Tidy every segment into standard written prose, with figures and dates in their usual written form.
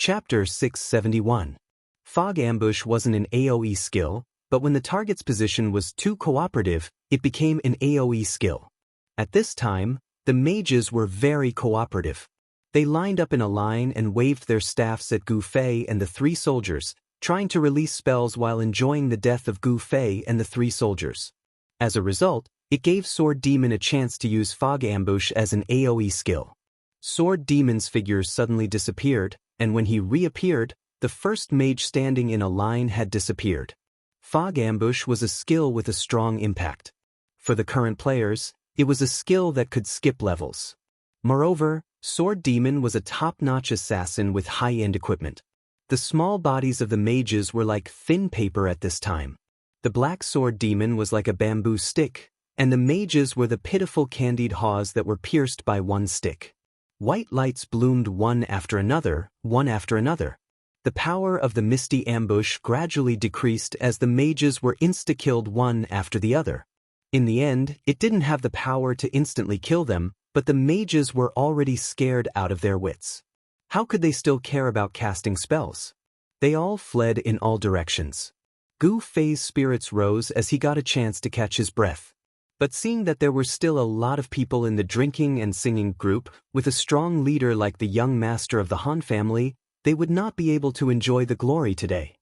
Chapter 671. Fog Ambush wasn't an AoE skill, but when the target's position was too cooperative, it became an AoE skill. At this time, the mages were very cooperative. They lined up in a line and waved their staffs at Gu Fei and the three soldiers, trying to release spells while enjoying the death of Gu Fei and the three soldiers. As a result, it gave Sword Demon a chance to use Fog Ambush as an AoE skill. Sword Demon's figures suddenly disappeared, and when he reappeared, the first mage standing in a line had disappeared. Fog Ambush was a skill with a strong impact. For the current players, it was a skill that could skip levels. Moreover, Sword Demon was a top-notch assassin with high-end equipment. The small bodies of the mages were like thin paper at this time. The Black Sword Demon was like a bamboo stick, and the mages were the pitiful candied haws that were pierced by one stick. White lights bloomed one after another, one after another. The power of the Misty Ambush gradually decreased as the mages were insta-killed one after the other. In the end, it didn't have the power to instantly kill them, but the mages were already scared out of their wits. How could they still care about casting spells? They all fled in all directions. Gu Fei's spirits rose as he got a chance to catch his breath. But seeing that there were still a lot of people in the drinking and singing group, with a strong leader like the young master of the Han family, they would not be able to enjoy the glory today.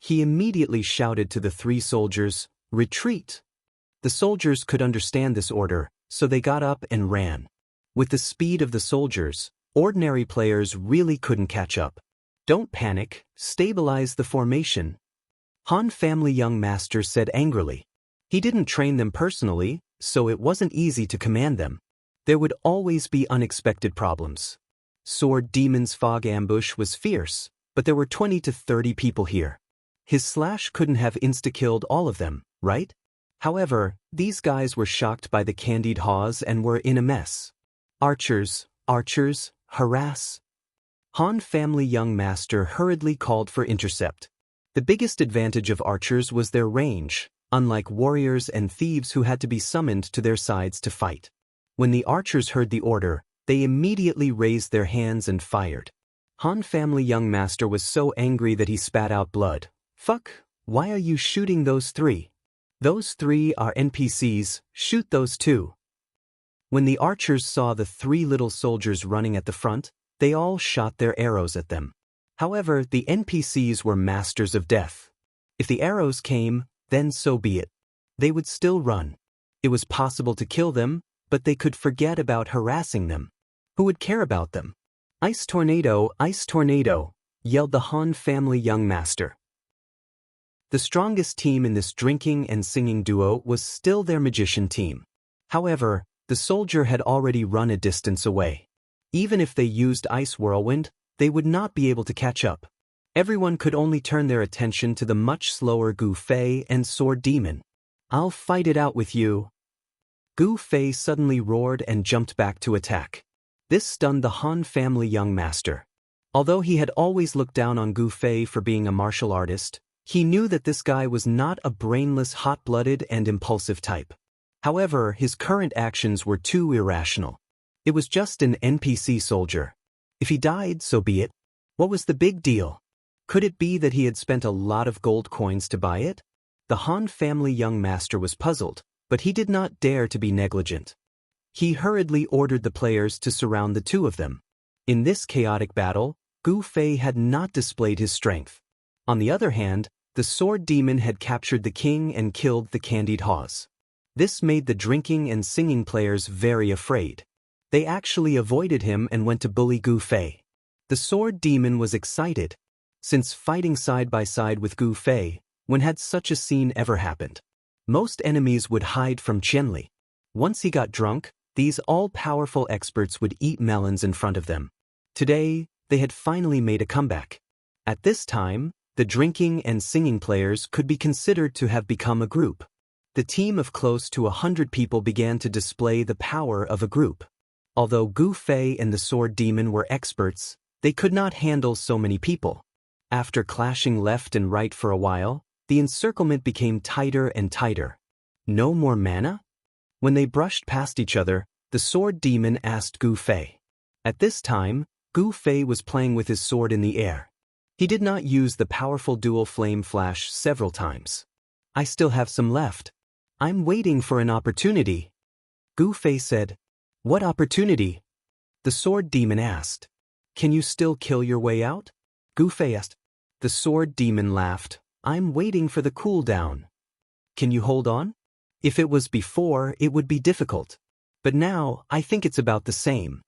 He immediately shouted to the three soldiers, "Retreat!" The soldiers could understand this order, so they got up and ran. With the speed of the soldiers, ordinary players really couldn't catch up. "Don't panic, stabilize the formation," Han family young master said angrily. He didn't train them personally, so it wasn't easy to command them. There would always be unexpected problems. Sword Demon's Fog Ambush was fierce, but there were 20 to 30 people here. His slash couldn't have insta-killed all of them, right? However, these guys were shocked by the candied haws and were in a mess. "Archers, archers, harass!" Han family young master hurriedly called for intercept. The biggest advantage of archers was their range, unlike warriors and thieves who had to be summoned to their sides to fight. When the archers heard the order, they immediately raised their hands and fired. Han family young master was so angry that he spat out blood. "Fuck, why are you shooting those three? Those three are NPCs, shoot those two." When the archers saw the three little soldiers running at the front, they all shot their arrows at them. However, the NPCs were masters of death. If the arrows came, then so be it. They would still run. It was possible to kill them, but they could forget about harassing them. Who would care about them? Ice tornado, yelled the Han family young master. The strongest team in this drinking and singing duo was still their magician team. However, the soldier had already run a distance away. Even if they used Ice Whirlwind, they would not be able to catch up. Everyone could only turn their attention to the much slower Gu Fei and Sword Demon. "I'll fight it out with you." Gu Fei suddenly roared and jumped back to attack. This stunned the Han family young master. Although he had always looked down on Gu Fei for being a martial artist, he knew that this guy was not a brainless, hot-blooded and impulsive type. However, his current actions were too irrational. It was just an NPC soldier. If he died, so be it. What was the big deal? Could it be that he had spent a lot of gold coins to buy it? The Han family young master was puzzled, but he did not dare to be negligent. He hurriedly ordered the players to surround the two of them. In this chaotic battle, Gu Fei had not displayed his strength. On the other hand, the Sword Demon had captured the king and killed the candied haws. This made the drinking and singing players very afraid. They actually avoided him and went to bully Gu Fei. The Sword Demon was excited. Since fighting side by side with Gu Fei, when had such a scene ever happened? Most enemies would hide from Qianli. Once he got drunk, these all-powerful experts would eat melons in front of them. Today, they had finally made a comeback. At this time, the drinking and singing players could be considered to have become a group. The team of close to 100 people began to display the power of a group. Although Gu Fei and the Sword Demon were experts, they could not handle so many people. After clashing left and right for a while, the encirclement became tighter and tighter. "No more mana?" When they brushed past each other, the Sword Demon asked Gu Fei. At this time, Gu Fei was playing with his sword in the air. He did not use the powerful dual flame flash several times. I still have some left. I'm waiting for an opportunity. Gu Fei said. What opportunity? The sword demon asked. Can you still kill your way out? Gu Fei asked. The sword demon laughed. I'm waiting for the cooldown. Can you hold on? If it was before, it would be difficult. But now, I think it's about the same.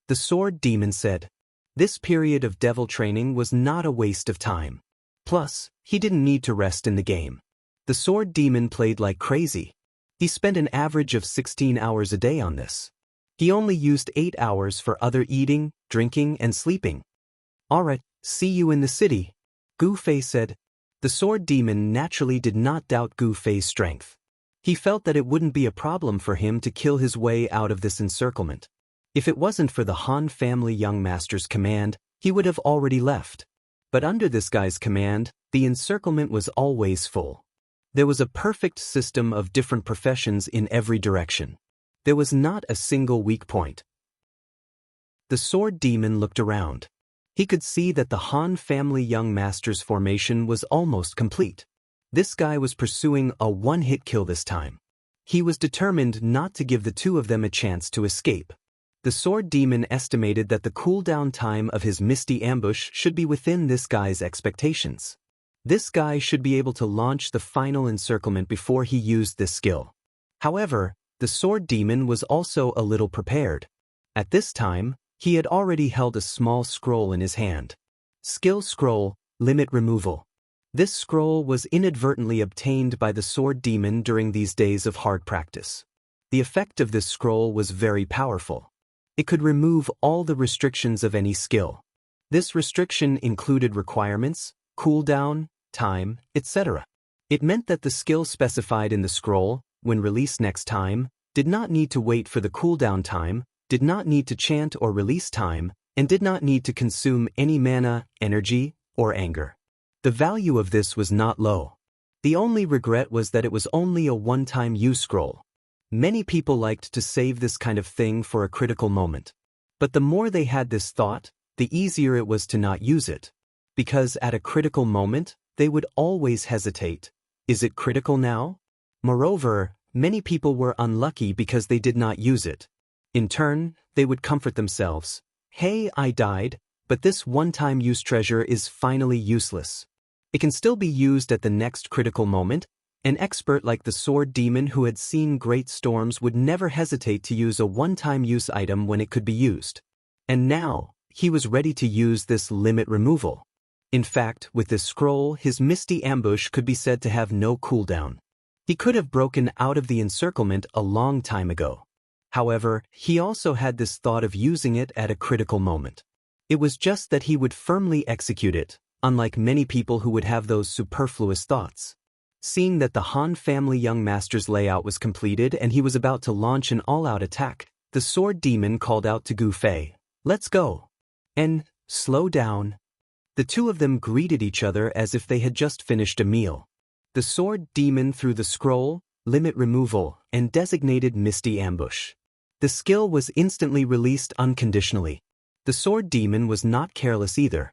The sword demon said. This period of devil training was not a waste of time. Plus, he didn't need to rest in the game. The sword demon played like crazy. He spent an average of 16 hours a day on this. He only used 8 hours for other eating, drinking, and sleeping. Alright, see you in the city, Gu Fei said. The sword demon naturally did not doubt Gu Fei's strength. He felt that it wouldn't be a problem for him to kill his way out of this encirclement. If it wasn't for the Han family young master's command, he would have already left. But under this guy's command, the encirclement was always full. There was a perfect system of different professions in every direction. There was not a single weak point. The sword demon looked around. He could see that the Han family young master's formation was almost complete. This guy was pursuing a one-hit kill this time. He was determined not to give the two of them a chance to escape. The sword demon estimated that the cooldown time of his misty ambush should be within this guy's expectations. This guy should be able to launch the final encirclement before he used this skill. However, the sword demon was also a little prepared. At this time, he had already held a small scroll in his hand. Skill Scroll, Limit Removal. This scroll was inadvertently obtained by the sword demon during these days of hard practice. The effect of this scroll was very powerful. It could remove all the restrictions of any skill. This restriction included requirements, cooldown, time, etc. It meant that the skill specified in the scroll, when released next time, did not need to wait for the cooldown time, did not need to chant or release time, and did not need to consume any mana, energy, or anger. The value of this was not low. The only regret was that it was only a one-time use scroll. Many people liked to save this kind of thing for a critical moment. But the more they had this thought, the easier it was to not use it. Because at a critical moment, they would always hesitate. Is it critical now? Moreover, many people were unlucky because they did not use it. In turn, they would comfort themselves. Hey, I died, but this one-time use treasure is finally useless. It can still be used at the next critical moment. An expert like the sword demon who had seen great storms would never hesitate to use a one-time use item when it could be used. And now, he was ready to use this limit removal. In fact, with this scroll, his misty ambush could be said to have no cooldown. He could have broken out of the encirclement a long time ago. However, he also had this thought of using it at a critical moment. It was just that he would firmly execute it, unlike many people who would have those superfluous thoughts. Seeing that the Han family young master's layout was completed and he was about to launch an all-out attack, the sword demon called out to Gu Fei, "Let's go." And, slow down. The two of them greeted each other as if they had just finished a meal. The sword demon threw the scroll, limit removal, and designated misty ambush. The skill was instantly released unconditionally. The sword demon was not careless either.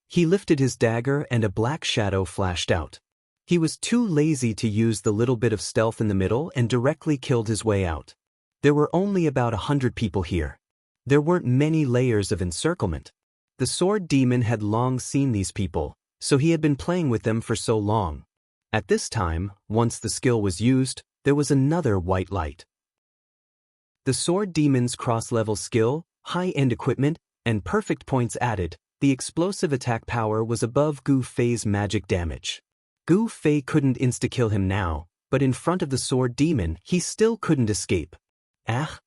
He lifted his dagger and a black shadow flashed out. He was too lazy to use the little bit of stealth in the middle and directly killed his way out. There were only about 100 people here. There weren't many layers of encirclement. The sword demon had long seen these people, so he had been playing with them for so long. At this time, once the skill was used, there was another white light. The sword demon's cross-level skill, high-end equipment, and perfect points added, the explosive attack power was above Gu Fei's magic damage. Gu Fei couldn't insta-kill him now, but in front of the sword demon, he still couldn't escape. Ah!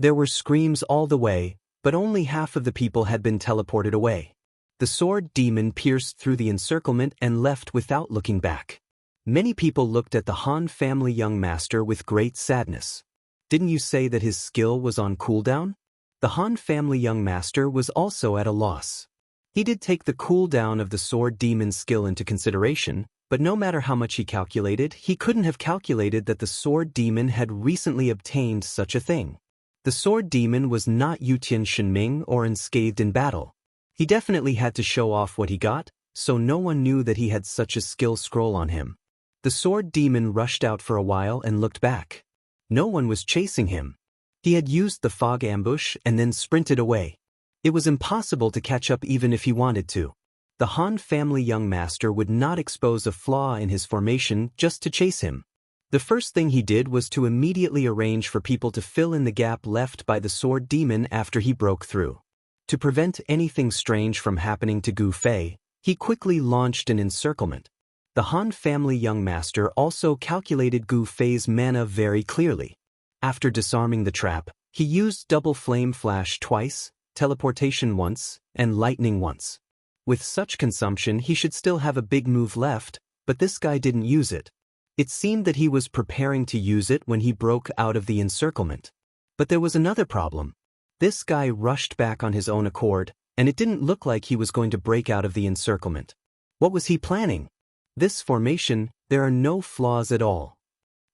There were screams all the way, but only half of the people had been teleported away. The sword demon pierced through the encirclement and left without looking back. Many people looked at the Han family young master with great sadness. Didn't you say that his skill was on cooldown? The Han family young master was also at a loss. He did take the cooldown of the sword demon's skill into consideration, but no matter how much he calculated, he couldn't have calculated that the sword demon had recently obtained such a thing. The sword demon was not Yutian Shenming or unscathed in battle. He definitely had to show off what he got, so no one knew that he had such a skill scroll on him. The sword demon rushed out for a while and looked back. No one was chasing him. He had used the fog ambush and then sprinted away. It was impossible to catch up even if he wanted to. The Han family young master would not expose a flaw in his formation just to chase him. The first thing he did was to immediately arrange for people to fill in the gap left by the sword demon after he broke through. To prevent anything strange from happening to Gu Fei, he quickly launched an encirclement. The Han family young master also calculated Gu Fei's mana very clearly. After disarming the trap, he used double flame flash twice, teleportation once, and lightning once. With such consumption he should still have a big move left, but this guy didn't use it. It seemed that he was preparing to use it when he broke out of the encirclement. But there was another problem. This guy rushed back on his own accord, and it didn't look like he was going to break out of the encirclement. What was he planning? This formation, there are no flaws at all.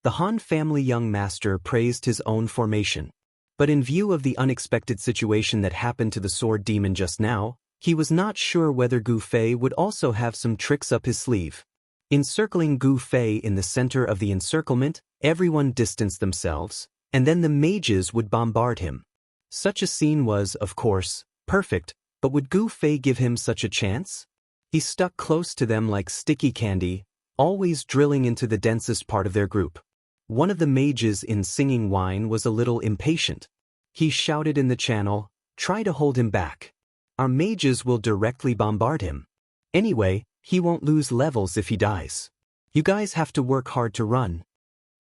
The Han family young master praised his own formation. But in view of the unexpected situation that happened to the sword demon just now, he was not sure whether Gu Fei would also have some tricks up his sleeve. Encircling Gu Fei in the center of the encirclement, everyone distanced themselves, and then the mages would bombard him. Such a scene was, of course, perfect, but would Gu Fei give him such a chance? He stuck close to them like sticky candy, always drilling into the densest part of their group. One of the mages in Singing Wine was a little impatient. He shouted in the channel, "Try to hold him back. Our mages will directly bombard him. Anyway, he won't lose levels if he dies. You guys have to work hard to run."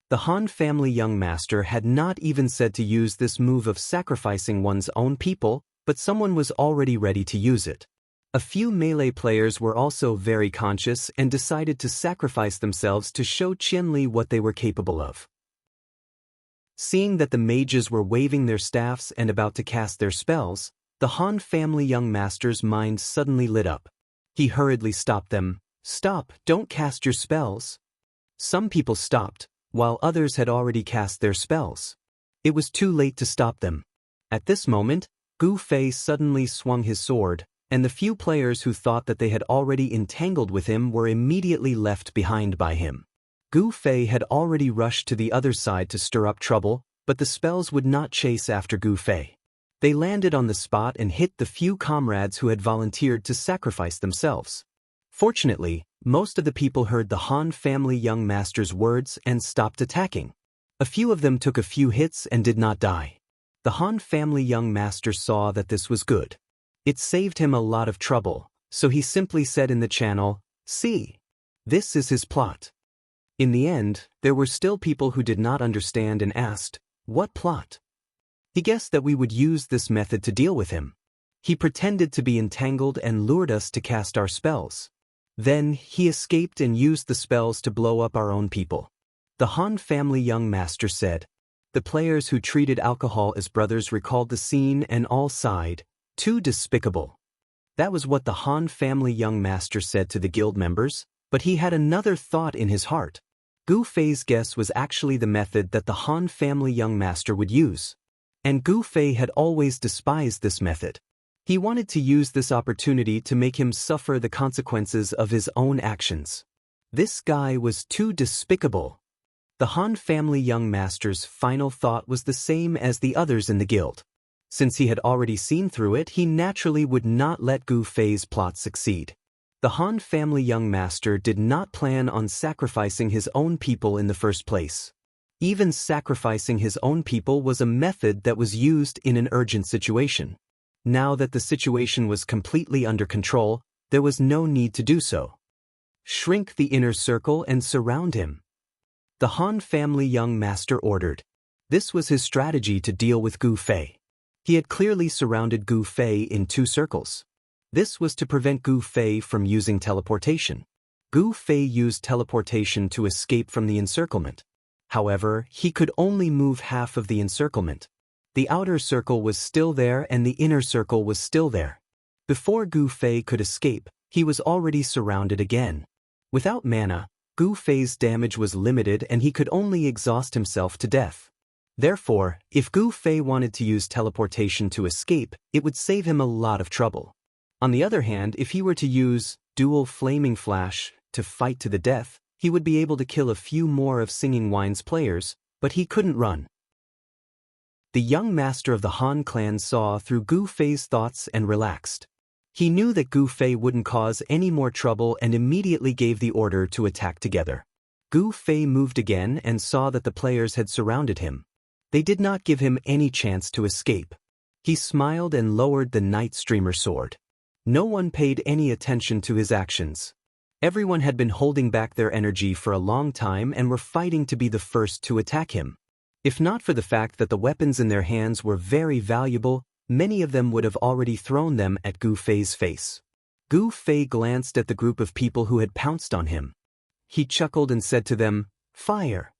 The Han family young master had not even said to use this move of sacrificing one's own people, but someone was already ready to use it. A few melee players were also very conscious and decided to sacrifice themselves to show Qianli what they were capable of. Seeing that the mages were waving their staffs and about to cast their spells, the Han family young master's mind suddenly lit up. He hurriedly stopped them. "Stop, don't cast your spells." Some people stopped, while others had already cast their spells. It was too late to stop them. At this moment, Gu Fei suddenly swung his sword, and the few players who thought that they had already entangled with him were immediately left behind by him. Gu Fei had already rushed to the other side to stir up trouble, but the spells would not chase after Gu Fei. They landed on the spot and hit the few comrades who had volunteered to sacrifice themselves. Fortunately, most of the people heard the Han family young master's words and stopped attacking. A few of them took a few hits and did not die. The Han family young master saw that this was good. It saved him a lot of trouble, so he simply said in the channel, "See, this is his plot." In the end, there were still people who did not understand and asked, "What plot?" He guessed that we would use this method to deal with him. He pretended to be entangled and lured us to cast our spells. Then, he escaped and used the spells to blow up our own people. The Han family young master said. The players who treated alcohol as brothers recalled the scene and all sighed, "Too despicable." That was what the Han family young master said to the guild members, but he had another thought in his heart. Gu Fei's guess was actually the method that the Han family young master would use. And Gu Fei had always despised this method. He wanted to use this opportunity to make him suffer the consequences of his own actions. This guy was too despicable. The Han family young master's final thought was the same as the others in the guild. Since he had already seen through it, he naturally would not let Gu Fei's plot succeed. The Han family young master did not plan on sacrificing his own people in the first place. Even sacrificing his own people was a method that was used in an urgent situation. Now that the situation was completely under control, there was no need to do so. Shrink the inner circle and surround him. The Han family young master ordered. This was his strategy to deal with Gu Fei. He had clearly surrounded Gu Fei in 2 circles. This was to prevent Gu Fei from using teleportation. Gu Fei used teleportation to escape from the encirclement. However, he could only move half of the encirclement. The outer circle was still there and the inner circle was still there. Before Gu Fei could escape, he was already surrounded again. Without mana, Gu Fei's damage was limited and he could only exhaust himself to death. Therefore, if Gu Fei wanted to use teleportation to escape, it would save him a lot of trouble. On the other hand, if he were to use dual flaming flash to fight to the death, he would be able to kill a few more of Singing Wine's players, but he couldn't run. The young master of the Han clan saw through Gu Fei's thoughts and relaxed. He knew that Gu Fei wouldn't cause any more trouble and immediately gave the order to attack together. Gu Fei moved again and saw that the players had surrounded him. They did not give him any chance to escape. He smiled and lowered the Night Streamer sword. No one paid any attention to his actions. Everyone had been holding back their energy for a long time and were fighting to be the first to attack him. If not for the fact that the weapons in their hands were very valuable, many of them would have already thrown them at Gu Fei's face. Gu Fei glanced at the group of people who had pounced on him. He chuckled and said to them, "Fire!"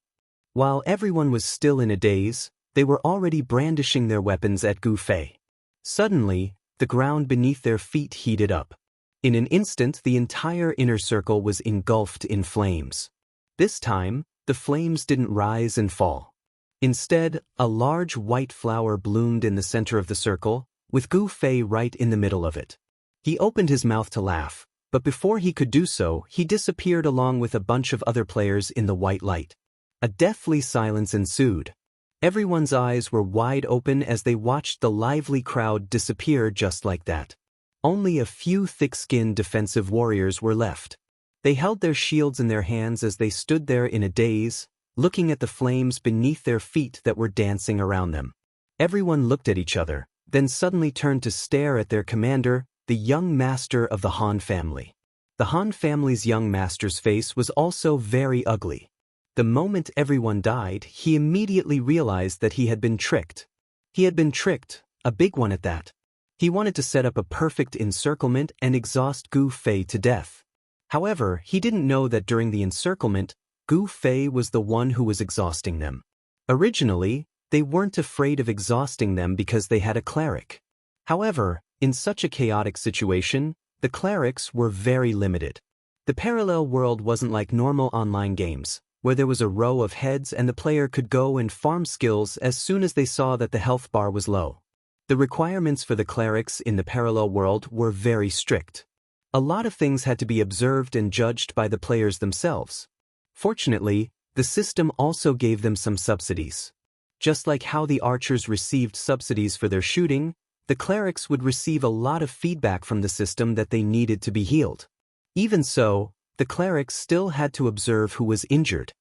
While everyone was still in a daze, they were already brandishing their weapons at Gu Fei. Suddenly, the ground beneath their feet heated up. In an instant, the entire inner circle was engulfed in flames. This time, the flames didn't rise and fall. Instead, a large white flower bloomed in the center of the circle, with Gu Fei right in the middle of it. He opened his mouth to laugh, but before he could do so, he disappeared along with a bunch of other players in the white light. A deathly silence ensued. Everyone's eyes were wide open as they watched the lively crowd disappear just like that. Only a few thick-skinned defensive warriors were left. They held their shields in their hands as they stood there in a daze, looking at the flames beneath their feet that were dancing around them. Everyone looked at each other, then suddenly turned to stare at their commander, the young master of the Han family. The Han family's young master's face was also very ugly. The moment everyone died, he immediately realized that he had been tricked. He had been tricked, a big one at that. He wanted to set up a perfect encirclement and exhaust Gu Fei to death. However, he didn't know that during the encirclement, Gu Fei was the one who was exhausting them. Originally, they weren't afraid of exhausting them because they had a cleric. However, in such a chaotic situation, the clerics were very limited. The parallel world wasn't like normal online games, where there was a row of heads and the player could go and farm skills as soon as they saw that the health bar was low. The requirements for the clerics in the parallel world were very strict. A lot of things had to be observed and judged by the players themselves. Fortunately, the system also gave them some subsidies. Just like how the archers received subsidies for their shooting, the clerics would receive a lot of feedback from the system that they needed to be healed. Even so, the clerics still had to observe who was injured.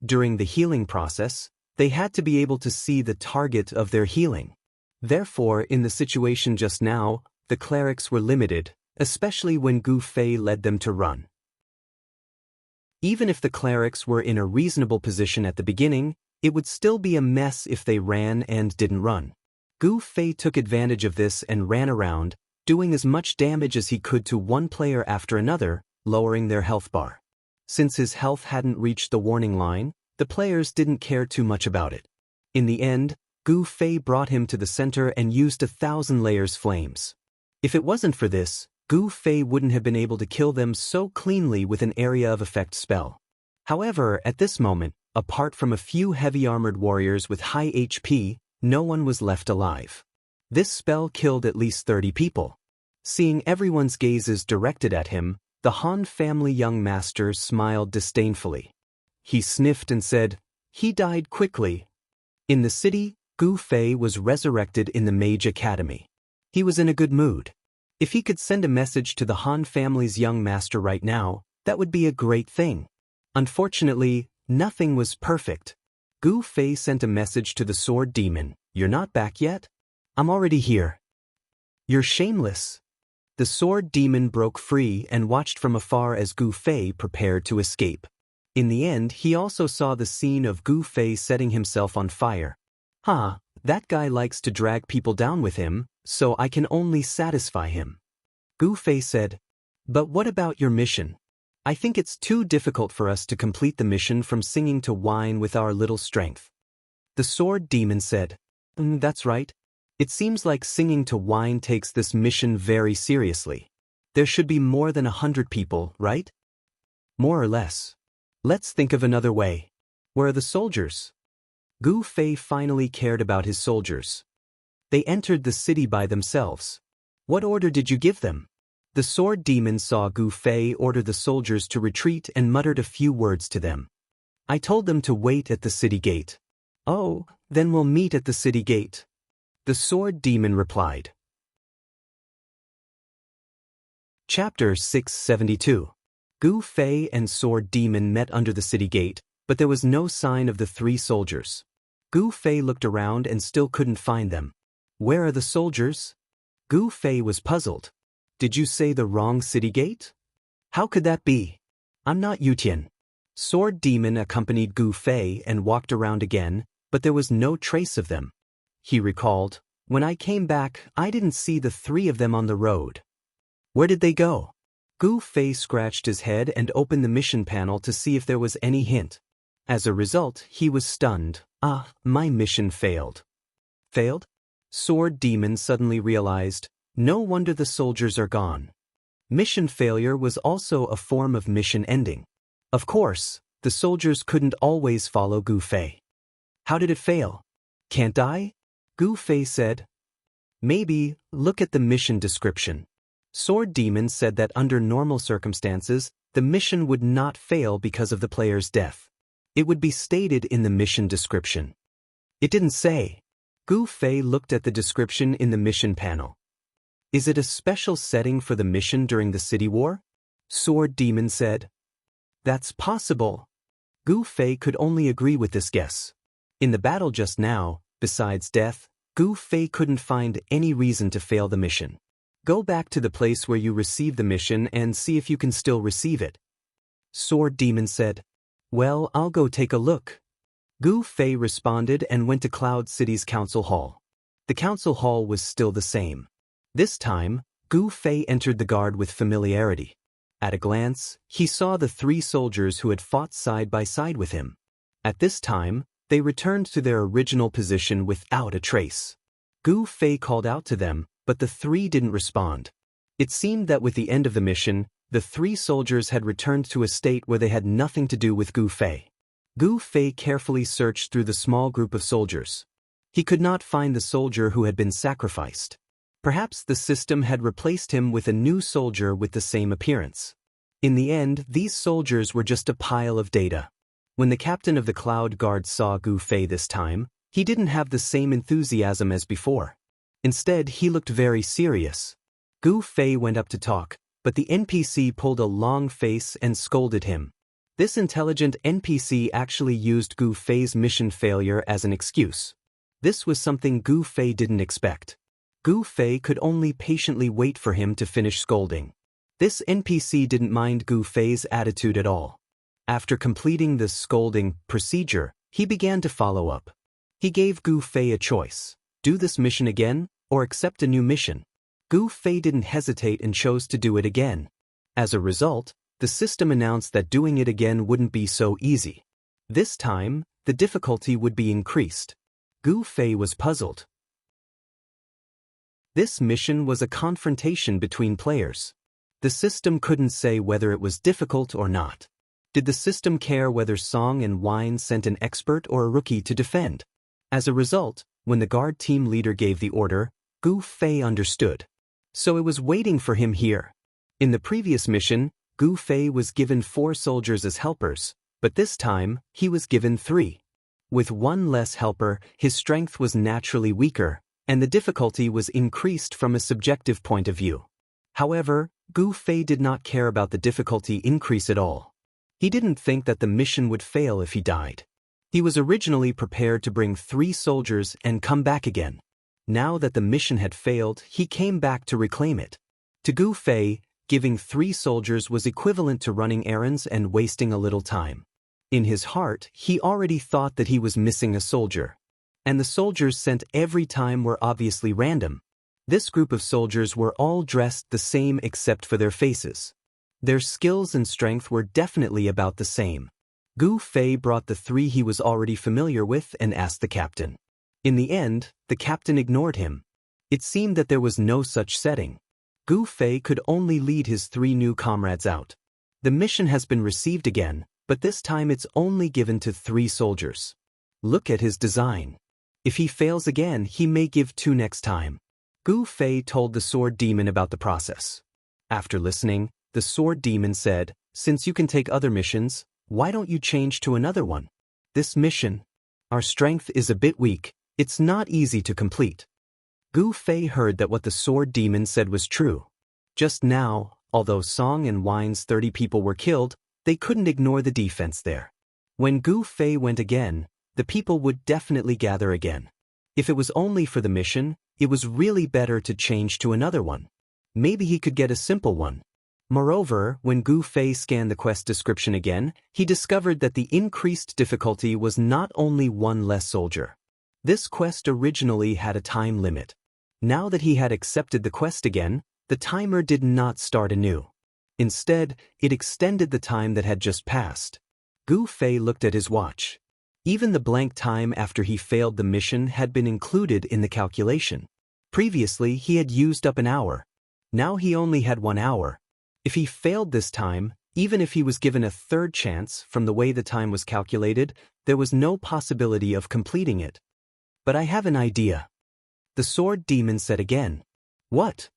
During the healing process, they had to be able to see the target of their healing. Therefore, in the situation just now, the clerics were limited, especially when Gu Fei led them to run. Even if the clerics were in a reasonable position at the beginning, it would still be a mess if they ran and didn't run. Gu Fei took advantage of this and ran around, doing as much damage as he could to one player after another, lowering their health bar. Since his health hadn't reached the warning line, the players didn't care too much about it. In the end, Gu Fei brought him to the center and used 1,000 layers flames. If it wasn't for this, Gu Fei wouldn't have been able to kill them so cleanly with an area of effect spell. However, at this moment, apart from a few heavy-armored warriors with high HP, no one was left alive. This spell killed at least 30 people. Seeing everyone's gazes directed at him, the Han family young master smiled disdainfully. He sniffed and said, "He died quickly." In the city, Gu Fei was resurrected in the Mage Academy. He was in a good mood. If he could send a message to the Han family's young master right now, that would be a great thing. Unfortunately, nothing was perfect. Gu Fei sent a message to the Sword Demon, "You're not back yet? I'm already here." "You're shameless." The Sword Demon broke free and watched from afar as Gu Fei prepared to escape. In the end, he also saw the scene of Gu Fei setting himself on fire. That guy likes to drag people down with him, so I can only satisfy him. Gu Fei said, "But what about your mission? I think it's too difficult for us to complete the mission from singing to wine with our little strength." The Sword Demon said, "That's right. It seems like singing to wine takes this mission very seriously. There should be more than 100 people, right? More or less. Let's think of another way. Where are the soldiers?" Gu Fei finally cared about his soldiers. They entered the city by themselves. What order did you give them? The sword demon saw Gu Fei order the soldiers to retreat and muttered a few words to them. I told them to wait at the city gate. Oh, then we'll meet at the city gate. The sword demon replied. Chapter 672. Gu Fei and sword demon met under the city gate, but there was no sign of the three soldiers. Gu Fei looked around and still couldn't find them. Where are the soldiers? Gu Fei was puzzled. Did you say the wrong city gate? How could that be? I'm not Yutian. Sword demon accompanied Gu Fei and walked around again, but there was no trace of them. He recalled, when I came back, I didn't see the three of them on the road. Where did they go? Gu Fei scratched his head and opened the mission panel to see if there was any hint. As a result, he was stunned. My mission failed. Failed? Sword demon suddenly realized, no wonder the soldiers are gone. Mission failure was also a form of mission ending. Of course, the soldiers couldn't always follow Gu Fei. How did it fail? Can't I? Gu Fei said. Maybe, look at the mission description. Sword demon said that under normal circumstances, the mission would not fail because of the player's death. It would be stated in the mission description. It didn't say. Gu Fei looked at the description in the mission panel. Is it a special setting for the mission during the city war? Sword demon said. That's possible. Gu Fei could only agree with this guess. In the battle just now, besides death, Gu Fei couldn't find any reason to fail the mission. Go back to the place where you received the mission and see if you can still receive it. Sword demon said. Well, I'll go take a look. Gu Fei responded and went to Cloud City's council hall. The council hall was still the same. This time, Gu Fei entered the guard with familiarity. At a glance, he saw the three soldiers who had fought side by side with him. At this time, they returned to their original position without a trace. Gu Fei called out to them, but the three didn't respond. It seemed that with the end of the mission, the three soldiers had returned to a state where they had nothing to do with Gu Fei. Gu Fei carefully searched through the small group of soldiers. He could not find the soldier who had been sacrificed. Perhaps the system had replaced him with a new soldier with the same appearance. In the end, these soldiers were just a pile of data. When the captain of the Cloud Guard saw Gu Fei this time, he didn't have the same enthusiasm as before. Instead, he looked very serious. Gu Fei went up to talk, but the NPC pulled a long face and scolded him. This intelligent NPC actually used Gu Fei's mission failure as an excuse. This was something Gu Fei didn't expect. Gu Fei could only patiently wait for him to finish scolding. This NPC didn't mind Gu Fei's attitude at all. After completing the scolding procedure, he began to follow up. He gave Gu Fei a choice: do this mission again, or accept a new mission. Gu Fei didn't hesitate and chose to do it again. As a result, the system announced that doing it again wouldn't be so easy. This time, the difficulty would be increased. Gu Fei was puzzled. This mission was a confrontation between players. The system couldn't say whether it was difficult or not. Did the system care whether Song and Wine sent an expert or a rookie to defend? As a result, when the guard team leader gave the order, Gu Fei understood. So it was waiting for him here. In the previous mission, Gu Fei was given 4 soldiers as helpers, but this time, he was given 3. With one less helper, his strength was naturally weaker, and the difficulty was increased from a subjective point of view. However, Gu Fei did not care about the difficulty increase at all. He didn't think that the mission would fail if he died. He was originally prepared to bring 3 soldiers and come back again. Now that the mission had failed, he came back to reclaim it. To Gu Fei, giving 3 soldiers was equivalent to running errands and wasting a little time. In his heart, he already thought that he was missing a soldier. And the soldiers sent every time were obviously random. This group of soldiers were all dressed the same except for their faces. Their skills and strength were definitely about the same. Gu Fei brought the 3 he was already familiar with and asked the captain. In the end, the captain ignored him. It seemed that there was no such setting. Gu Fei could only lead his 3 new comrades out. The mission has been received again, but this time it's only given to 3 soldiers. Look at his design. If he fails again, he may give 2 next time. Gu Fei told the sword demon about the process. After listening, the sword demon said, "Since you can take other missions, why don't you change to another one? This mission, our strength is a bit weak, it's not easy to complete." Gu Fei heard that what the sword demon said was true. Just now, although Song and Wine's 30 people were killed, they couldn't ignore the defense there. When Gu Fei went again, the people would definitely gather again. If it was only for the mission, it was really better to change to another one. Maybe he could get a simple one. Moreover, when Gu Fei scanned the quest description again, he discovered that the increased difficulty was not only 1 less soldier. This quest originally had a time limit. Now that he had accepted the quest again, the timer did not start anew. Instead, it extended the time that had just passed. Gu Fei looked at his watch. Even the blank time after he failed the mission had been included in the calculation. Previously, he had used up an hour. Now he only had 1 hour. If he failed this time, even if he was given a 3rd chance from the way the time was calculated, there was no possibility of completing it. "But I have an idea," the sword demon said again. "What?"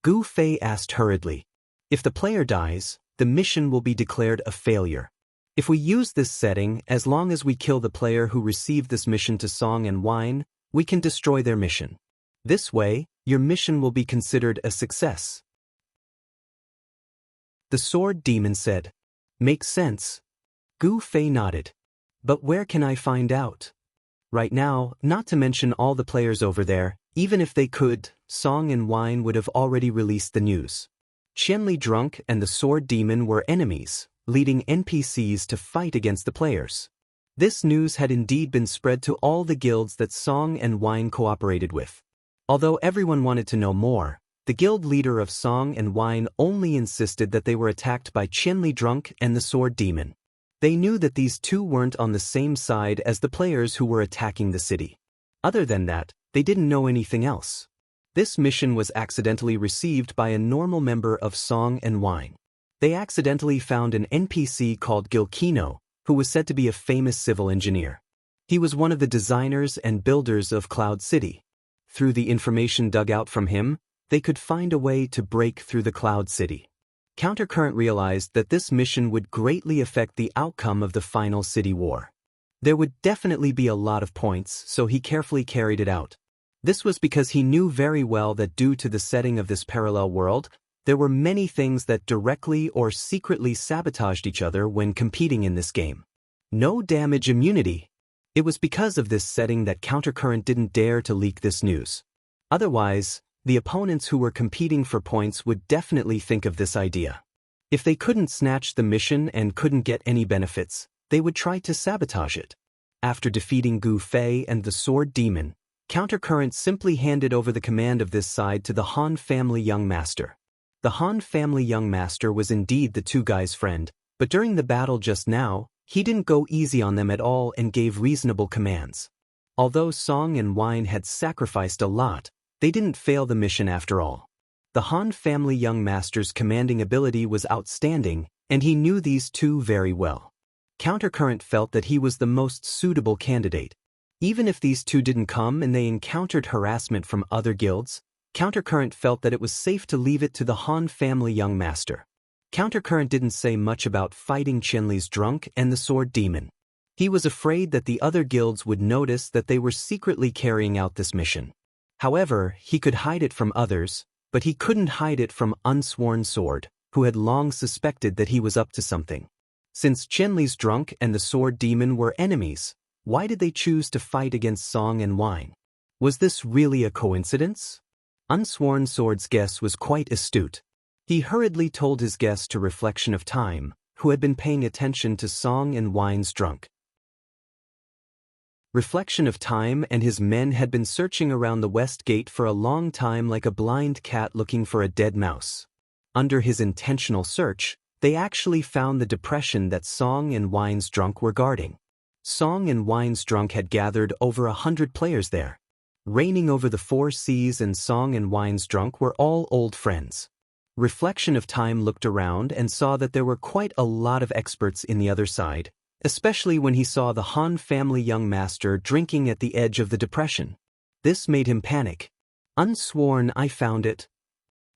Gu Fei asked hurriedly. "If the player dies, the mission will be declared a failure. If we use this setting, as long as we kill the player who received this mission to Song and Wine, we can destroy their mission. This way, your mission will be considered a success." The sword demon said. "Makes sense." Gu Fei nodded. "But where can I find out?" Right now, not to mention all the players over there, even if they could, Song and Wine would have already released the news. Qianli Drunk and the sword demon were enemies, leading NPCs to fight against the players. This news had indeed been spread to all the guilds that Song and Wine cooperated with. Although everyone wanted to know more, the guild leader of Song and Wine only insisted that they were attacked by Qianli Drunk and the sword demon. They knew that these two weren't on the same side as the players who were attacking the city. Other than that, they didn't know anything else. This mission was accidentally received by a normal member of Song and Wine. They accidentally found an NPC called Gilkino, who was said to be a famous civil engineer. He was one of the designers and builders of Cloud City. Through the information dug out from him, they could find a way to break through the Cloud City. Countercurrent realized that this mission would greatly affect the outcome of the final city war. There would definitely be a lot of points, so he carefully carried it out. This was because he knew very well that due to the setting of this parallel world, there were many things that directly or secretly sabotaged each other when competing in this game. No damage immunity. It was because of this setting that Countercurrent didn't dare to leak this news. Otherwise, the opponents who were competing for points would definitely think of this idea. If they couldn't snatch the mission and couldn't get any benefits, they would try to sabotage it. After defeating Gu Fei and the Sword Demon, Countercurrent simply handed over the command of this side to the Han family young master. The Han family young master was indeed the two guys' friend, but during the battle just now, he didn't go easy on them at all and gave reasonable commands. Although Song and Wine had sacrificed a lot, they didn't fail the mission after all. The Han family young master's commanding ability was outstanding, and he knew these two very well. Countercurrent felt that he was the most suitable candidate. Even if these two didn't come and they encountered harassment from other guilds, Countercurrent felt that it was safe to leave it to the Han family young master. Countercurrent didn't say much about fighting Qianli's Drunk and the Sword Demon. He was afraid that the other guilds would notice that they were secretly carrying out this mission. However, he could hide it from others, but he couldn't hide it from Unsworn Sword, who had long suspected that he was up to something. Since Qianli's Drunk and the Sword Demon were enemies, why did they choose to fight against Song and Wine? Was this really a coincidence? Unsworn Sword's guess was quite astute. He hurriedly told his guess to Reflection of Time, who had been paying attention to Song and Wine's Drunk. Reflection of Time and his men had been searching around the west gate for a long time like a blind cat looking for a dead mouse. Under his intentional search, they actually found the depression that Song and Wine's Drunk were guarding. Song and Wine's Drunk had gathered over 100 players there. Reigning over the four seas and Song and Wine's Drunk were all old friends. Reflection of Time looked around and saw that there were quite a lot of experts in the other side, especially when he saw the Han family young master drinking at the edge of the depression. This made him panic. Unsworn, I found it.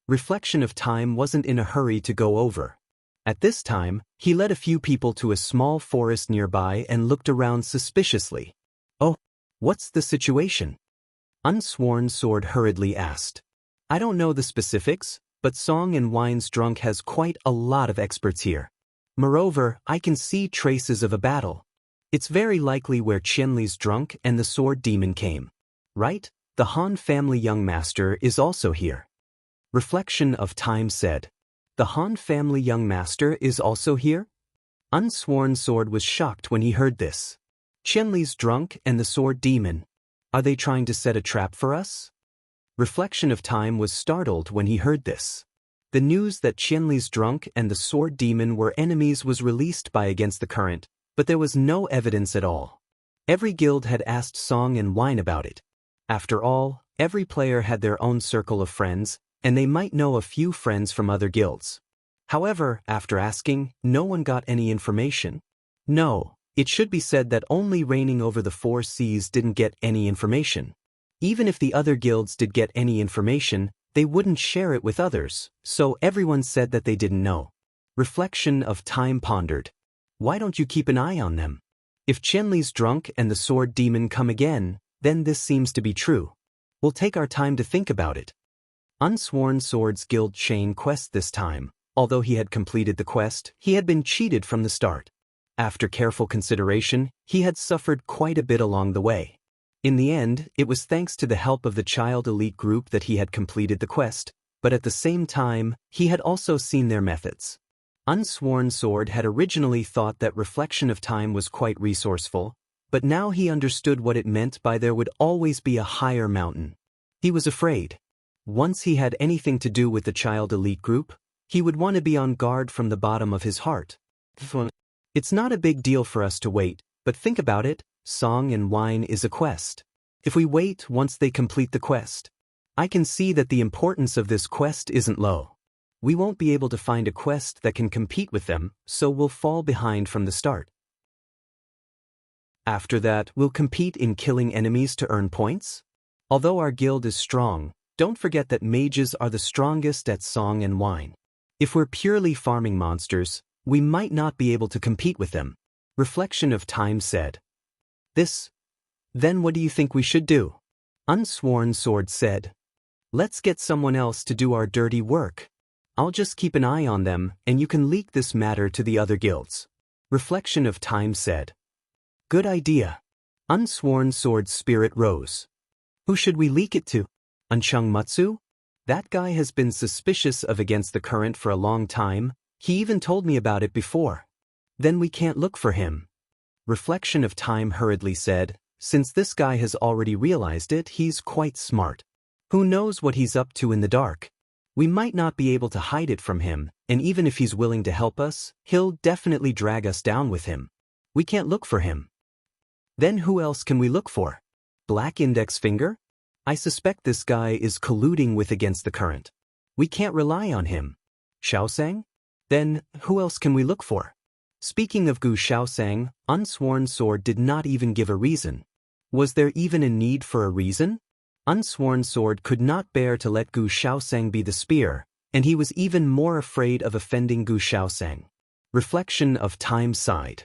Reflection of Time wasn't in a hurry to go over. At this time, he led a few people to a small forest nearby and looked around suspiciously. Oh, what's the situation? Unsworn Sword hurriedly asked. I don't know the specifics, but Song and Wine's drunk has quite a lot of experts here. Moreover, I can see traces of a battle. It's very likely where Qianli's drunk and the sword demon came. Right? The Han family young master is also here. Reflection of Time said. The Han family young master is also here? Unsworn Sword was shocked when he heard this. Qianli's drunk and the sword demon. Are they trying to set a trap for us? Reflection of Time was startled when he heard this. The news that Qianli's drunk and the sword demon were enemies was released by Against the Current, but there was no evidence at all. Every guild had asked Song and Wine about it. After all, every player had their own circle of friends, and they might know a few friends from other guilds. However, after asking, no one got any information. No, it should be said that only Reigning Over the Four Seas didn't get any information. Even if the other guilds did get any information, they wouldn't share it with others, so everyone said that they didn't know. Reflection of Time pondered. Why don't you keep an eye on them? If Qianli's drunk and the sword demon come again, then this seems to be true. We'll take our time to think about it. Unsworn Sword's guild chain quest this time. Although he had completed the quest, he had been cheated from the start. After careful consideration, he had suffered quite a bit along the way. In the end, it was thanks to the help of the child elite group that he had completed the quest, but at the same time, he had also seen their methods. Unsworn Sword had originally thought that Reflection of Time was quite resourceful, but now he understood what it meant by there would always be a higher mountain. He was afraid. Once he had anything to do with the child elite group, he would want to be on guard from the bottom of his heart. It's not a big deal for us to wait, but think about it, Song and Wine is a quest. If we wait once they complete the quest, I can see that the importance of this quest isn't low. We won't be able to find a quest that can compete with them, so we'll fall behind from the start. After that, we'll compete in killing enemies to earn points? Although our guild is strong, don't forget that mages are the strongest at Song and Wine. If we're purely farming monsters, we might not be able to compete with them. Reflection of Time said. Then what do you think we should do? Unsworn Sword said. Let's get someone else to do our dirty work. I'll just keep an eye on them, and you can leak this matter to the other guilds. Reflection of Time said. Good idea. Unsworn Sword's spirit rose. Who should we leak it to? Unchung Mutsu? That guy has been suspicious of Against the Current for a long time. He even told me about it before. Then we can't look for him. Reflection of Time hurriedly said, since this guy has already realized it, he's quite smart. Who knows what he's up to in the dark? We might not be able to hide it from him, and even if he's willing to help us, he'll definitely drag us down with him. We can't look for him. Then who else can we look for? Black Index Finger? I suspect this guy is colluding with Against the Current. We can't rely on him. Xiaosang? Then, who else can we look for? Speaking of Gu Xiaosang, Unsworn Sword did not even give a reason. Was there even a need for a reason? Unsworn Sword could not bear to let Gu Xiaosang be the spear, and he was even more afraid of offending Gu Xiaosang. Reflection of Time sighed.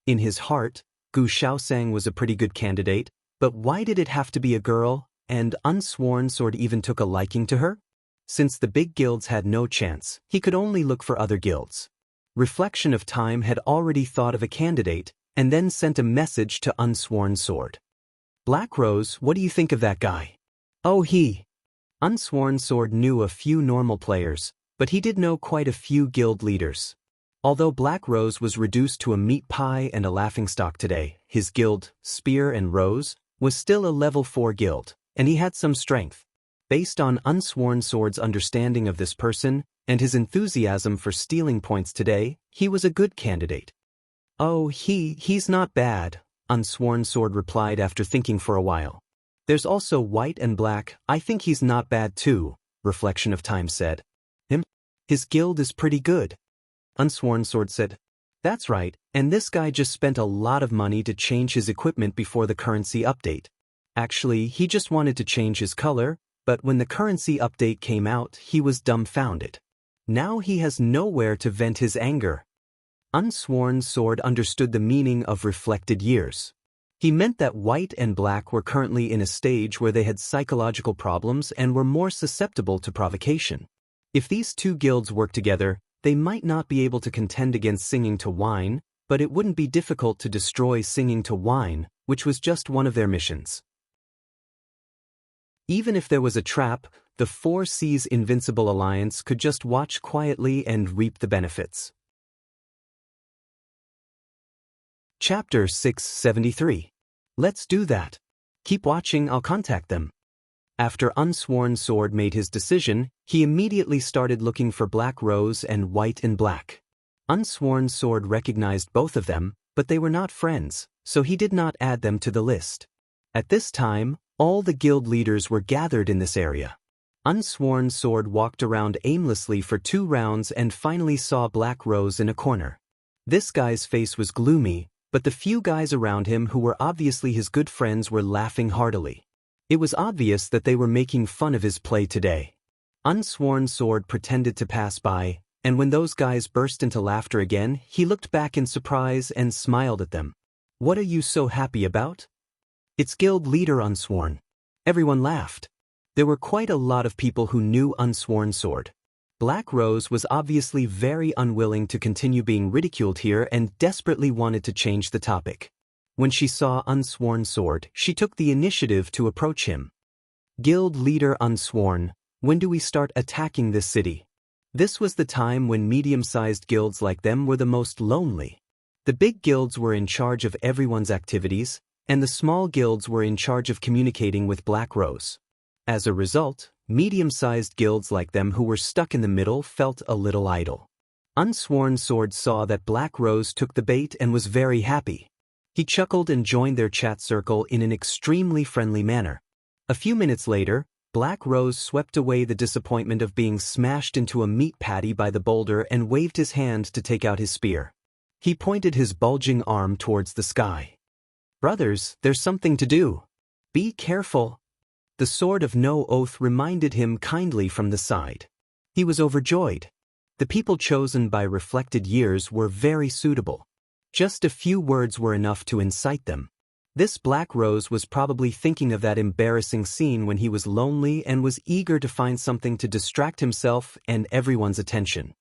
In his heart, Gu Xiaosang was a pretty good candidate, but why did it have to be a girl, and Unsworn Sword even took a liking to her? Since the big guilds had no chance, he could only look for other guilds. Reflection of Time had already thought of a candidate, and then sent a message to Unsworn Sword. Black Rose, what do you think of that guy? Oh, Unsworn Sword knew a few normal players, but he did know quite a few guild leaders. Although Black Rose was reduced to a meat pie and a laughingstock today, his guild, Spear and Rose, was still a level 4 guild, and he had some strength. Based on Unsworn Sword's understanding of this person, and his enthusiasm for stealing points today, he was a good candidate. Oh, he's not bad, Unsworn Sword replied after thinking for a while. There's also White and Black, I think he's not bad too, Reflection of Time said. His guild is pretty good. Unsworn Sword said. That's right, and this guy just spent a lot of money to change his equipment before the currency update. Actually, he just wanted to change his color, but when the currency update came out, he was dumbfounded. Now he has nowhere to vent his anger. Unsworn Sword understood the meaning of reflected years. He meant that white and black were currently in a stage where they had psychological problems and were more susceptible to provocation. If these two guilds worked together, they might not be able to contend against Singing to Wine, but it wouldn't be difficult to destroy Singing to Wine, which was just one of their missions. Even if there was a trap, the Four Seas Invincible Alliance could just watch quietly and reap the benefits. Chapter 673. Let's do that. Keep watching, I'll contact them. After Unsworn Sword made his decision, he immediately started looking for Black Rose and White and Black. Unsworn Sword recognized both of them, but they were not friends, so he did not add them to the list. At this time, all the guild leaders were gathered in this area. Unsworn Sword walked around aimlessly for 2 rounds and finally saw Black Rose in a corner. This guy's face was gloomy, but the few guys around him who were obviously his good friends were laughing heartily. It was obvious that they were making fun of his play today. Unsworn Sword pretended to pass by, and when those guys burst into laughter again, he looked back in surprise and smiled at them. "What are you so happy about?" "It's guild leader Unsworn." Everyone laughed. There were quite a lot of people who knew Unsworn Sword. Black Rose was obviously very unwilling to continue being ridiculed here and desperately wanted to change the topic. When she saw Unsworn Sword, she took the initiative to approach him. "Guild leader Unsworn, when do we start attacking this city?" This was the time when medium-sized guilds like them were the most lonely. The big guilds were in charge of everyone's activities, and the small guilds were in charge of communicating with Black Rose. As a result, medium-sized guilds like them who were stuck in the middle felt a little idle. Unsworn Sword saw that Black Rose took the bait and was very happy. He chuckled and joined their chat circle in an extremely friendly manner. A few minutes later, Black Rose swept away the disappointment of being smashed into a meat patty by the boulder and waved his hand to take out his spear. He pointed his bulging arm towards the sky. "Brothers, there's something to do. Be careful." The Sword of No Oath reminded him kindly from the side. He was overjoyed. The people chosen by reflected years were very suitable. Just a few words were enough to incite them. This Black Rose was probably thinking of that embarrassing scene when he was lonely and was eager to find something to distract himself and everyone's attention.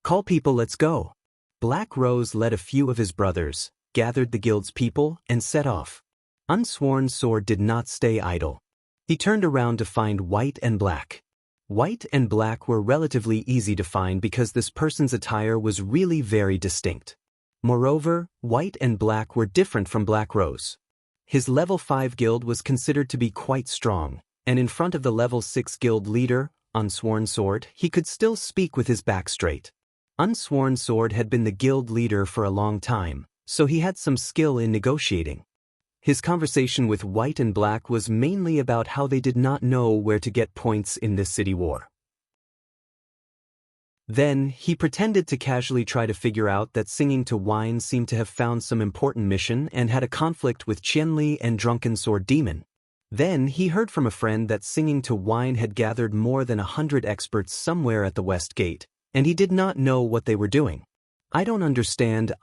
"Call people, let's go." Black Rose led a few of his brothers, gathered the guild's people, and set off. Unsworn Sword did not stay idle. He turned around to find White and Black. White and Black were relatively easy to find because this person's attire was really very distinct. Moreover, White and Black were different from Black Rose. His level 5 guild was considered to be quite strong, and in front of the level 6 guild leader, Unsworn Sword, he could still speak with his back straight. Unsworn Sword had been the guild leader for a long time, so he had some skill in negotiating. His conversation with White and Black was mainly about how they did not know where to get points in this city war. Then, he pretended to casually try to figure out that Singing to Wine seemed to have found some important mission and had a conflict with Qianli and Drunken Sword Demon. Then, he heard from a friend that Singing to Wine had gathered more than 100 experts somewhere at the West Gate, and he did not know what they were doing. I don't understand.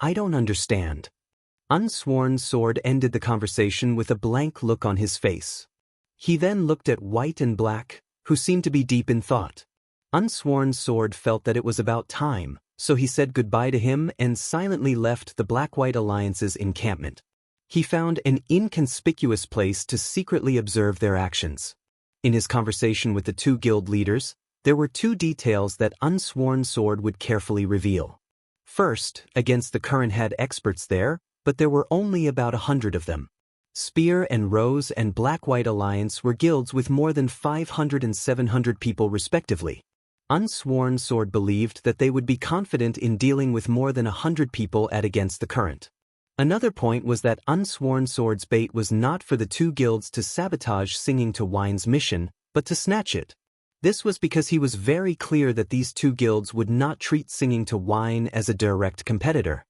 Unsworn Sword ended the conversation with a blank look on his face. He then looked at White and Black, who seemed to be deep in thought. Unsworn Sword felt that it was about time, so he said goodbye to him and silently left the Black-White Alliance's encampment. He found an inconspicuous place to secretly observe their actions. In his conversation with the 2 guild leaders, there were 2 details that Unsworn Sword would carefully reveal. First, against the current head experts there, but there were only about 100 of them. Spear and Rose and Black-White Alliance were guilds with more than 500 and 700 people respectively. Unsworn Sword believed that they would be confident in dealing with more than 100 people at against the current. Another point was that Unsworn Sword's bait was not for the 2 guilds to sabotage Singing to Wine's mission, but to snatch it. This was because he was very clear that these 2 guilds would not treat Singing to Wine as a direct competitor.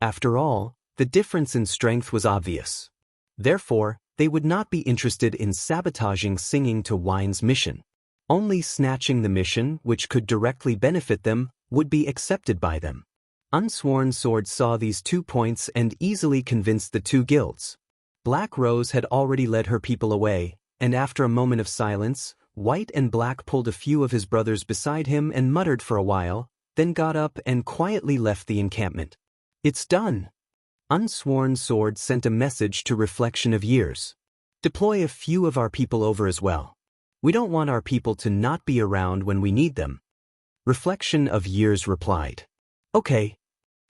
After all, the difference in strength was obvious. Therefore, they would not be interested in sabotaging Singing to Wine's mission. Only snatching the mission, which could directly benefit them, would be accepted by them. Unsworn Sword saw these 2 points and easily convinced the 2 guilds. Black Rose had already led her people away, and after a moment of silence, White and Black pulled a few of his brothers beside him and muttered for a while, then got up and quietly left the encampment. It's done. Unsworn Sword sent a message to Reflection of Years. Deploy a few of our people over as well. We don't want our people to not be around when we need them. Reflection of Years replied. Okay.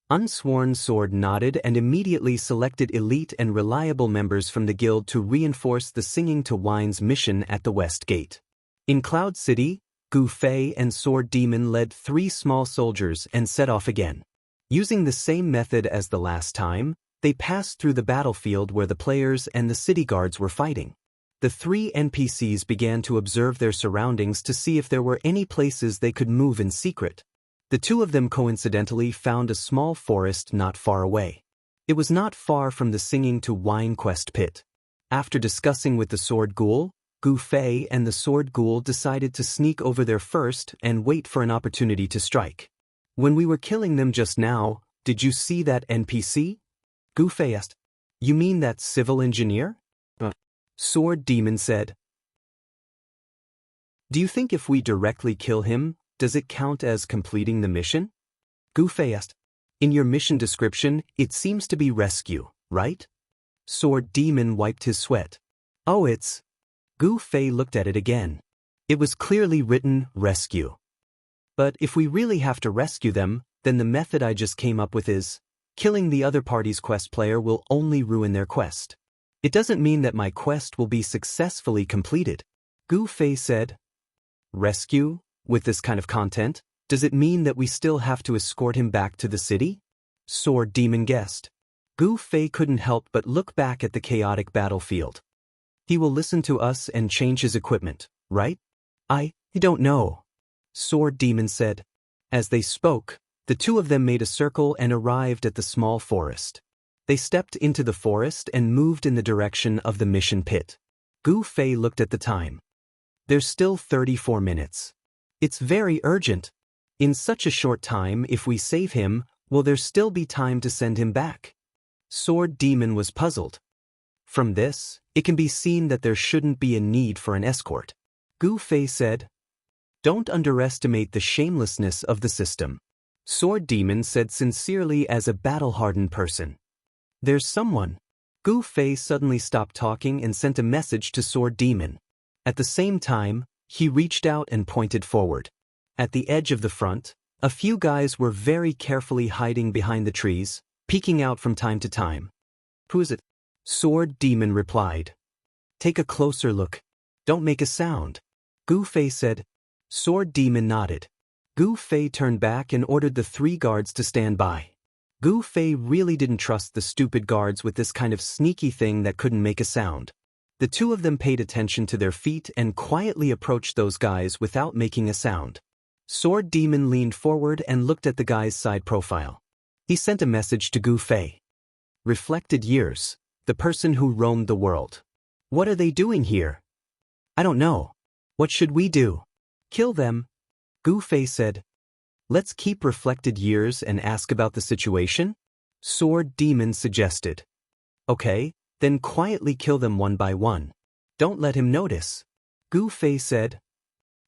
Unsworn Sword nodded and immediately selected elite and reliable members from the guild to reinforce the Singing to Wine's mission at the West Gate. In Cloud City, Gu Fei and Sword Demon led 3 small soldiers and set off again. Using the same method as the last time, they passed through the battlefield where the players and the city guards were fighting. The 3 NPCs began to observe their surroundings to see if there were any places they could move in secret. The 2 of them coincidentally found a small forest not far away. It was not far from the Singing to Wine quest pit. After discussing with the Sword Ghoul, Gu Fei and the Sword Ghoul decided to sneak over there first and wait for an opportunity to strike. When we were killing them just now, did you see that NPC? Gu Fei asked. You mean that civil engineer? Sword Demon said. Do you think if we directly kill him, does it count as completing the mission? Gu Fei asked. In your mission description, it seems to be rescue, right? Sword Demon wiped his sweat. Oh, it's... Gu Fei looked at it again. It was clearly written, rescue. But if we really have to rescue them, then the method I just came up with is, killing the other party's quest player will only ruin their quest. It doesn't mean that my quest will be successfully completed. Gu Fei said. Rescue? With this kind of content, does it mean that we still have to escort him back to the city? Sword Demon guessed. Gu Fei couldn't help but look back at the chaotic battlefield. He will listen to us and change his equipment, right? I don't know. Sword Demon said. As they spoke, the 2 of them made a circle and arrived at the small forest. They stepped into the forest and moved in the direction of the mission pit. Gu Fei looked at the time. There's still 34 minutes. It's very urgent. In such a short time, if we save him, will there still be time to send him back? Sword Demon was puzzled. From this, it can be seen that there shouldn't be a need for an escort. Gu Fei said. Don't underestimate the shamelessness of the system. Sword Demon said sincerely as a battle-hardened person. There's someone. Gu Fei suddenly stopped talking and sent a message to Sword Demon. At the same time, he reached out and pointed forward. At the edge of the front, a few guys were very carefully hiding behind the trees, peeking out from time to time. Who is it? Sword Demon replied. Take a closer look. Don't make a sound. Gu Fei said. Sword Demon nodded. Gu Fei turned back and ordered the 3 guards to stand by. Gu Fei really didn't trust the stupid guards with this kind of sneaky thing that couldn't make a sound. The 2 of them paid attention to their feet and quietly approached those guys without making a sound. Sword Demon leaned forward and looked at the guy's side profile. He sent a message to Gu Fei. Reflected Years, the person who roamed the world. What are they doing here? I don't know. What should we do? Kill them. Gu Fei said. Let's keep Reflected Years and ask about the situation? Sword Demon suggested. Okay, then quietly kill them one by one. Don't let him notice. Gu Fei said.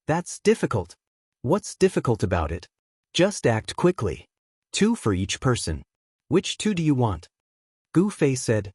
That's difficult. What's difficult about it? Just act quickly. 2 for each person. Which 2 do you want? Gu Fei said.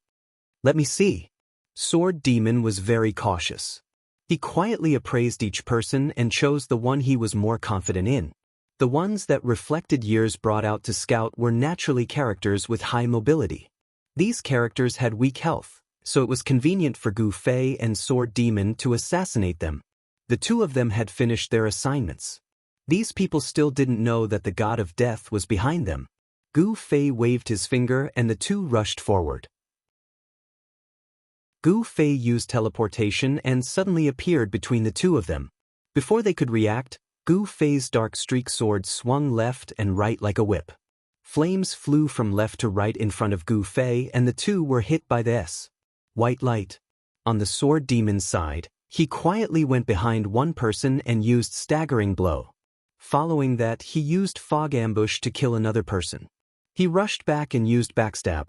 Let me see. Sword Demon was very cautious. He quietly appraised each person and chose the one he was more confident in. The ones that Reflected Years brought out to scout were naturally characters with high mobility. These characters had weak health, so it was convenient for Gu Fei and Sword Demon to assassinate them. The 2 of them had finished their assignments. These people still didn't know that the god of death was behind them. Gu Fei waved his finger and the 2 rushed forward. Gu Fei used teleportation and suddenly appeared between the 2 of them. Before they could react, Gu Fei's dark streak sword swung left and right like a whip. Flames flew from left to right in front of Gu Fei and the two were hit by the white light. On the sword demon's side, he quietly went behind one person and used staggering blow. Following that, he used fog ambush to kill another person. He rushed back and used backstab.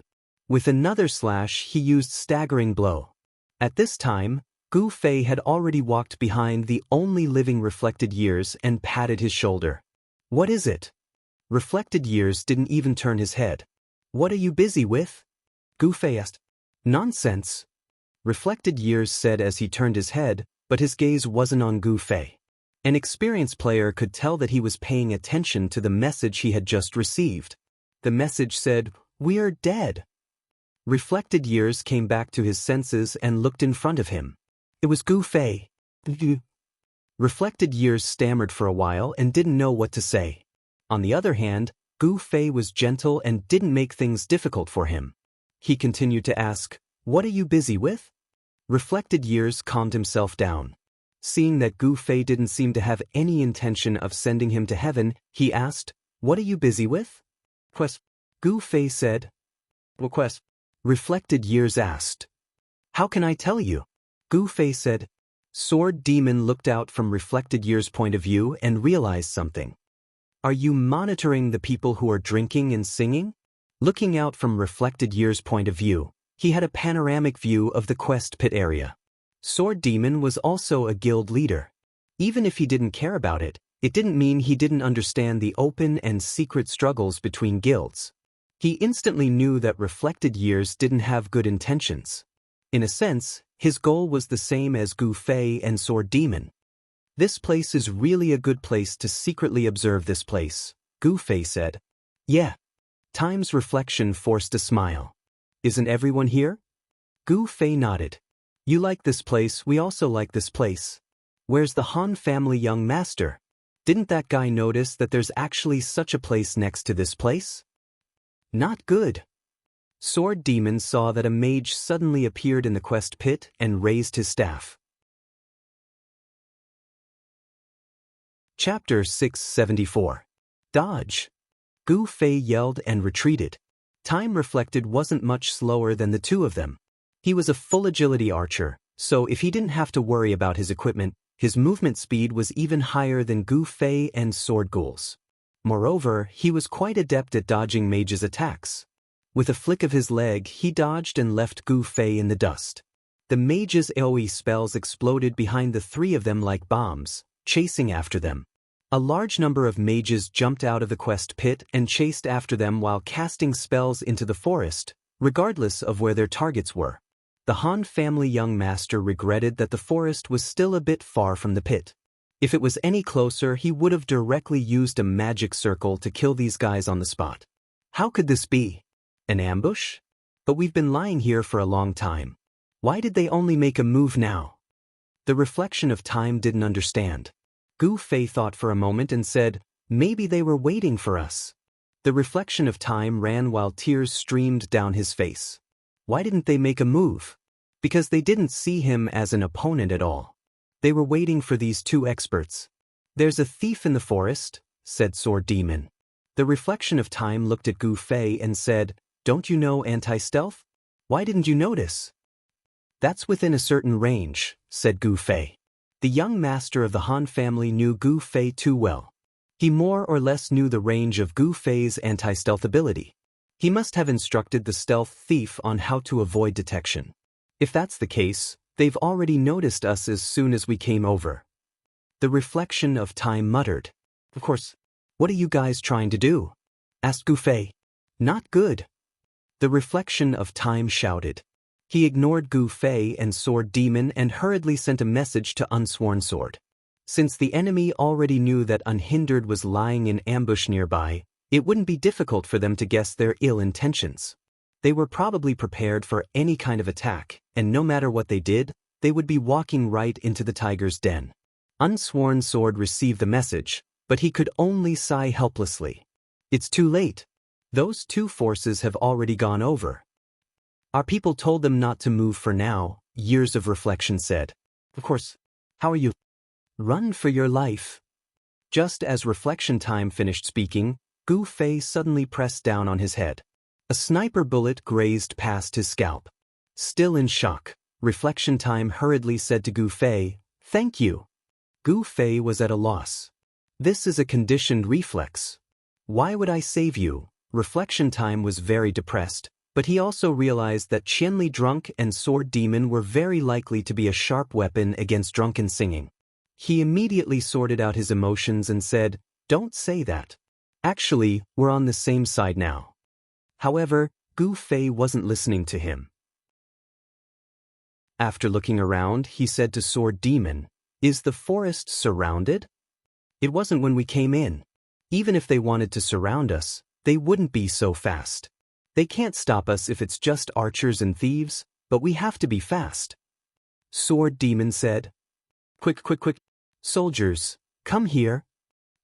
With another slash, he used staggering blow. At this time, Gu Fei had already walked behind the only living Reflected Years and patted his shoulder. "What is it?" Reflected Years didn't even turn his head. "What are you busy with?" Gu Fei asked. "Nonsense," Reflected Years said as he turned his head, but his gaze wasn't on Gu Fei. An experienced player could tell that he was paying attention to the message he had just received. The message said, "We're dead." Reflected Years came back to his senses and looked in front of him. It was Gu Fei. Reflected Years stammered for a while and didn't know what to say. On the other hand, Gu Fei was gentle and didn't make things difficult for him. He continued to ask, "What are you busy with?" Reflected Years calmed himself down. Seeing that Gu Fei didn't seem to have any intention of sending him to heaven, he asked, "What are you busy with?" "Quest." Gu Fei said. "What quest?" Reflected Years asked. "How can I tell you?" Gu Fei said. Sword Demon looked out from Reflected Years' point of view and realized something. "Are you monitoring the people who are drinking and singing?" Looking out from Reflected Years' point of view, he had a panoramic view of the quest pit area. Sword Demon was also a guild leader. Even if he didn't care about it, it didn't mean he didn't understand the open and secret struggles between guilds. He instantly knew that Reflected Years didn't have good intentions. In a sense, his goal was the same as Gu Fei and Sword Demon. "This place is really a good place to secretly observe this place," Gu Fei said. "Yeah." Time's reflection forced a smile. "Isn't everyone here?" Gu Fei nodded. "You like this place, we also like this place. Where's the Han family young master? Didn't that guy notice that there's actually such a place next to this place?" "Not good." Sword Demon saw that a mage suddenly appeared in the quest pit and raised his staff. Chapter 674. Dodge. Gu Fei yelled and retreated. Time Reflected wasn't much slower than the two of them. He was a full agility archer, so if he didn't have to worry about his equipment, his movement speed was even higher than Gu Fei and Sword Ghouls. Moreover, he was quite adept at dodging Mage's attacks. With a flick of his leg, he dodged and left Gu Fei in the dust. The Mage's AoE spells exploded behind the three of them like bombs, chasing after them. A large number of mages jumped out of the quest pit and chased after them while casting spells into the forest, regardless of where their targets were. The Han family young master regretted that the forest was still a bit far from the pit. If it was any closer, he would have directly used a magic circle to kill these guys on the spot. How could this be? An ambush? But we've been lying here for a long time. Why did they only make a move now? The reflection of time didn't understand. Gu Fei thought for a moment and said, "Maybe they were waiting for us." The reflection of time ran while tears streamed down his face. Why didn't they make a move? Because they didn't see him as an opponent at all. They were waiting for these two experts. "There's a thief in the forest," said Sword Demon. The reflection of time looked at Gu Fei and said, "Don't you know anti-stealth? Why didn't you notice?" "That's within a certain range," said Gu Fei. The young master of the Han family knew Gu Fei too well. He more or less knew the range of Gu Fei's anti-stealth ability. He must have instructed the stealth thief on how to avoid detection. If that's the case, they've already noticed us as soon as we came over. The reflection of time muttered. "Of course. What are you guys trying to do?" asked Gu Fei. "Not good." The reflection of time shouted. He ignored Gu Fei and Sword Demon and hurriedly sent a message to Unsworn Sword. Since the enemy already knew that Unhindered was lying in ambush nearby, it wouldn't be difficult for them to guess their ill intentions. They were probably prepared for any kind of attack, and no matter what they did, they would be walking right into the tiger's den. Unsworn Sword received the message, but he could only sigh helplessly. It's too late. Those two forces have already gone over. Our people told them not to move for now, Years of Reflection said. Of course. How are you? Run for your life. Just as Reflection Time finished speaking, Gu Fei suddenly pressed down on his head. A sniper bullet grazed past his scalp. Still in shock, Reflection Time hurriedly said to Gu Fei, "Thank you." Gu Fei was at a loss. "This is a conditioned reflex. Why would I save you?" Reflection Time was very depressed, but he also realized that Qianli Drunk and Sword Demon were very likely to be a sharp weapon against drunken singing. He immediately sorted out his emotions and said, "Don't say that. Actually, we're on the same side now." However, Gu Fei wasn't listening to him. After looking around, he said to Sword Demon, "Is the forest surrounded? It wasn't when we came in. Even if they wanted to surround us, they wouldn't be so fast. They can't stop us if it's just archers and thieves, but we have to be fast." Sword Demon said, "Quick, quick, quick. Soldiers, come here."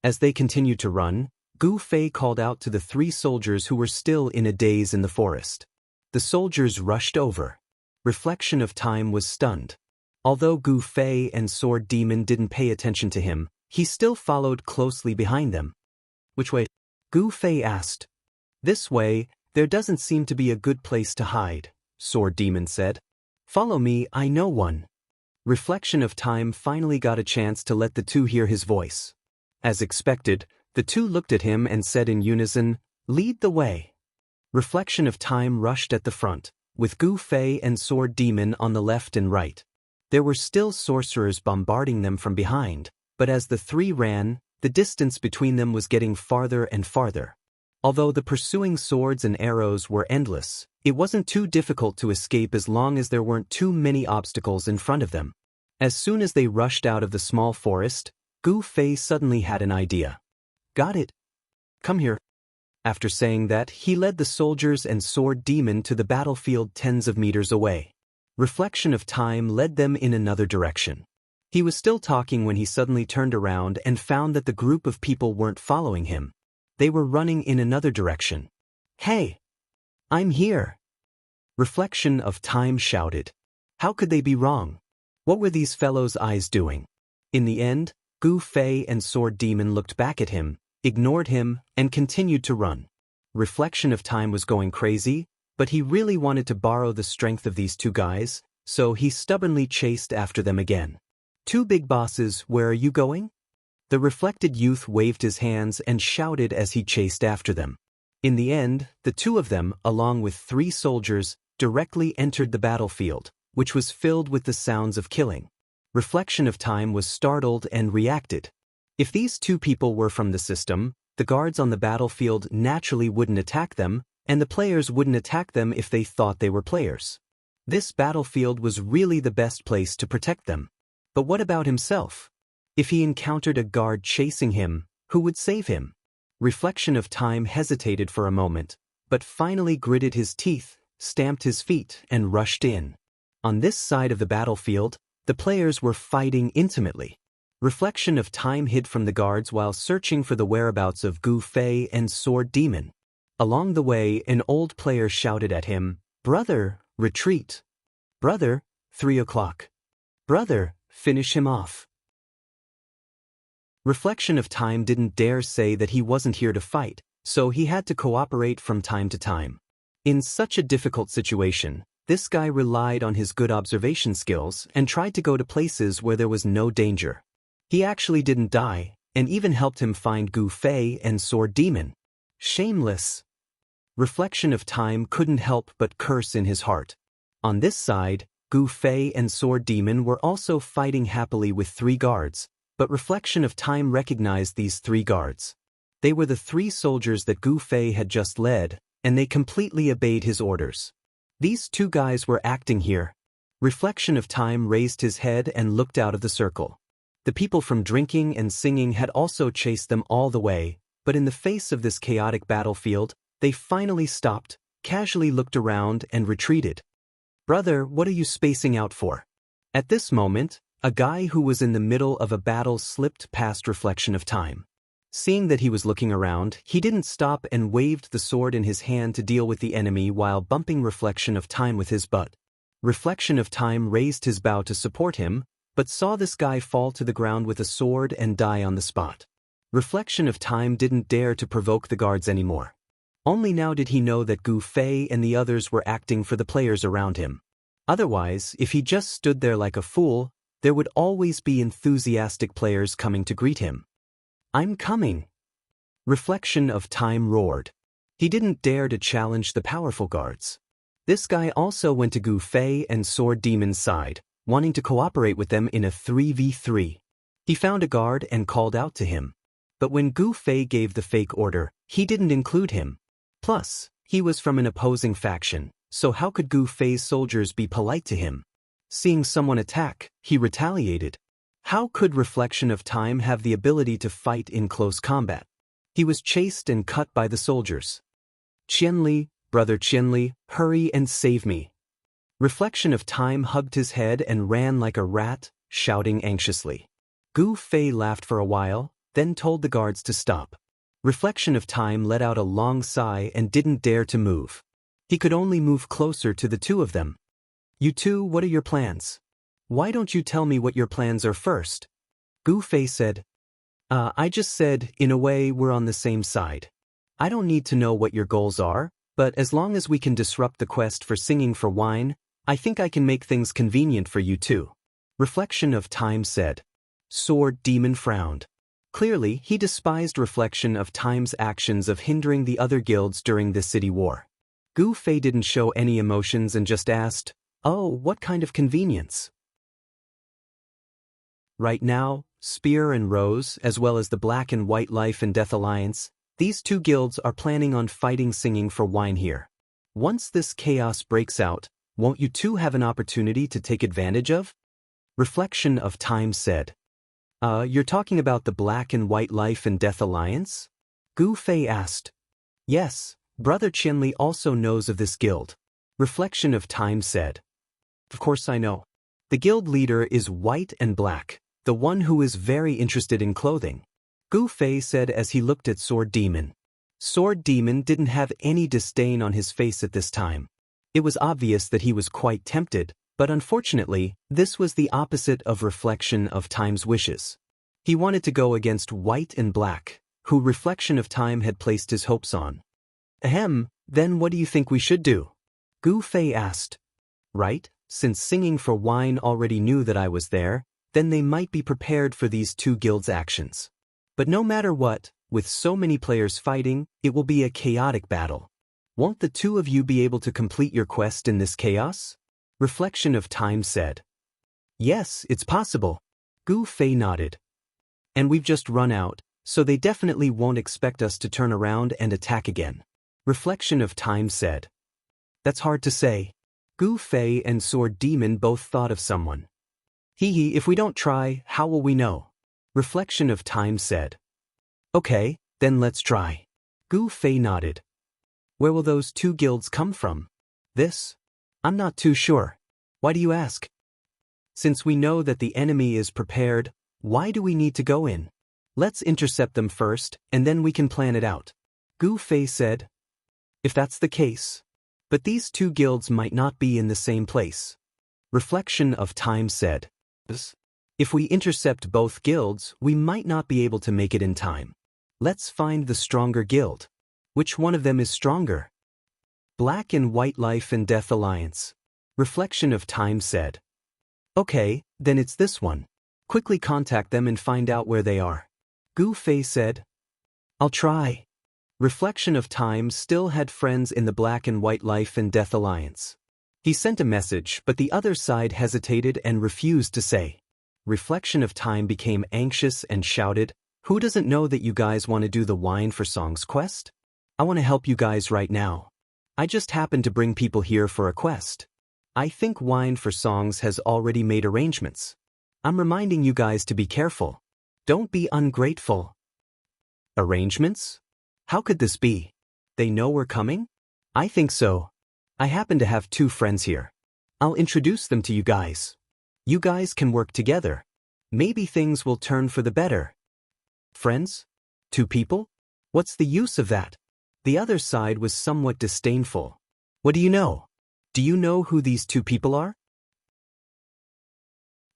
As they continued to run, Gu Fei called out to the 3 soldiers who were still in a daze in the forest. The soldiers rushed over. Reflection of Time was stunned. Although Gu Fei and Sword Demon didn't pay attention to him, he still followed closely behind them. "Which way?" Gu Fei asked. "This way. There doesn't seem to be a good place to hide," Sword Demon said. "Follow me, I know one." Reflection of Time finally got a chance to let the 2 hear his voice. As expected, the 2 looked at him and said in unison, "Lead the way." Reflection of Time rushed at the front, with Gu Fei and Sword Demon on the left and right. There were still sorcerers bombarding them from behind, but as the 3 ran, the distance between them was getting farther and farther. Although the pursuing swords and arrows were endless, it wasn't too difficult to escape as long as there weren't too many obstacles in front of them. As soon as they rushed out of the small forest, Gu Fei suddenly had an idea. "Got it. Come here." After saying that, he led the soldiers and Sword Demon to the battlefield tens of meters away. Reflection of Time led them in another direction. He was still talking when he suddenly turned around and found that the group of people weren't following him. They were running in another direction. "Hey! I'm here!" Reflection of Time shouted. How could they be wrong? What were these fellows' eyes doing? In the end, Gu Fei and Sword Demon looked back at him, ignored him, and continued to run. Reflection of Time was going crazy, but he really wanted to borrow the strength of these 2 guys, so he stubbornly chased after them again. "2 big bosses, where are you going?" The reflected youth waved his hands and shouted as he chased after them. In the end, the 2 of them, along with 3 soldiers, directly entered the battlefield, which was filled with the sounds of killing. Reflection of Time was startled and reacted. If these 2 people were from the system, the guards on the battlefield naturally wouldn't attack them, and the players wouldn't attack them if they thought they were players. This battlefield was really the best place to protect them. But what about himself? If he encountered a guard chasing him, who would save him? Reflection of Time hesitated for a moment, but finally gritted his teeth, stamped his feet, and rushed in. On this side of the battlefield, the players were fighting intimately. Reflection of Time hid from the guards while searching for the whereabouts of Gu Fei and Sword Demon. Along the way, an old player shouted at him, "Brother, retreat. Brother, 3 o'clock. Brother, finish him off." Reflection of Time didn't dare say that he wasn't here to fight, so he had to cooperate from time to time. In such a difficult situation, this guy relied on his good observation skills and tried to go to places where there was no danger. He actually didn't die, and even helped him find Gu Fei and Sword Demon. Shameless. Reflection of Time couldn't help but curse in his heart. On this side, Gu Fei and Sword Demon were also fighting happily with 3 guards, but Reflection of Time recognized these 3 guards. They were the 3 soldiers that Gu Fei had just led, and they completely obeyed his orders. These 2 guys were acting here. Reflection of Time raised his head and looked out of the circle. The people from drinking and singing had also chased them all the way, but in the face of this chaotic battlefield, they finally stopped, casually looked around, and retreated. "Brother, what are you spacing out for?" At this moment, a guy who was in the middle of a battle slipped past Reflection of Time. Seeing that he was looking around, he didn't stop and waved the sword in his hand to deal with the enemy while bumping Reflection of Time with his butt. Reflection of Time raised his bow to support him, but saw this guy fall to the ground with a sword and die on the spot. Reflection of Time didn't dare to provoke the guards anymore. Only now did he know that Gu Fei and the others were acting for the players around him. Otherwise, if he just stood there like a fool, there would always be enthusiastic players coming to greet him. "I'm coming!" Reflection of Time roared. He didn't dare to challenge the powerful guards. This guy also went to Gu Fei and Sword Demon's side, wanting to cooperate with them in a 3v3. He found a guard and called out to him. But when Gu Fei gave the fake order, he didn't include him. Plus, he was from an opposing faction, so how could Gu Fei's soldiers be polite to him? Seeing someone attack, he retaliated. How could Reflection of Time have the ability to fight in close combat? He was chased and cut by the soldiers. "Qianli, brother Qianli, hurry and save me." Reflection of Time hugged his head and ran like a rat, shouting anxiously. Gu Fei laughed for a while, then told the guards to stop. Reflection of Time let out a long sigh and didn't dare to move. He could only move closer to the two of them. "You two, what are your plans? Why don't you tell me what your plans are first?" Gu Fei said. I just said, in a way, we're on the same side. I don't need to know what your goals are, but as long as we can disrupt the quest for singing for wine, I think I can make things convenient for you too." Reflection of Time said. Sword Demon frowned. Clearly, he despised Reflection of Time's actions of hindering the other guilds during the city war. Gu Fei didn't show any emotions and just asked, "Oh, what kind of convenience?" Right now, Spear and Rose, as well as the Black and White Life and Death Alliance, these two guilds are planning on fighting singing for wine here. Once this chaos breaks out, won't you two have an opportunity to take advantage of? Reflection of Time said. You're talking about the Black and White Life and Death Alliance? Gu Fei asked. Yes, Brother Qianli also knows of this guild. Reflection of Time said. Of course I know. The guild leader is White and Black, the one who is very interested in clothing. Gu Fei said as he looked at Sword Demon. Sword Demon didn't have any disdain on his face at this time. It was obvious that he was quite tempted, but unfortunately, this was the opposite of Reflection of Time's wishes. He wanted to go against White and Black, who Reflection of Time had placed his hopes on. Ahem, then what do you think we should do? Gu Fei asked. Right, since Singing for Wine already knew that I was there, then they might be prepared for these two guilds' actions. But no matter what, with so many players fighting, it will be a chaotic battle. Won't the two of you be able to complete your quest in this chaos? Reflection of Time said. Yes, it's possible. Gu Fei nodded. And we've just run out, so they definitely won't expect us to turn around and attack again. Reflection of Time said. That's hard to say. Gu Fei and Sword Demon both thought of someone. Hee, if we don't try, how will we know? Reflection of Time said. Okay, then let's try. Gu Fei nodded. Where will those two guilds come from? This? I'm not too sure. Why do you ask? Since we know that the enemy is prepared, why do we need to go in? Let's intercept them first, and then we can plan it out. Gu Fei said. If that's the case. But these two guilds might not be in the same place. Reflection of Time said. If we intercept both guilds, we might not be able to make it in time. Let's find the stronger guild. Which one of them is stronger? Black and White Life and Death Alliance. Reflection of Time said. Okay, then it's this one. Quickly contact them and find out where they are. Gu Fei said. I'll try. Reflection of Time still had friends in the Black and White Life and Death Alliance. He sent a message, but the other side hesitated and refused to say. Reflection of Time became anxious and shouted, Who doesn't know that you guys want to do the Wine for Songs quest? I want to help you guys right now. I just happened to bring people here for a quest. I think Wine for Songs has already made arrangements. I'm reminding you guys to be careful. Don't be ungrateful. Arrangements? How could this be? They know we're coming? I think so. I happen to have two friends here. I'll introduce them to you guys. You guys can work together. Maybe things will turn for the better. Friends? Two people? What's the use of that? The other side was somewhat disdainful. What do you know? Do you know who these two people are?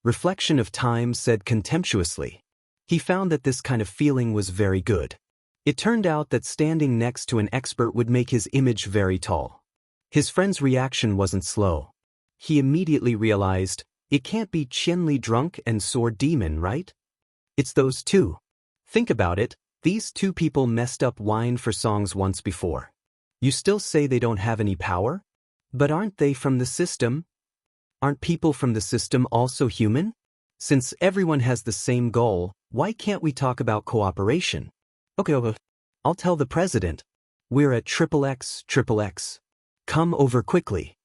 Reflection of Time said contemptuously. He found that this kind of feeling was very good. It turned out that standing next to an expert would make his image very tall. His friend's reaction wasn't slow. He immediately realized, it can't be Qianli drunk and sword demon, right? It's those two. Think about it, these two people messed up wine for songs once before. You still say they don't have any power? But aren't they from the system? Aren't people from the system also human? Since everyone has the same goal, why can't we talk about cooperation? Okay, I'll tell the president. We're at XXX. Come over quickly.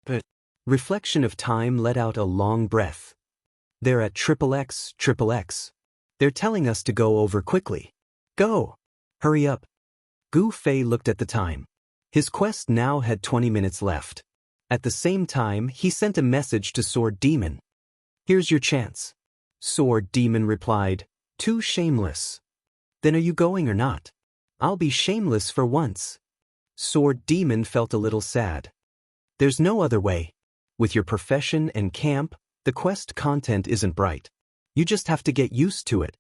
But reflection of time let out a long breath. They're at XXX. They're telling us to go over quickly. Go! Hurry up. Gu Fei looked at the time. His quest now had 20 minutes left. At the same time, he sent a message to Sword Demon. Here's your chance. Sword Demon replied, too shameless. Then are you going or not? I'll be shameless for once. Sword Demon felt a little sad. There's no other way. With your profession and camp, the quest content isn't bright. You just have to get used to it.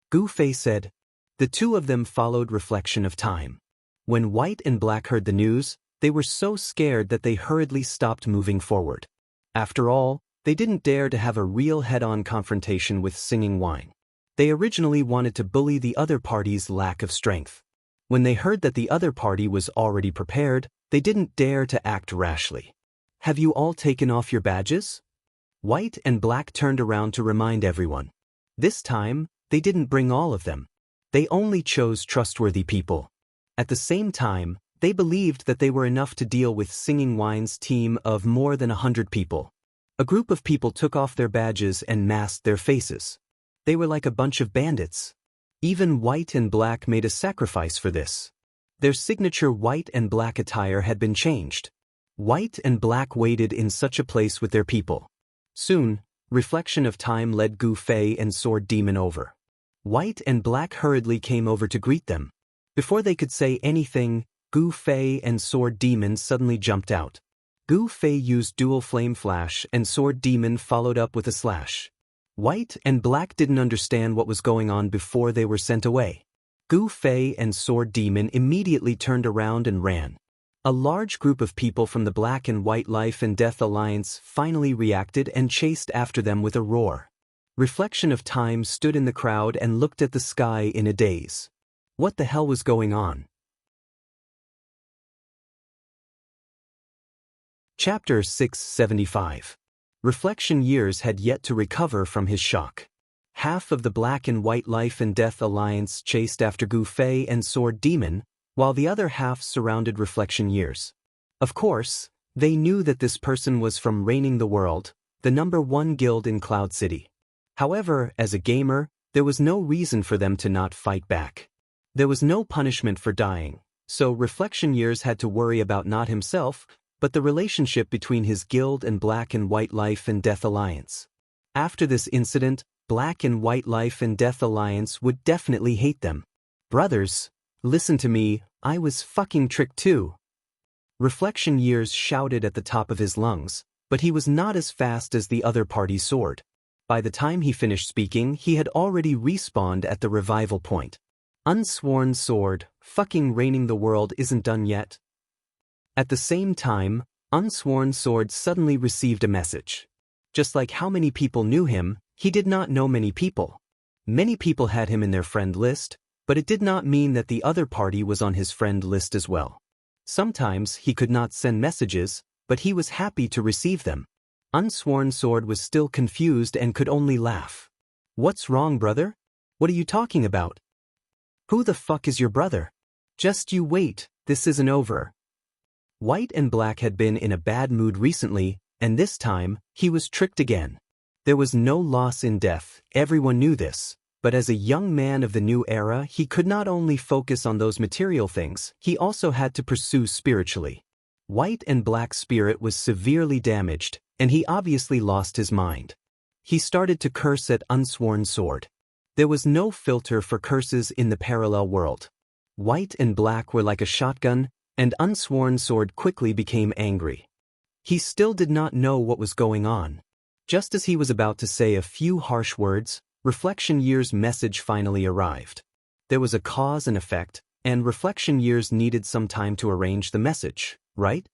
Gu Fei said. The two of them followed reflection of time. When White and Black heard the news, they were so scared that they hurriedly stopped moving forward. After all, they didn't dare to have a real head-on confrontation with Singing Wine. They originally wanted to bully the other party's lack of strength. When they heard that the other party was already prepared, they didn't dare to act rashly. Have you all taken off your badges? White and Black turned around to remind everyone. This time, they didn't bring all of them. They only chose trustworthy people. At the same time, they believed that they were enough to deal with Singing Wine's team of more than 100 people. A group of people took off their badges and masked their faces. They were like a bunch of bandits. Even White and Black made a sacrifice for this. Their signature white and black attire had been changed. White and Black waited in such a place with their people. Soon, reflection of time led Gu Fei and Sword Demon over. White and Black hurriedly came over to greet them. Before they could say anything, Gu Fei and Sword Demon suddenly jumped out. Gu Fei used dual flame flash and Sword Demon followed up with a slash. White and Black didn't understand what was going on before they were sent away. Gu Fei and Sword Demon immediately turned around and ran. A large group of people from the Black and White Life and Death Alliance finally reacted and chased after them with a roar. Reflection of time stood in the crowd and looked at the sky in a daze. What the hell was going on? Chapter 675. Reflection years had yet to recover from his shock. Half of the Black and White Life and Death Alliance chased after Gu Fei and Sword Demon, while the other half surrounded Reflection years. Of course, they knew that this person was from Reigning the World, the #1 guild in Cloud City. However, as a gamer, there was no reason for them to not fight back. There was no punishment for dying, so Reflection years had to worry about not himself, but the relationship between his guild and Black and White Life and Death Alliance. After this incident, Black and White Life and Death Alliance would definitely hate them. Brothers, listen to me, I was fucking tricked too. Reflection years shouted at the top of his lungs, but he was not as fast as the other party's sword. By the time he finished speaking, he had already respawned at the revival point. Unsworn sword, fucking Reigning the World isn't done yet. At the same time, Unsworn Sword suddenly received a message. Just like how many people knew him, he did not know many people. Many people had him in their friend list, but it did not mean that the other party was on his friend list as well. Sometimes he could not send messages, but he was happy to receive them. Unsworn Sword was still confused and could only laugh. What's wrong, brother? What are you talking about? Who the fuck is your brother? Just you wait, this isn't over. White and Black had been in a bad mood recently, and this time, he was tricked again. There was no loss in death, everyone knew this, but as a young man of the new era, he could not only focus on those material things, he also had to pursue spiritually. White and Black's spirit was severely damaged, and he obviously lost his mind. He started to curse at Unsworn Sword. There was no filter for curses in the parallel world. White and Black were like a shotgun, and Unsworn Sword quickly became angry. He still did not know what was going on. Just as he was about to say a few harsh words, Reflection Year's message finally arrived. There was a cause and effect, and Reflection Years needed some time to arrange the message, right?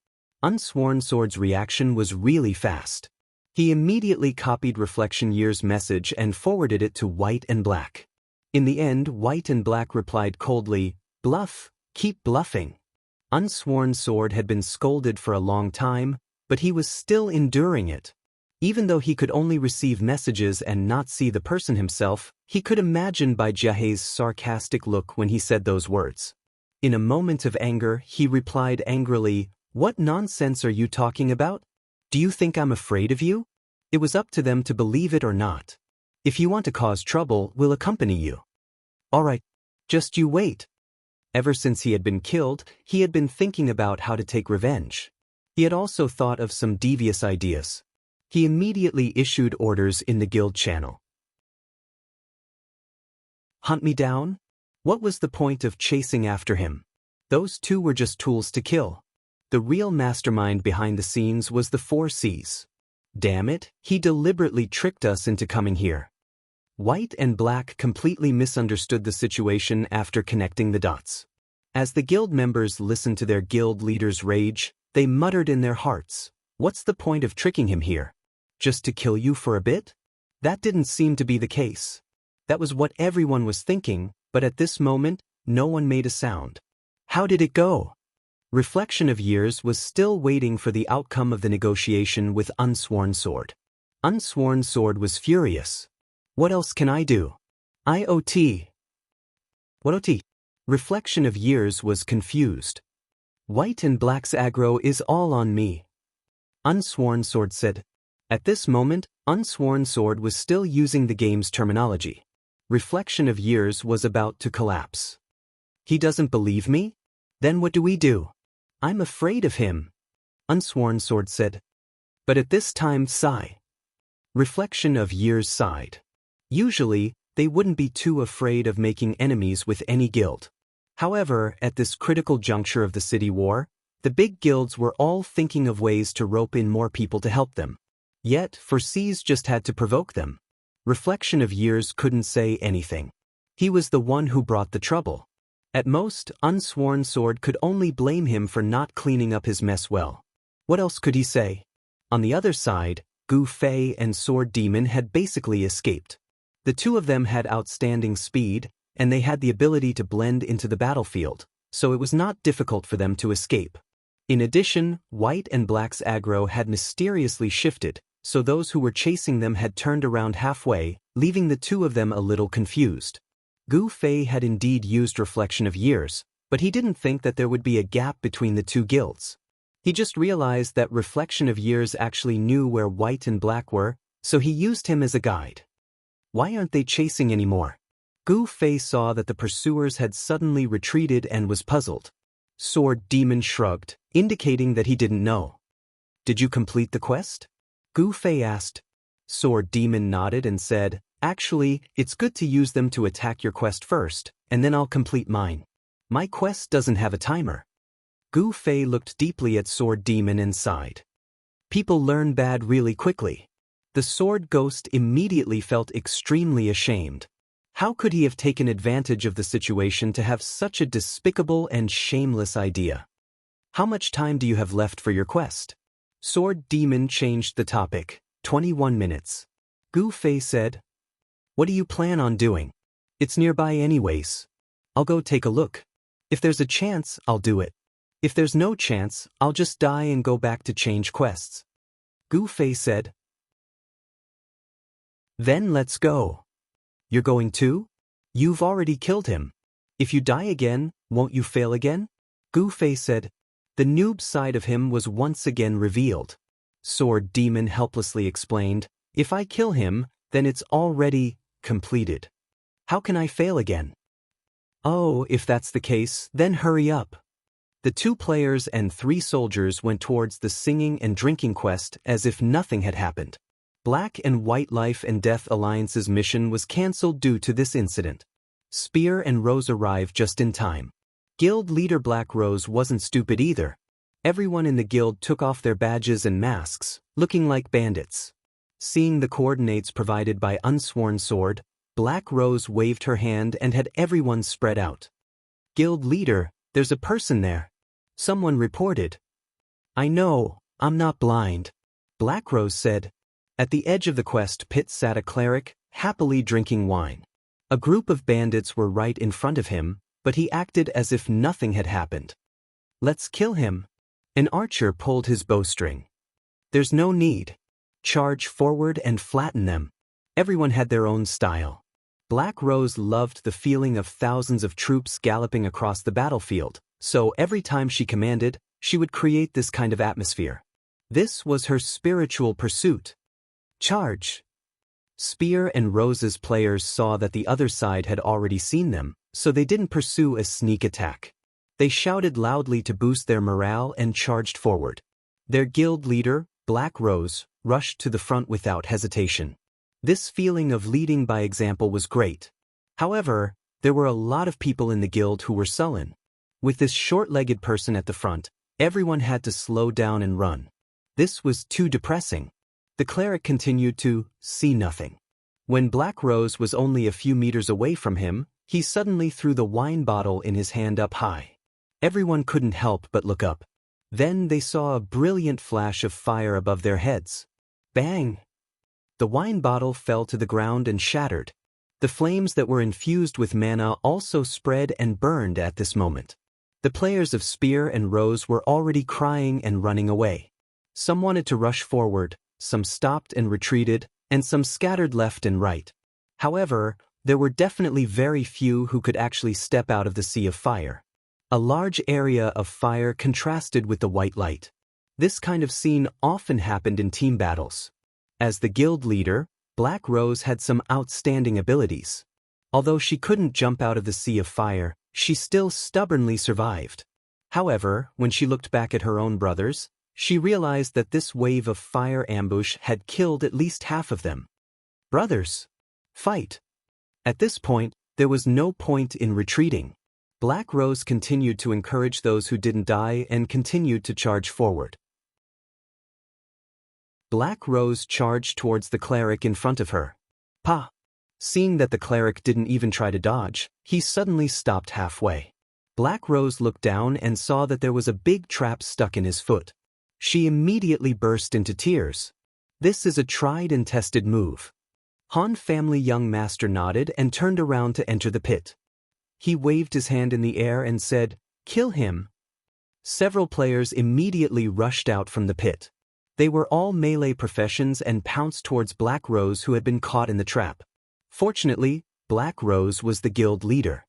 Unsworn Sword's reaction was really fast. He immediately copied Reflection Year's message and forwarded it to White and Black. In the end, White and Black replied coldly, "Bluff, keep bluffing." Unsworn Sword had been scolded for a long time, but he was still enduring it. Even though he could only receive messages and not see the person himself, he could imagine Bai Jiahe's sarcastic look when he said those words. In a moment of anger, he replied angrily, "What nonsense are you talking about? Do you think I'm afraid of you?" It was up to them to believe it or not. "If you want to cause trouble, we'll accompany you." "All right, just you wait." Ever since he had been killed, he had been thinking about how to take revenge. He had also thought of some devious ideas. He immediately issued orders in the guild channel. Hunt me down? What was the point of chasing after him? Those two were just tools to kill. The real mastermind behind the scenes was the 4Cs. Damn it, he deliberately tricked us into coming here. White and Black completely misunderstood the situation after connecting the dots. As the guild members listened to their guild leader's rage, they muttered in their hearts, "What's the point of tricking him here? Just to kill you for a bit?" That didn't seem to be the case. That was what everyone was thinking, but at this moment, no one made a sound. How did it go? Reflection of Years was still waiting for the outcome of the negotiation with Unsworn Sword. Unsworn Sword was furious. "What else can I do? IOT. What OT? Reflection of Years was confused. "White and Black's aggro is all on me," Unsworn Sword said. At this moment, Unsworn Sword was still using the game's terminology. Reflection of Years was about to collapse. "He doesn't believe me? Then what do we do? I'm afraid of him," Unsworn Sword said. But at this time, sigh. Reflection of Years sighed. Usually, they wouldn't be too afraid of making enemies with any guild. However, at this critical juncture of the city war, the big guilds were all thinking of ways to rope in more people to help them. Yet, 4Cs just had to provoke them. Reflection of Years couldn't say anything. He was the one who brought the trouble. At most, Unsworn Sword could only blame him for not cleaning up his mess well. What else could he say? On the other side, Gu Fei and Sword Demon had basically escaped. The two of them had outstanding speed, and they had the ability to blend into the battlefield, so it was not difficult for them to escape. In addition, White and Black's aggro had mysteriously shifted, so those who were chasing them had turned around halfway, leaving the two of them a little confused. Gu Fei had indeed used Reflection of Years, but he didn't think that there would be a gap between the two guilds. He just realized that Reflection of Years actually knew where White and Black were, so he used him as a guide. Why aren't they chasing anymore? Gu Fei saw that the pursuers had suddenly retreated and was puzzled. Sword Demon shrugged, indicating that he didn't know. "Did you complete the quest?" Gu Fei asked. Sword Demon nodded and said, "Actually, it's good to use them to attack your quest first, and then I'll complete mine. My quest doesn't have a timer." Gu Fei looked deeply at Sword Demon and sighed. People learn bad really quickly. The Sword Ghost immediately felt extremely ashamed. How could he have taken advantage of the situation to have such a despicable and shameless idea? "How much time do you have left for your quest?" Sword Demon changed the topic. 21 minutes. Gu Fei said, "What do you plan on doing? It's nearby anyways. I'll go take a look. If there's a chance, I'll do it. If there's no chance, I'll just die and go back to change quests." Gu Fei said, "Then let's go." "You're going too? You've already killed him. If you die again, won't you fail again?" Gu Fei said. The noob side of him was once again revealed. Sword Demon helplessly explained, "If I kill him, then it's already completed. How can I fail again?" "Oh, if that's the case, then hurry up." The 2 players and 3 soldiers went towards the singing and drinking quest as if nothing had happened. Black and White Life and Death Alliance's mission was cancelled due to this incident. Spear and Rose arrived just in time. Guild leader Black Rose wasn't stupid either. Everyone in the guild took off their badges and masks, looking like bandits. Seeing the coordinates provided by Unsworn Sword, Black Rose waved her hand and had everyone spread out. "Guild leader, there's a person there," someone reported. "I know, I'm not blind," Black Rose said. At the edge of the quest pit sat a cleric, happily drinking wine. A group of bandits were right in front of him, but he acted as if nothing had happened. "Let's kill him." An archer pulled his bowstring. "There's no need. Charge forward and flatten them." Everyone had their own style. Black Rose loved the feeling of thousands of troops galloping across the battlefield, so every time she commanded, she would create this kind of atmosphere. This was her spiritual pursuit. Charge! Spear and Rose's players saw that the other side had already seen them, so they didn't pursue a sneak attack. They shouted loudly to boost their morale and charged forward. Their guild leader, Black Rose, rushed to the front without hesitation. This feeling of leading by example was great. However, there were a lot of people in the guild who were sullen. With this short-legged person at the front, everyone had to slow down and run. This was too depressing. The cleric continued to see nothing. When Black Rose was only a few meters away from him, he suddenly threw the wine bottle in his hand up high. Everyone couldn't help but look up. Then they saw a brilliant flash of fire above their heads. Bang! The wine bottle fell to the ground and shattered. The flames that were infused with mana also spread and burned at this moment. The players of Spear and Rose were already crying and running away. Some wanted to rush forward, some stopped and retreated, and some scattered left and right. However, there were definitely very few who could actually step out of the sea of fire. A large area of fire contrasted with the white light. This kind of scene often happened in team battles. As the guild leader, Black Rose had some outstanding abilities. Although she couldn't jump out of the sea of fire, she still stubbornly survived. However, when she looked back at her own brothers, she realized that this wave of fire ambush had killed at least half of them. "Brothers, fight!" At this point, there was no point in retreating. Black Rose continued to encourage those who didn't die and continued to charge forward. Black Rose charged towards the cleric in front of her. Pa! Seeing that the cleric didn't even try to dodge, he suddenly stopped halfway. Black Rose looked down and saw that there was a big trap stuck in his foot. She immediately burst into tears. This is a tried and tested move. Han family young master nodded and turned around to enter the pit. He waved his hand in the air and said, "Kill him." Several players immediately rushed out from the pit. They were all melee professions and pounced towards Black Rose, who had been caught in the trap. Fortunately, Black Rose was the guild leader.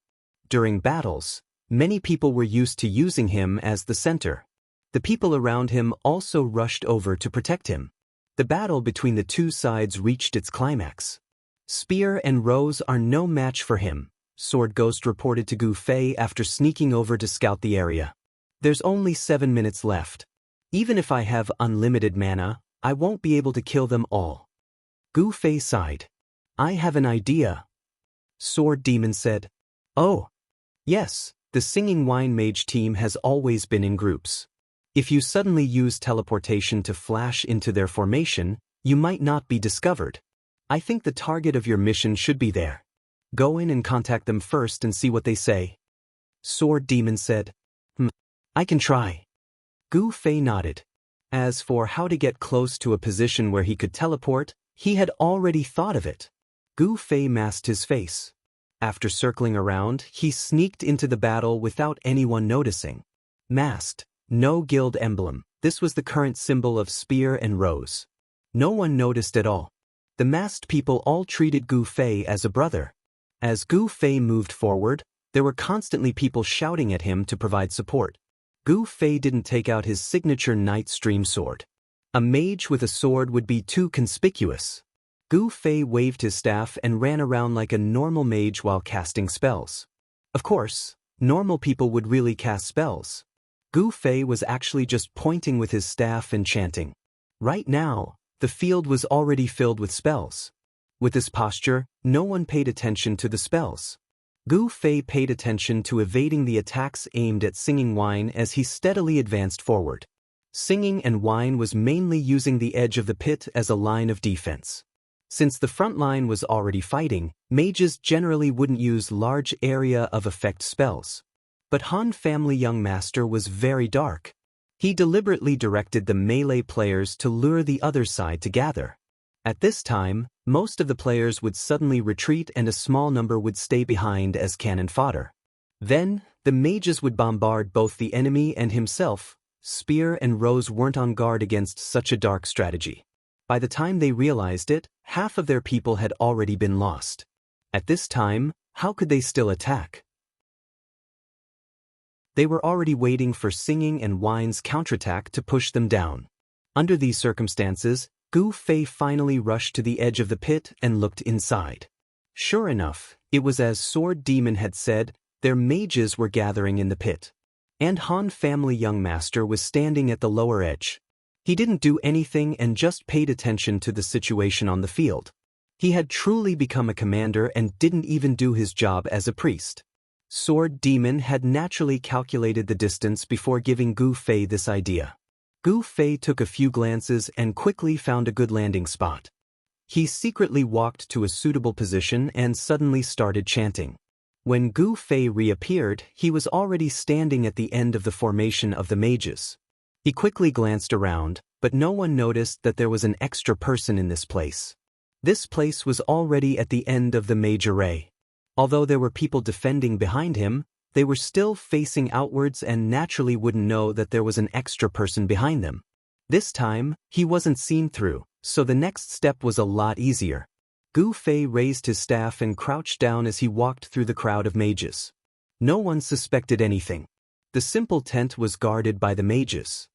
During battles, many people were used to using him as the center. The people around him also rushed over to protect him. The battle between the two sides reached its climax. "Spear and Rose are no match for him," Sword Ghost reported to Gu Fei after sneaking over to scout the area. "There's only 7 minutes left. Even if I have unlimited mana, I won't be able to kill them all." Gu Fei sighed. "I have an idea," Sword Demon said. "Oh, yes, the Singing Wine Mage team has always been in groups. If you suddenly use teleportation to flash into their formation, you might not be discovered. I think the target of your mission should be there. Go in and contact them first and see what they say," Sword Demon said. I can try." Gu Fei nodded. As for how to get close to a position where he could teleport, he had already thought of it. Gu Fei masked his face. After circling around, he sneaked into the battle without anyone noticing. Masked, no guild emblem, this was the current symbol of Spear and Rose. No one noticed at all. The masked people all treated Gu Fei as a brother. As Gu Fei moved forward, there were constantly people shouting at him to provide support. Gu Fei didn't take out his signature Night Stream sword. A mage with a sword would be too conspicuous. Gu Fei waved his staff and ran around like a normal mage while casting spells. Of course, normal people would really cast spells. Gu Fei was actually just pointing with his staff and chanting. Right now, the field was already filled with spells. With this posture, no one paid attention to the spells. Gu Fei paid attention to evading the attacks aimed at Singing Wine as he steadily advanced forward. Singing and Wine was mainly using the edge of the pit as a line of defense. Since the front line was already fighting, mages generally wouldn't use large area of effect spells. But Han family young master was very dark. He deliberately directed the melee players to lure the other side to gather. At this time, most of the players would suddenly retreat and a small number would stay behind as cannon fodder. Then, the mages would bombard both the enemy and himself. Spear and Rose weren't on guard against such a dark strategy. By the time they realized it, half of their people had already been lost. At this time, how could they still attack? They were already waiting for Singing and Wine's counterattack to push them down. Under these circumstances, Gu Fei finally rushed to the edge of the pit and looked inside. Sure enough, it was as Sword Demon had said, their mages were gathering in the pit. And Han family young master was standing at the lower edge. He didn't do anything and just paid attention to the situation on the field. He had truly become a commander and didn't even do his job as a priest. Sword Demon had naturally calculated the distance before giving Gu Fei this idea. Gu Fei took a few glances and quickly found a good landing spot. He secretly walked to a suitable position and suddenly started chanting. When Gu Fei reappeared, he was already standing at the end of the formation of the mages. He quickly glanced around, but no one noticed that there was an extra person in this place. This place was already at the end of the mage array. Although there were people defending behind him, they were still facing outwards and naturally wouldn't know that there was an extra person behind them. This time, he wasn't seen through, so the next step was a lot easier. Gu Fei raised his staff and crouched down as he walked through the crowd of mages. No one suspected anything. The simple tent was guarded by the mages.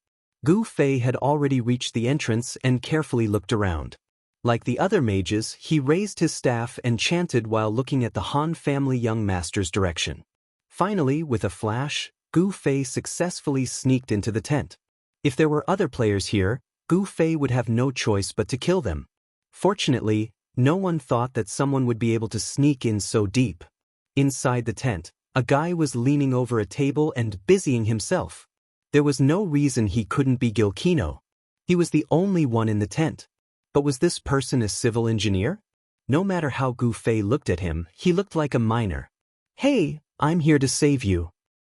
Gu Fei had already reached the entrance and carefully looked around. Like the other mages, he raised his staff and chanted while looking at the Han family young master's direction. Finally, with a flash, Gu Fei successfully sneaked into the tent. If there were other players here, Gu Fei would have no choice but to kill them. Fortunately, no one thought that someone would be able to sneak in so deep. Inside the tent, a guy was leaning over a table and busying himself. There was no reason he couldn't be Gilkino. He was the only one in the tent. But was this person a civil engineer? No matter how Gu Fei looked at him, he looked like a miner. "Hey, I'm here to save you."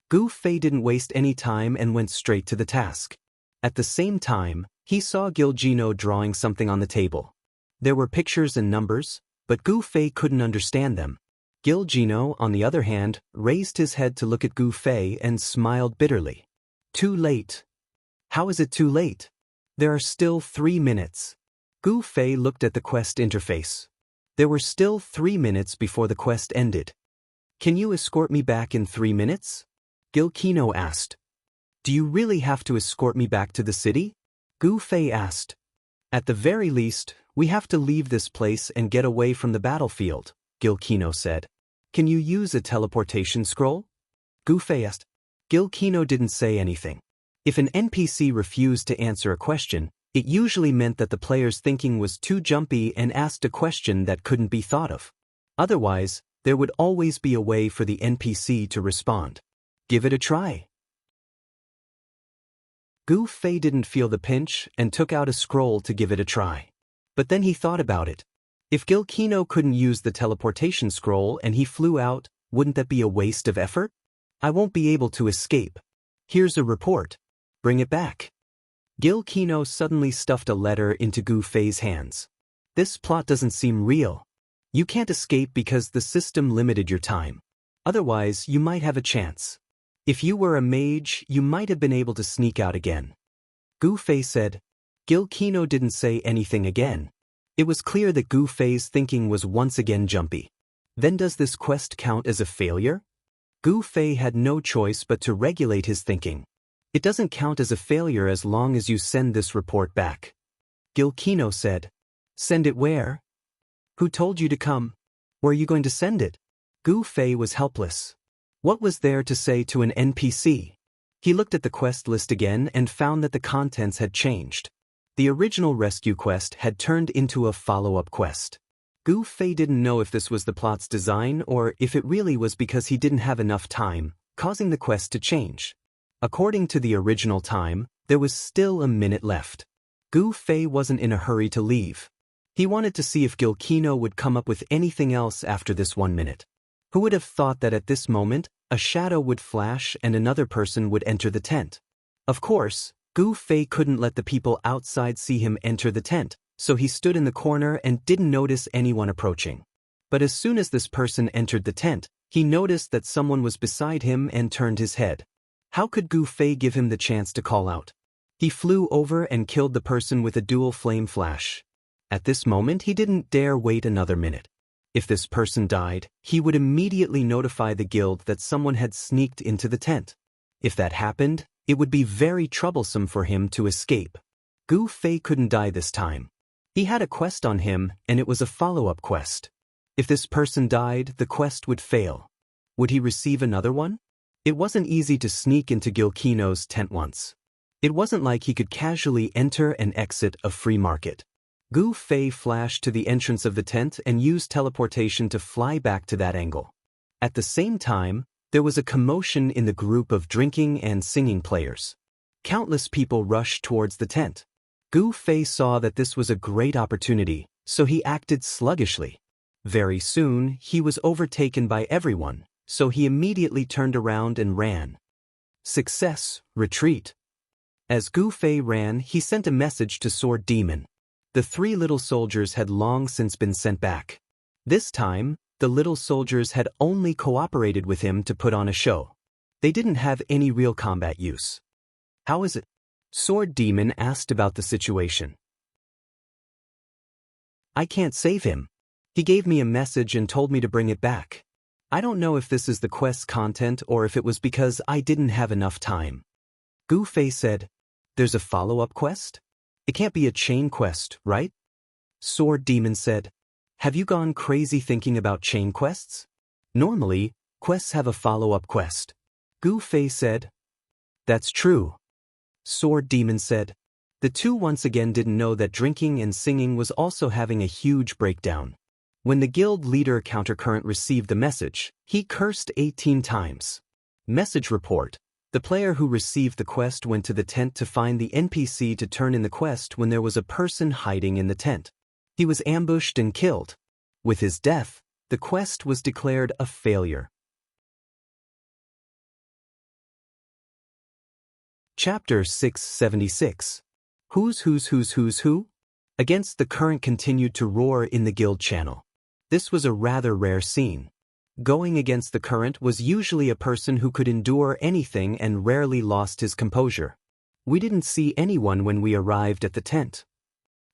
Gu Fei didn't waste any time and went straight to the task. At the same time, he saw Gilgino drawing something on the table. There were pictures and numbers, but Gu Fei couldn't understand them. Gilgino, on the other hand, raised his head to look at Gu Fei and smiled bitterly. "Too late." "How is it too late? There are still 3 minutes. Gu Fei looked at the quest interface. There were still 3 minutes before the quest ended. "Can you escort me back in 3 minutes? Gilkino asked. "Do you really have to escort me back to the city?" Gu Fei asked. "At the very least, we have to leave this place and get away from the battlefield," Gilkino said. "Can you use a teleportation scroll?" Gu Fei asked. Gilkino didn't say anything. If an NPC refused to answer a question, it usually meant that the player's thinking was too jumpy and asked a question that couldn't be thought of. Otherwise, there would always be a way for the NPC to respond. Give it a try. Gu Fei didn't feel the pinch and took out a scroll to give it a try. But then he thought about it. If Gilkino couldn't use the teleportation scroll and he flew out, wouldn't that be a waste of effort? "I won't be able to escape. Here's a report. Bring it back." Gilkino suddenly stuffed a letter into Gu Fei's hands. "This plot doesn't seem real. You can't escape because the system limited your time. Otherwise, you might have a chance. If you were a mage, you might have been able to sneak out again." Gu Fei said. Gilkino didn't say anything again. It was clear that Gu Fei's thinking was once again jumpy. Then does this quest count as a failure? Gu Fei had no choice but to regulate his thinking. It doesn't count as a failure as long as you send this report back. Gilkino said. "Send it where? Who told you to come? Where are you going to send it?" Gu Fei was helpless. What was there to say to an NPC? He looked at the quest list again and found that the contents had changed. The original rescue quest had turned into a follow-up quest. Gu Fei didn't know if this was the plot's design or if it really was because he didn't have enough time, causing the quest to change. According to the original time, there was still a minute left. Gu Fei wasn't in a hurry to leave. He wanted to see if Gilkino would come up with anything else after this 1 minute. Who would have thought that at this moment, a shadow would flash and another person would enter the tent? Of course, Gu Fei couldn't let the people outside see him enter the tent, so he stood in the corner and didn't notice anyone approaching. But as soon as this person entered the tent, he noticed that someone was beside him and turned his head. How could Gu Fei give him the chance to call out? He flew over and killed the person with a dual flame flash. At this moment he didn't dare wait another minute. If this person died, he would immediately notify the guild that someone had sneaked into the tent. If that happened, it would be very troublesome for him to escape. Gu Fei couldn't die this time. He had a quest on him, and it was a follow-up quest. If this person died, the quest would fail. Would he receive another one? It wasn't easy to sneak into Gilkino's tent once. It wasn't like he could casually enter and exit a free market. Gu Fei flashed to the entrance of the tent and used teleportation to fly back to that angle. At the same time, there was a commotion in the group of drinking and singing players. Countless people rushed towards the tent. Gu Fei saw that this was a great opportunity, so he acted sluggishly. Very soon, he was overtaken by everyone, so he immediately turned around and ran. Success, retreat. As Gu Fei ran, he sent a message to Sword Demon. The 3 little soldiers had long since been sent back. This time, the little soldiers had only cooperated with him to put on a show. They didn't have any real combat use. How is it? Sword Demon asked about the situation. I can't save him. He gave me a message and told me to bring it back. I don't know if this is the quest's content or if it was because I didn't have enough time. Gu Fei said, "There's a follow-up quest? It can't be a chain quest, right?" Sword Demon said, "Have you gone crazy thinking about chain quests? Normally, quests have a follow-up quest." Gu Fei said, "That's true." Sword Demon said, the two once again didn't know that drinking and singing was also having a huge breakdown. When the guild leader Countercurrent received the message, he cursed 18 times. Message report. The player who received the quest went to the tent to find the NPC to turn in the quest when there was a person hiding in the tent. He was ambushed and killed. With his death, the quest was declared a failure. Chapter 676. Who? Against the Current continued to roar in the guild channel. This was a rather rare scene. Going against the current was usually a person who could endure anything and rarely lost his composure. We didn't see anyone when we arrived at the tent.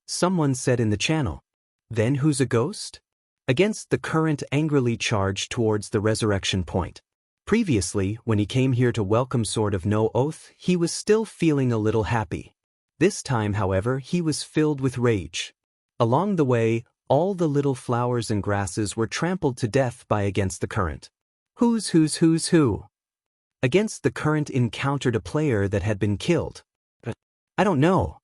Someone said in the channel, "Then who's a ghost?" Against the current angrily charged towards the resurrection point. Previously, when he came here to welcome Sword of No Oath, he was still feeling a little happy. This time, however, he was filled with rage. Along the way, all the little flowers and grasses were trampled to death by Against the Current. Who? Against the Current encountered a player that had been killed. I don't know.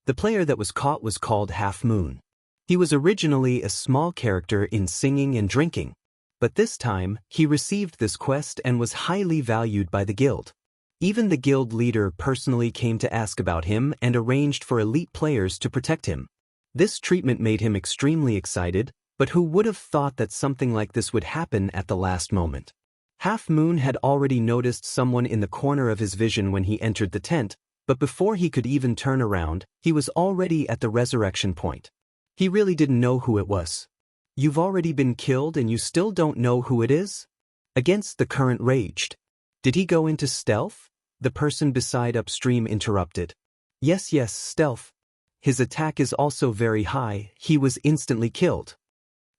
The player that was caught was called Half Moon. He was originally a small character in singing and drinking, but this time, he received this quest and was highly valued by the guild. Even the guild leader personally came to ask about him and arranged for elite players to protect him. This treatment made him extremely excited, but who would have thought that something like this would happen at the last moment? Half Moon had already noticed someone in the corner of his vision when he entered the tent, but before he could even turn around, he was already at the resurrection point. He really didn't know who it was. You've already been killed and you still don't know who it is? Against the Current raged. Did he go into stealth? The person beside upstream interrupted. Yes, stealth. His attack is also very high, he was instantly killed.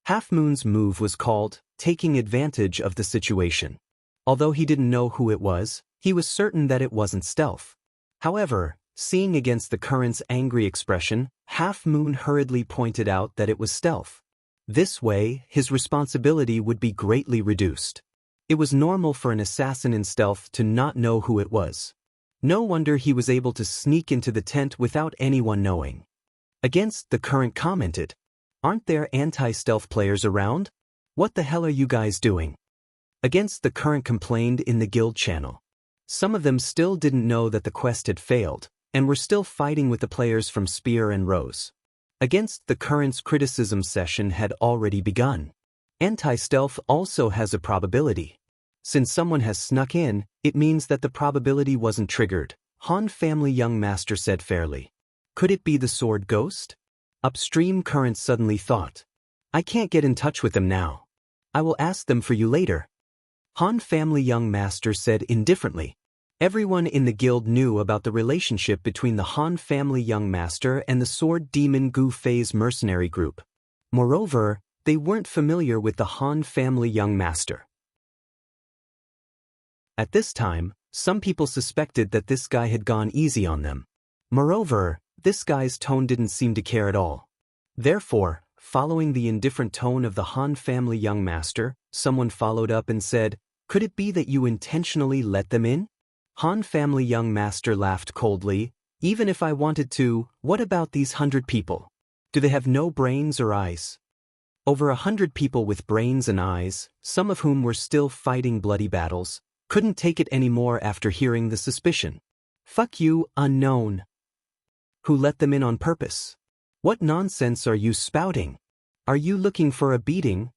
Half Moon's move was called, taking advantage of the situation. Although he didn't know who it was, he was certain that it wasn't stealth. However, seeing Against the Current's angry expression, Half Moon hurriedly pointed out that it was stealth. This way, his responsibility would be greatly reduced. It was normal for an assassin in stealth to not know who it was. No wonder he was able to sneak into the tent without anyone knowing. Against the Current commented, "Aren't there anti-stealth players around? What the hell are you guys doing?" Against the Current complained in the guild channel. Some of them still didn't know that the quest had failed, and were still fighting with the players from Spear and Rose. Against the current's criticism session had already begun. Anti-stealth also has a probability. Since someone has snuck in, it means that the probability wasn't triggered, Han family young master said fairly. Could it be the sword ghost? Upstream current suddenly thought. I can't get in touch with them now. I will ask them for you later. Han family young master said indifferently. Everyone in the guild knew about the relationship between the Han family young master and the sword demon Gu Fei's mercenary group. Moreover, they weren't familiar with the Han family young master. At this time, some people suspected that this guy had gone easy on them. Moreover, this guy's tone didn't seem to care at all. Therefore, following the indifferent tone of the Han family young master, someone followed up and said, "Could it be that you intentionally let them in?" Han family young master laughed coldly. "Even if I wanted to, what about these 100 people? Do they have no brains or eyes?" Over 100 people with brains and eyes, some of whom were still fighting bloody battles, couldn't take it anymore after hearing the suspicion. "Fuck you, unknown. Who let them in on purpose? What nonsense are you spouting? Are you looking for a beating?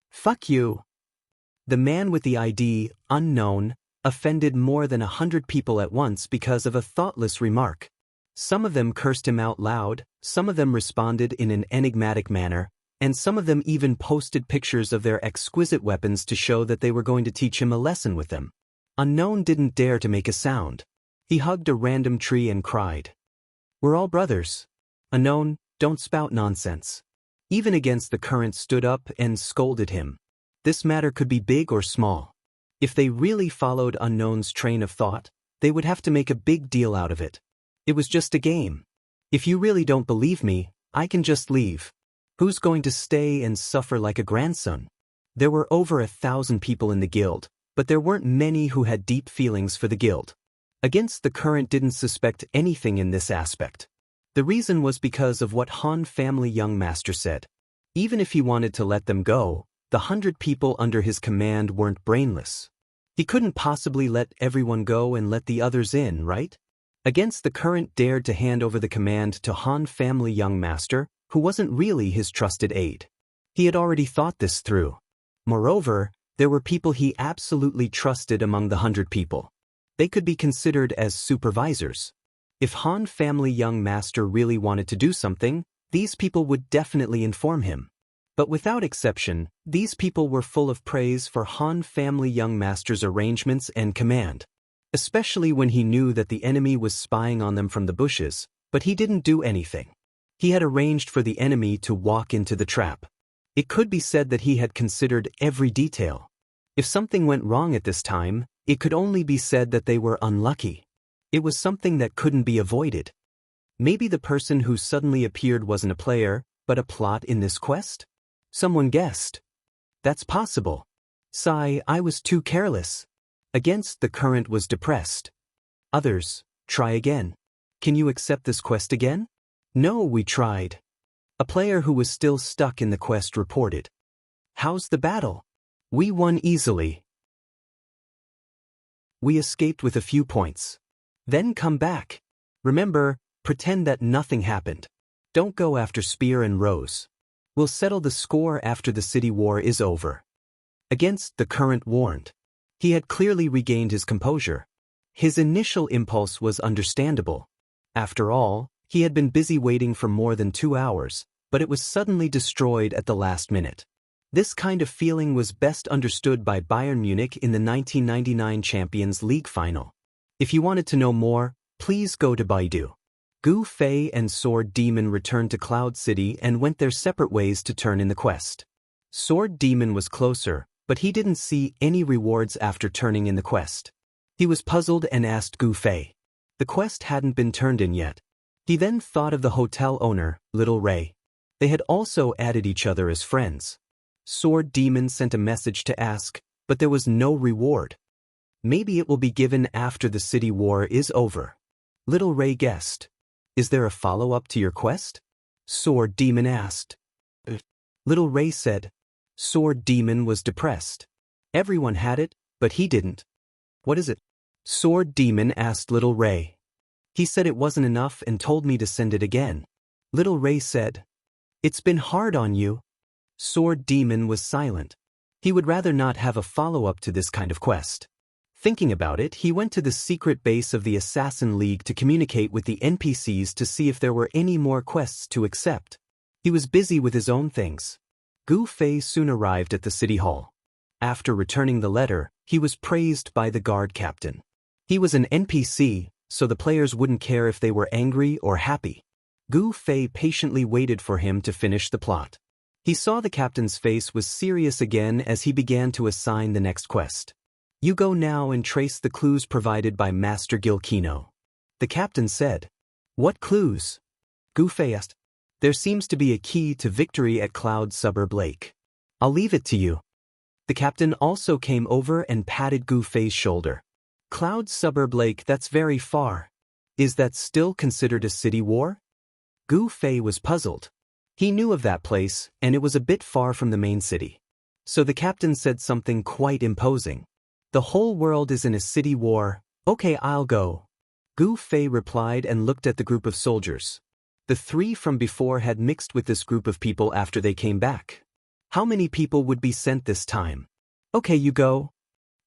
Fuck you." The man with the ID, unknown, offended more than 100 people at once because of a thoughtless remark. Some of them cursed him out loud, some of them responded in an enigmatic manner, and some of them even posted pictures of their exquisite weapons to show that they were going to teach him a lesson with them. Unknown didn't dare to make a sound. He hugged a random tree and cried. "We're all brothers. Unknown, don't spout nonsense." Even Against the Current stood up and scolded him. This matter could be big or small. If they really followed Unknown's train of thought, they would have to make a big deal out of it. It was just a game. If you really don't believe me, I can just leave. Who's going to stay and suffer like a grandson? There were over 1,000 people in the guild, but there weren't many who had deep feelings for the guild. Against the Current didn't suspect anything in this aspect. The reason was because of what Han family young master said. Even if he wanted to let them go, the 100 people under his command weren't brainless. He couldn't possibly let everyone go and let the others in, right? Against the Current dared to hand over the command to Han family young master, who wasn't really his trusted aide. He had already thought this through. Moreover, there were people he absolutely trusted among the 100 people. They could be considered as supervisors. If Han family young master really wanted to do something, these people would definitely inform him. But without exception, these people were full of praise for Han family young master's arrangements and command. Especially when he knew that the enemy was spying on them from the bushes, but he didn't do anything. He had arranged for the enemy to walk into the trap. It could be said that he had considered every detail. If something went wrong at this time, it could only be said that they were unlucky. It was something that couldn't be avoided. Maybe the person who suddenly appeared wasn't a player, but a plot in this quest? Someone guessed. That's possible. Sigh, I was too careless. Against the Current was depressed. Others, try again. Can you accept this quest again? No, we tried. A player who was still stuck in the quest reported. How's the battle? We won easily. We escaped with a few points. Then come back. Remember, pretend that nothing happened. Don't go after Spear and Rose. We'll settle the score after the city war is over. Against the Current warned. He had clearly regained his composure. His initial impulse was understandable. After all, he had been busy waiting for more than 2 hours, but it was suddenly destroyed at the last minute. This kind of feeling was best understood by Bayern Munich in the 1999 Champions League final. If you wanted to know more, please go to Baidu. Gu Fei and Sword Demon returned to Cloud City and went their separate ways to turn in the quest. Sword Demon was closer, but he didn't see any rewards after turning in the quest. He was puzzled and asked Gu Fei. The quest hadn't been turned in yet. He then thought of the hotel owner, Little Ray. They had also added each other as friends. Sword Demon sent a message to ask, but there was no reward. Maybe it will be given after the city war is over. Little Ray guessed. Is there a follow-up to your quest? Sword Demon asked. Little Ray said. Sword Demon was depressed. Everyone had it, but he didn't. What is it? Sword Demon asked Little Ray. He said it wasn't enough and told me to send it again. Little Ray said. It's been hard on you. Sword Demon was silent. He would rather not have a follow-up to this kind of quest. Thinking about it, he went to the secret base of the Assassin League to communicate with the NPCs to see if there were any more quests to accept. He was busy with his own things. Gu Fei soon arrived at the city hall. After returning the letter, he was praised by the guard captain. He was an NPC, so the players wouldn't care if they were angry or happy. Gu Fei patiently waited for him to finish the plot. He saw the captain's face was serious again as he began to assign the next quest. You go now and trace the clues provided by Master Gilkino. The captain said. What clues? Gu Fei asked. There seems to be a key to victory at Cloud Suburb Lake. I'll leave it to you. The captain also came over and patted Gu Fei's shoulder. Cloud Suburb Lake, that's very far. Is that still considered a city war? Gu Fei was puzzled. He knew of that place, and it was a bit far from the main city. So the captain said something quite imposing. The whole world is in a city war. Okay, I'll go. Gu Fei replied and looked at the group of soldiers. The three from before had mixed with this group of people after they came back. How many people would be sent this time? Okay, you go.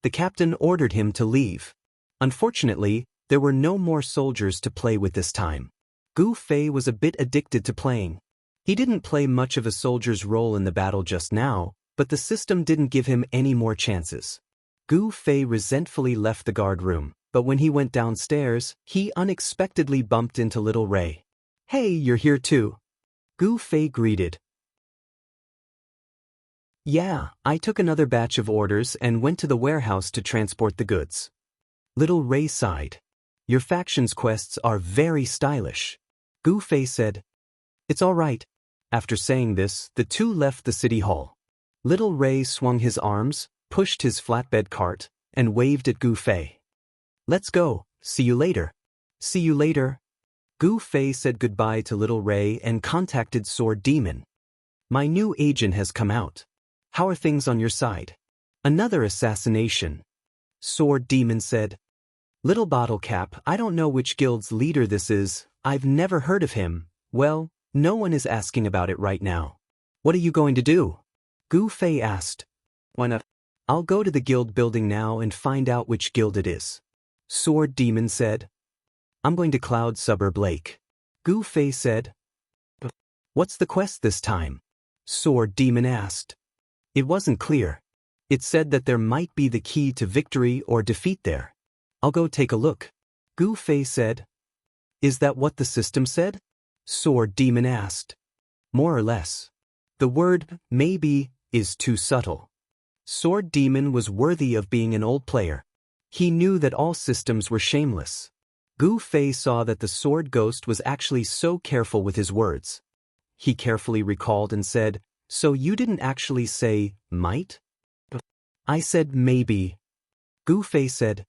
The captain ordered him to leave. Unfortunately, there were no more soldiers to play with this time. Gu Fei was a bit addicted to playing. He didn't play much of a soldier's role in the battle just now, but the system didn't give him any more chances. Gu Fei resentfully left the guard room, but when he went downstairs, he unexpectedly bumped into Little Ray. Hey, you're here too. Gu Fei greeted. Yeah, I took another batch of orders and went to the warehouse to transport the goods. Little Ray sighed. Your faction's quests are very stylish. Gu Fei said. It's all right. After saying this, the two left the city hall. Little Ray swung his arms, pushed his flatbed cart, and waved at Gu Fei. Let's go. See you later. See you later. Gu Fei said goodbye to Little Ray and contacted Sword Demon. My new agent has come out. How are things on your side? Another assassination. Sword Demon said. Little Bottle Cap, I don't know which guild's leader this is. I've never heard of him. Well, no one is asking about it right now. What are you going to do? Gu Fei asked. Why not? I'll go to the guild building now and find out which guild it is. Sword Demon said. I'm going to Cloud Suburb Lake. Gu Fei said. What's the quest this time? Sword Demon asked. It wasn't clear. It said that there might be the key to victory or defeat there. I'll go take a look. Gu Fei said. Is that what the system said? Sword Demon asked. More or less. The word, maybe, is too subtle. Sword Demon was worthy of being an old player. He knew that all systems were shameless. Gu Fei saw that the sword ghost was actually so careful with his words. He carefully recalled and said, So you didn't actually say, might? I said maybe. Gu Fei said.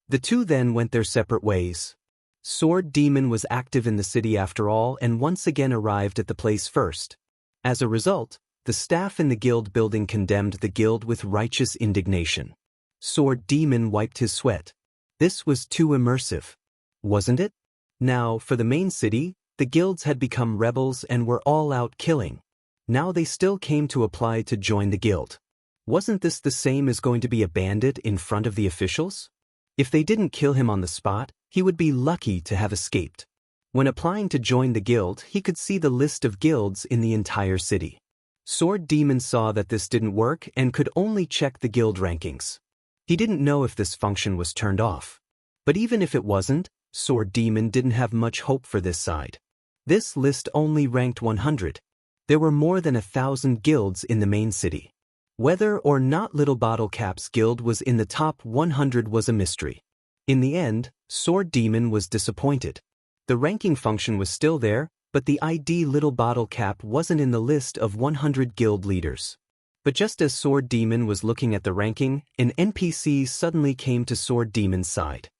The two then went their separate ways. Sword Demon was active in the city after all and once again arrived at the place first. As a result, the staff in the guild building condemned the guild with righteous indignation. Sword Demon wiped his sweat. This was too immersive. Wasn't it? Now, for the main city, the guilds had become rebels and were all out killing. Now they still came to apply to join the guild. Wasn't this the same as going to be a bandit in front of the officials? If they didn't kill him on the spot, he would be lucky to have escaped. When applying to join the guild, he could see the list of guilds in the entire city. Sword Demon saw that this didn't work and could only check the guild rankings. He didn't know if this function was turned off. But even if it wasn't, Sword Demon didn't have much hope for this side. This list only ranked 100. There were more than 1,000 guilds in the main city. Whether or not Little Bottle Cap's guild was in the top 100 was a mystery. In the end, Sword Demon was disappointed. The ranking function was still there, but the ID Little Bottle Cap wasn't in the list of 100 guild leaders. But just as Sword Demon was looking at the ranking, an NPC suddenly came to Sword Demon's side.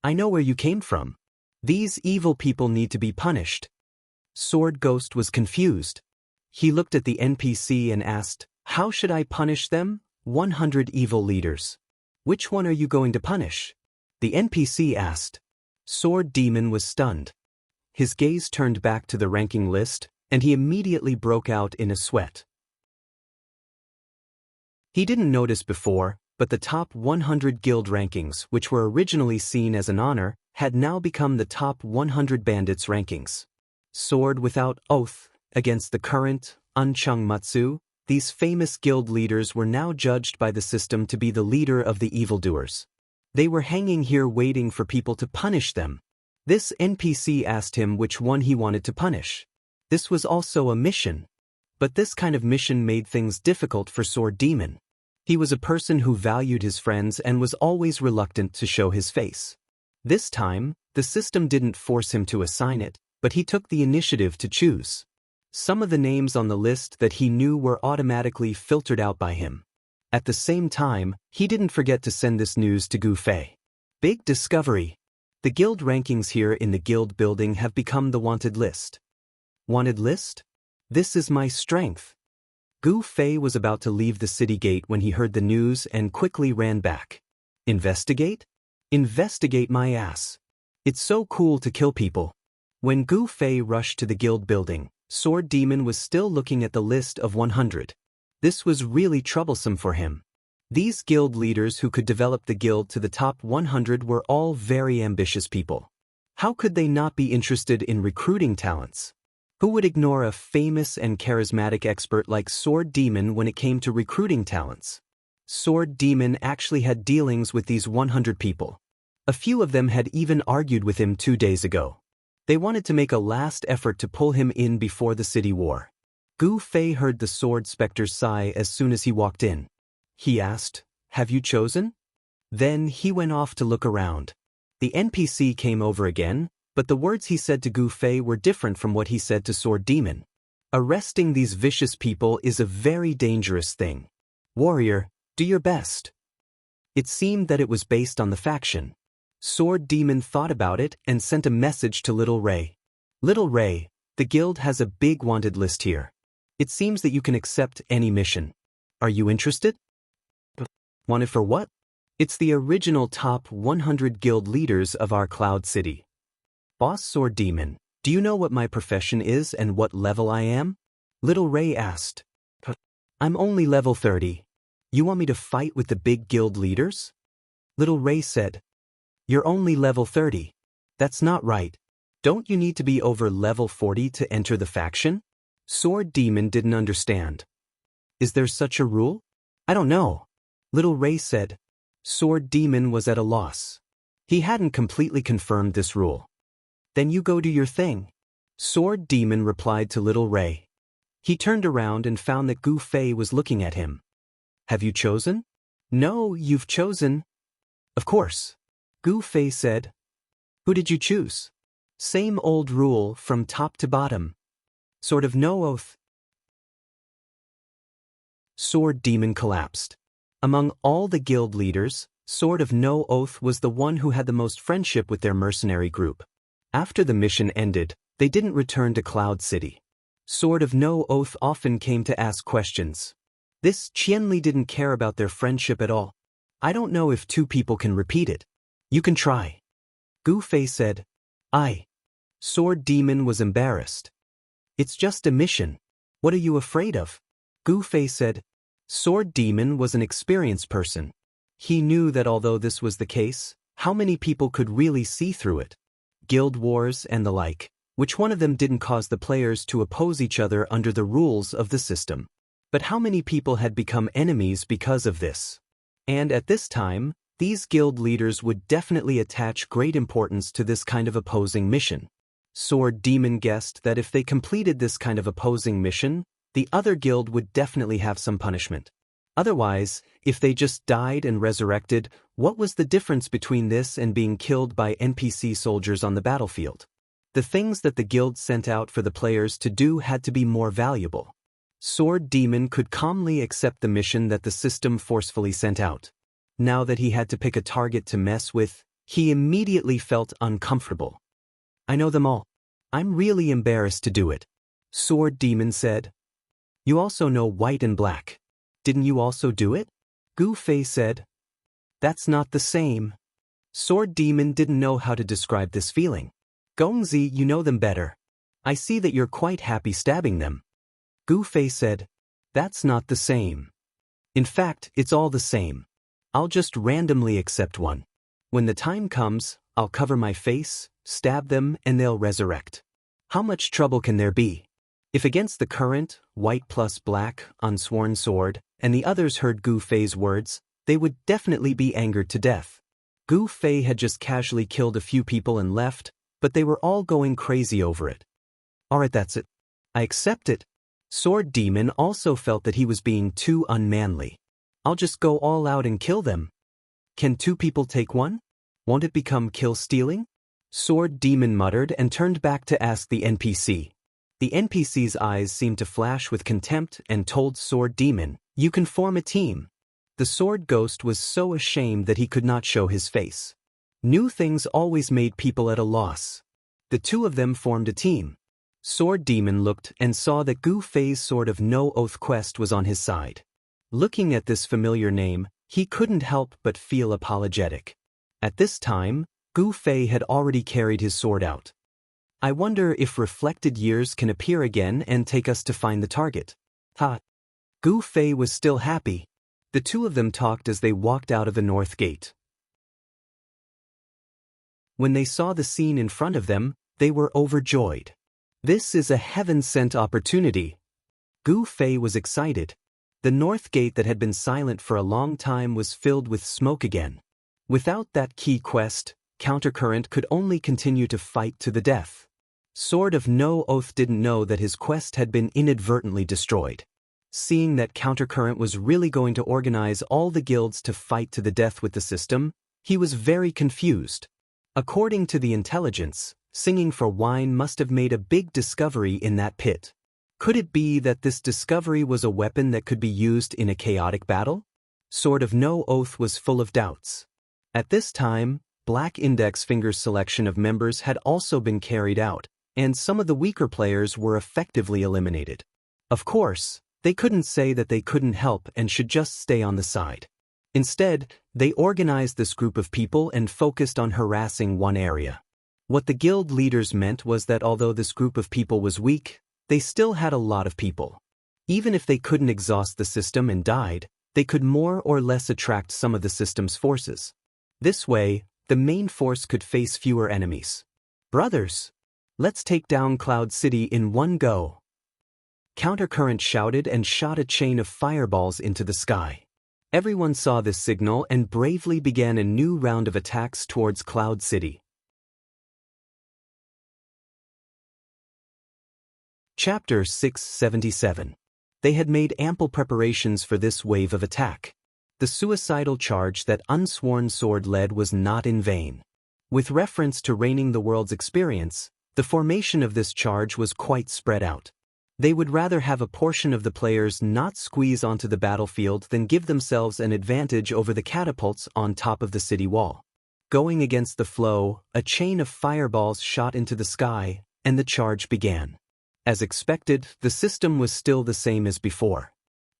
I know where you came from. These evil people need to be punished. Sword Ghost was confused. He looked at the NPC and asked, How should I punish them? 100 evil leaders. Which one are you going to punish? The NPC asked. Sword Demon was stunned. his gaze turned back to the ranking list, and he immediately broke out in a sweat. He didn't notice before, but the top 100 guild rankings, which were originally seen as an honor, had now become the top 100 bandits rankings. Sword without oath, against the current, Unchung Matsu, these famous guild leaders were now judged by the system to be the leader of the evildoers. They were hanging here waiting for people to punish them. This NPC asked him which one he wanted to punish. This was also a mission. But this kind of mission made things difficult for Sword Demon. He was a person who valued his friends and was always reluctant to show his face. This time, the system didn't force him to assign it, but he took the initiative to choose. Some of the names on the list that he knew were automatically filtered out by him. At the same time, he didn't forget to send this news to Gu Fei. Big discovery. The guild rankings here in the guild building have become the wanted list. Wanted list? This is my strength. Gu Fei was about to leave the city gate when he heard the news and quickly ran back. Investigate? Investigate my ass. It's so cool to kill people. When Gu Fei rushed to the guild building, Sword Demon was still looking at the list of 100. This was really troublesome for him. These guild leaders who could develop the guild to the top 100 were all very ambitious people. How could they not be interested in recruiting talents? Who would ignore a famous and charismatic expert like Sword Demon when it came to recruiting talents? Sword Demon actually had dealings with these 100 people. A few of them had even argued with him 2 days ago. They wanted to make a last effort to pull him in before the city war. Gu Fei heard the Sword Specter's sigh as soon as he walked in. He asked, "Have you chosen?" Then he went off to look around. The NPC came over again, but the words he said to Gu Fei were different from what he said to Sword Demon. Arresting these vicious people is a very dangerous thing. Warrior, do your best. It seemed that it was based on the faction. Sword Demon thought about it and sent a message to Little Ray. Little Ray, the guild has a big wanted list here. It seems that you can accept any mission. Are you interested? Wanted for what? It's the original top 100 guild leaders of our Cloud City. Boss Sword Demon, do you know what my profession is and what level I am? Little Ray asked. I'm only level 30. You want me to fight with the big guild leaders? Little Ray said. You're only level 30. That's not right. Don't you need to be over level 40 to enter the faction? Sword Demon didn't understand. Is there such a rule? I don't know. Little Ray said. Sword Demon was at a loss. He hadn't completely confirmed this rule. Then you go do your thing. Sword Demon replied to Little Ray. He turned around and found that Gu Fei was looking at him. Have you chosen? No, you've chosen. Of course. Gu Fei said. Who did you choose? Same old rule from top to bottom. Sort of no oath. Sword Demon collapsed. Among all the guild leaders, Sword of No Oath was the one who had the most friendship with their mercenary group. After the mission ended, they didn't return to Cloud City. Sword of No Oath often came to ask questions. This Qianli didn't care about their friendship at all. I don't know if two people can repeat it. You can try. Gu Fei said. Sword Demon was embarrassed. It's just a mission. What are you afraid of? Gu Fei said. Sword Demon was an experienced person. He knew that although this was the case, how many people could really see through it? Guild wars and the like, which one of them didn't cause the players to oppose each other under the rules of the system? But how many people had become enemies because of this? And at this time, these guild leaders would definitely attach great importance to this kind of opposing mission. Sword Demon guessed that if they completed this kind of opposing mission, the other guild would definitely have some punishment. Otherwise, if they just died and resurrected, what was the difference between this and being killed by NPC soldiers on the battlefield? The things that the guild sent out for the players to do had to be more valuable. Sword Demon could calmly accept the mission that the system forcefully sent out. Now that he had to pick a target to mess with, he immediately felt uncomfortable. I know them all. I'm really embarrassed to do it. Sword Demon said. You also know white and black. Didn't you also do it? Gu Fei said. That's not the same. Sword Demon didn't know how to describe this feeling. Gongzi, you know them better. I see that you're quite happy stabbing them. Gu Fei said. That's not the same. In fact, it's all the same. I'll just randomly accept one. When the time comes, I'll cover my face, stab them, and they'll resurrect. How much trouble can there be? If against the current, white plus black, unsworn sword, and the others heard Gu Fei's words, they would definitely be angered to death. Gu Fei had just casually killed a few people and left, but they were all going crazy over it. Alright, that's it. I accept it. Sword Demon also felt that he was being too unmanly. I'll just go all out and kill them. Can two people take one? Won't it become kill-stealing? Sword Demon muttered and turned back to ask the NPC. The NPC's eyes seemed to flash with contempt and told Sword Demon, you can form a team. The Sword Ghost was so ashamed that he could not show his face. New things always made people at a loss. The two of them formed a team. Sword Demon looked and saw that Gu Fei's Sword of No Oath quest was on his side. Looking at this familiar name, he couldn't help but feel apologetic. At this time, Gu Fei had already carried his sword out. I wonder if reflected years can appear again and take us to find the target. Ha! Gu Fei was still happy. The two of them talked as they walked out of the north gate. When they saw the scene in front of them, they were overjoyed. This is a heaven-sent opportunity. Gu Fei was excited. The north gate that had been silent for a long time was filled with smoke again. Without that key quest, Countercurrent could only continue to fight to the death. Sword of No Oath didn't know that his quest had been inadvertently destroyed. Seeing that Countercurrent was really going to organize all the guilds to fight to the death with the system, he was very confused. According to the intelligence, Singing for Wine must have made a big discovery in that pit. Could it be that this discovery was a weapon that could be used in a chaotic battle? Sword of No Oath was full of doubts. At this time, Black Index Finger's selection of members had also been carried out, and some of the weaker players were effectively eliminated. Of course, they couldn't say that they couldn't help and should just stay on the side. Instead, they organized this group of people and focused on harassing one area. What the guild leaders meant was that although this group of people was weak, they still had a lot of people. Even if they couldn't exhaust the system and died, they could more or less attract some of the system's forces. This way, the main force could face fewer enemies. Brothers, let's take down Cloud City in one go. Countercurrent shouted and shot a chain of fireballs into the sky. Everyone saw this signal and bravely began a new round of attacks towards Cloud City. Chapter 677. They had made ample preparations for this wave of attack. The suicidal charge that Unsworn Sword led was not in vain. With reference to reigning the world's experience, the formation of this charge was quite spread out. They would rather have a portion of the players not squeeze onto the battlefield than give themselves an advantage over the catapults on top of the city wall. Going against the flow, a chain of fireballs shot into the sky, and the charge began. As expected, the system was still the same as before.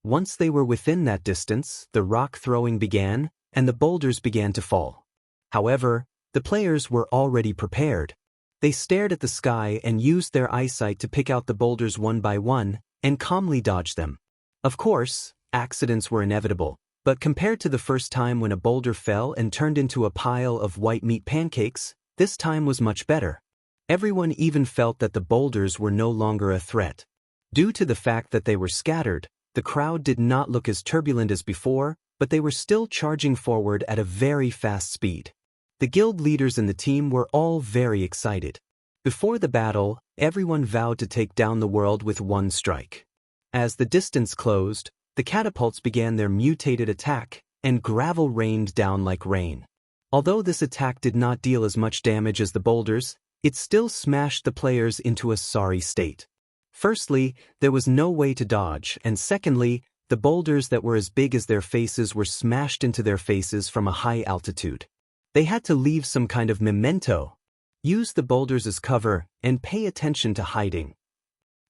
Once they were within that distance, the rock throwing began, and the boulders began to fall. However, the players were already prepared. They stared at the sky and used their eyesight to pick out the boulders one by one, and calmly dodged them. Of course, accidents were inevitable, but compared to the first time when a boulder fell and turned into a pile of white meat pancakes, this time was much better. Everyone even felt that the boulders were no longer a threat. Due to the fact that they were scattered, the crowd did not look as turbulent as before, but they were still charging forward at a very fast speed. The guild leaders in the team were all very excited. Before the battle, everyone vowed to take down the world with one strike. As the distance closed, the catapults began their mutated attack, and gravel rained down like rain. Although this attack did not deal as much damage as the boulders, it still smashed the players into a sorry state. Firstly, there was no way to dodge, and secondly, the boulders that were as big as their faces were smashed into their faces from a high altitude. They had to leave some kind of memento. Use the boulders as cover, and pay attention to hiding.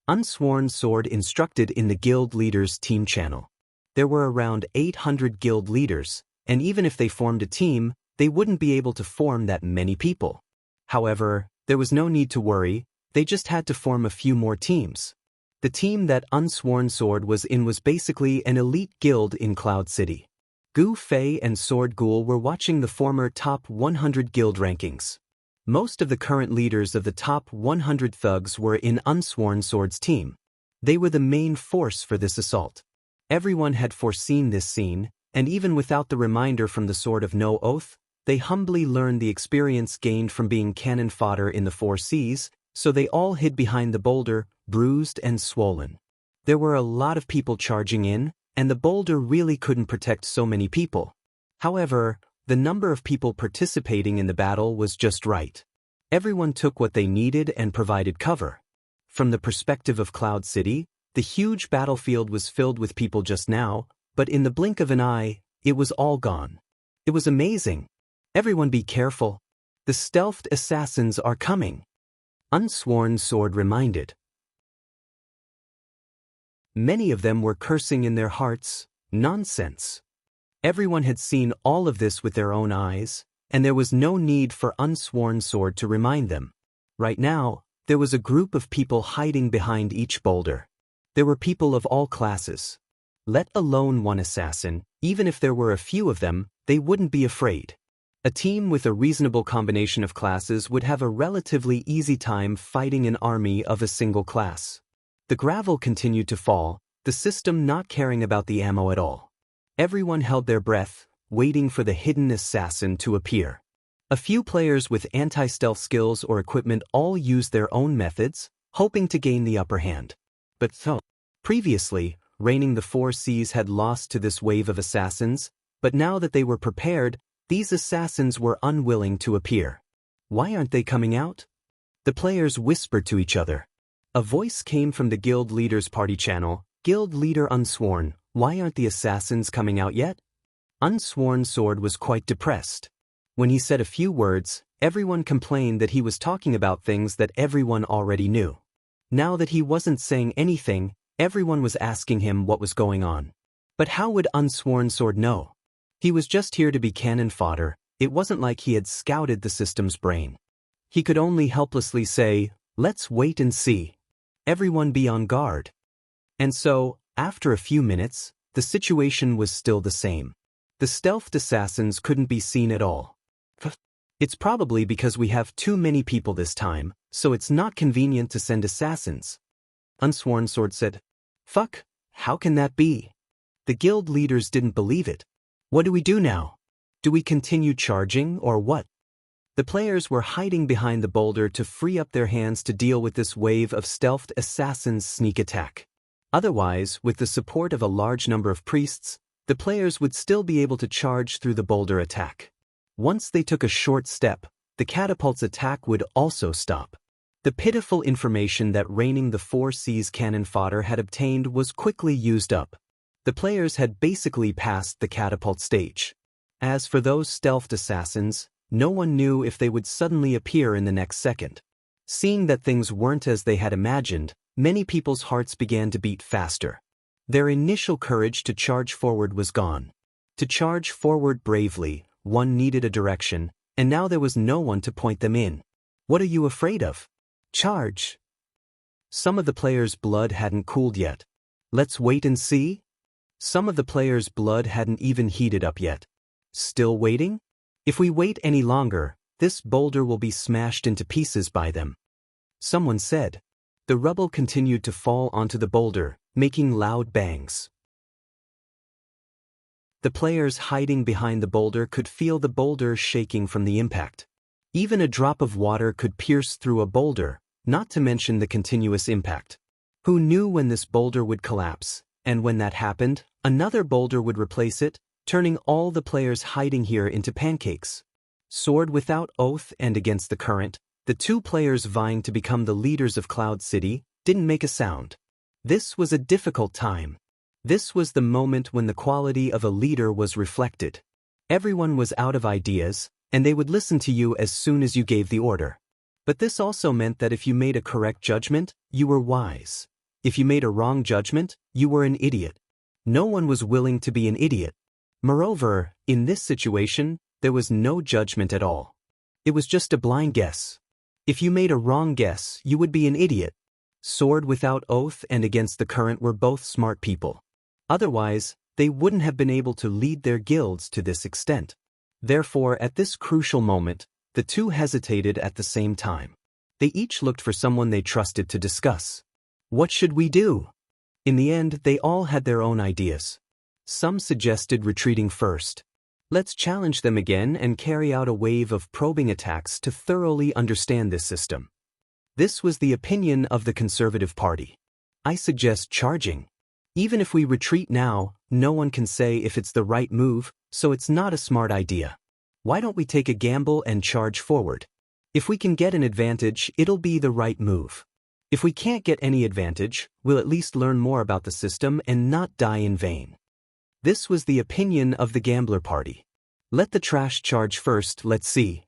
Unsworn Sword instructed in the guild leaders' team channel. There were around 800 guild leaders, and even if they formed a team, they wouldn't be able to form that many people. However, There was no need to worry, they just had to form a few more teams. The team that Unsworn Sword was in was basically an elite guild in Cloud City. Gu Fei and Sword Ghoul were watching the former top 100 guild rankings. Most of the current leaders of the top 100 thugs were in Unsworn Sword's team. They were the main force for this assault. Everyone had foreseen this scene, and even without the reminder from the Sword of No Oath, they humbly learned the experience gained from being cannon fodder in the 4 seas, so they all hid behind the boulder, bruised and swollen. There were a lot of people charging in, and the boulder really couldn't protect so many people. However, the number of people participating in the battle was just right. Everyone took what they needed and provided cover. From the perspective of Cloud City, the huge battlefield was filled with people just now, but in the blink of an eye, it was all gone. It was amazing. Everyone be careful. The stealthed assassins are coming. Unsworn Sword reminded. Many of them were cursing in their hearts. Nonsense. Everyone had seen all of this with their own eyes, and there was no need for Unsworn Sword to remind them. Right now, there was a group of people hiding behind each boulder. There were people of all classes. Let alone one assassin, even if there were a few of them, they wouldn't be afraid. A team with a reasonable combination of classes would have a relatively easy time fighting an army of a single class. The gravel continued to fall, the system not caring about the ammo at all. Everyone held their breath, waiting for the hidden assassin to appear. A few players with anti-stealth skills or equipment all used their own methods, hoping to gain the upper hand. But previously, reigning the 4 seas had lost to this wave of assassins, but now that they were prepared, these assassins were unwilling to appear. Why aren't they coming out? The players whispered to each other. A voice came from the guild leader's party channel. Guild leader Unsworn, why aren't the assassins coming out yet? Unsworn Sword was quite depressed. When he said a few words, everyone complained that he was talking about things that everyone already knew. Now that he wasn't saying anything, everyone was asking him what was going on. But how would Unsworn Sword know? He was just here to be cannon fodder. It wasn't like he had scouted the system's brain. He could only helplessly say, "Let's wait and see. Everyone be on guard." And so, after a few minutes, the situation was still the same. The stealthed assassins couldn't be seen at all. It's probably because we have too many people this time, so it's not convenient to send assassins. Unsworn Sword said. Fuck, how can that be? The guild leaders didn't believe it. What do we do now? Do we continue charging or what? The players were hiding behind the boulder to free up their hands to deal with this wave of stealthed assassins' sneak attack. Otherwise, with the support of a large number of priests, the players would still be able to charge through the boulder attack. Once they took a short step, the catapult's attack would also stop. The pitiful information that reigning the 4 seas cannon fodder had obtained was quickly used up. The players had basically passed the catapult stage. As for those stealthed assassins, no one knew if they would suddenly appear in the next second. Seeing that things weren't as they had imagined, many people's hearts began to beat faster. Their initial courage to charge forward was gone. To charge forward bravely, one needed a direction, and now there was no one to point them in. What are you afraid of? Charge! Some of the players' blood hadn't cooled yet. Let's wait and see? Some of the players' blood hadn't even heated up yet. Still waiting? If we wait any longer, this boulder will be smashed into pieces by them. Someone said. The rubble continued to fall onto the boulder, making loud bangs. The players hiding behind the boulder could feel the boulder shaking from the impact. Even a drop of water could pierce through a boulder, not to mention the continuous impact. Who knew when this boulder would collapse, and when that happened, another boulder would replace it, turning all the players hiding here into pancakes. Sword without oath and against the current, the 2 players vying to become the leaders of Cloud City didn't make a sound. This was a difficult time. This was the moment when the quality of a leader was reflected. Everyone was out of ideas, and they would listen to you as soon as you gave the order. But this also meant that if you made a correct judgment, you were wise. If you made a wrong judgment, you were an idiot. No one was willing to be an idiot. Moreover, in this situation, there was no judgment at all. It was just a blind guess. If you made a wrong guess, you would be an idiot. Sword Without Oath and Against the Current were both smart people. Otherwise, they wouldn't have been able to lead their guilds to this extent. Therefore, at this crucial moment, the two hesitated at the same time. They each looked for someone they trusted to discuss. What should we do? In the end, they all had their own ideas. Some suggested retreating first. Let's challenge them again and carry out a wave of probing attacks to thoroughly understand this system. This was the opinion of the Conservative Party. I suggest charging. Even if we retreat now, no one can say if it's the right move, so it's not a smart idea. Why don't we take a gamble and charge forward? If we can get an advantage, it'll be the right move. If we can't get any advantage, we'll at least learn more about the system and not die in vain. This was the opinion of the Gambler Party. Let the trash charge first, let's see.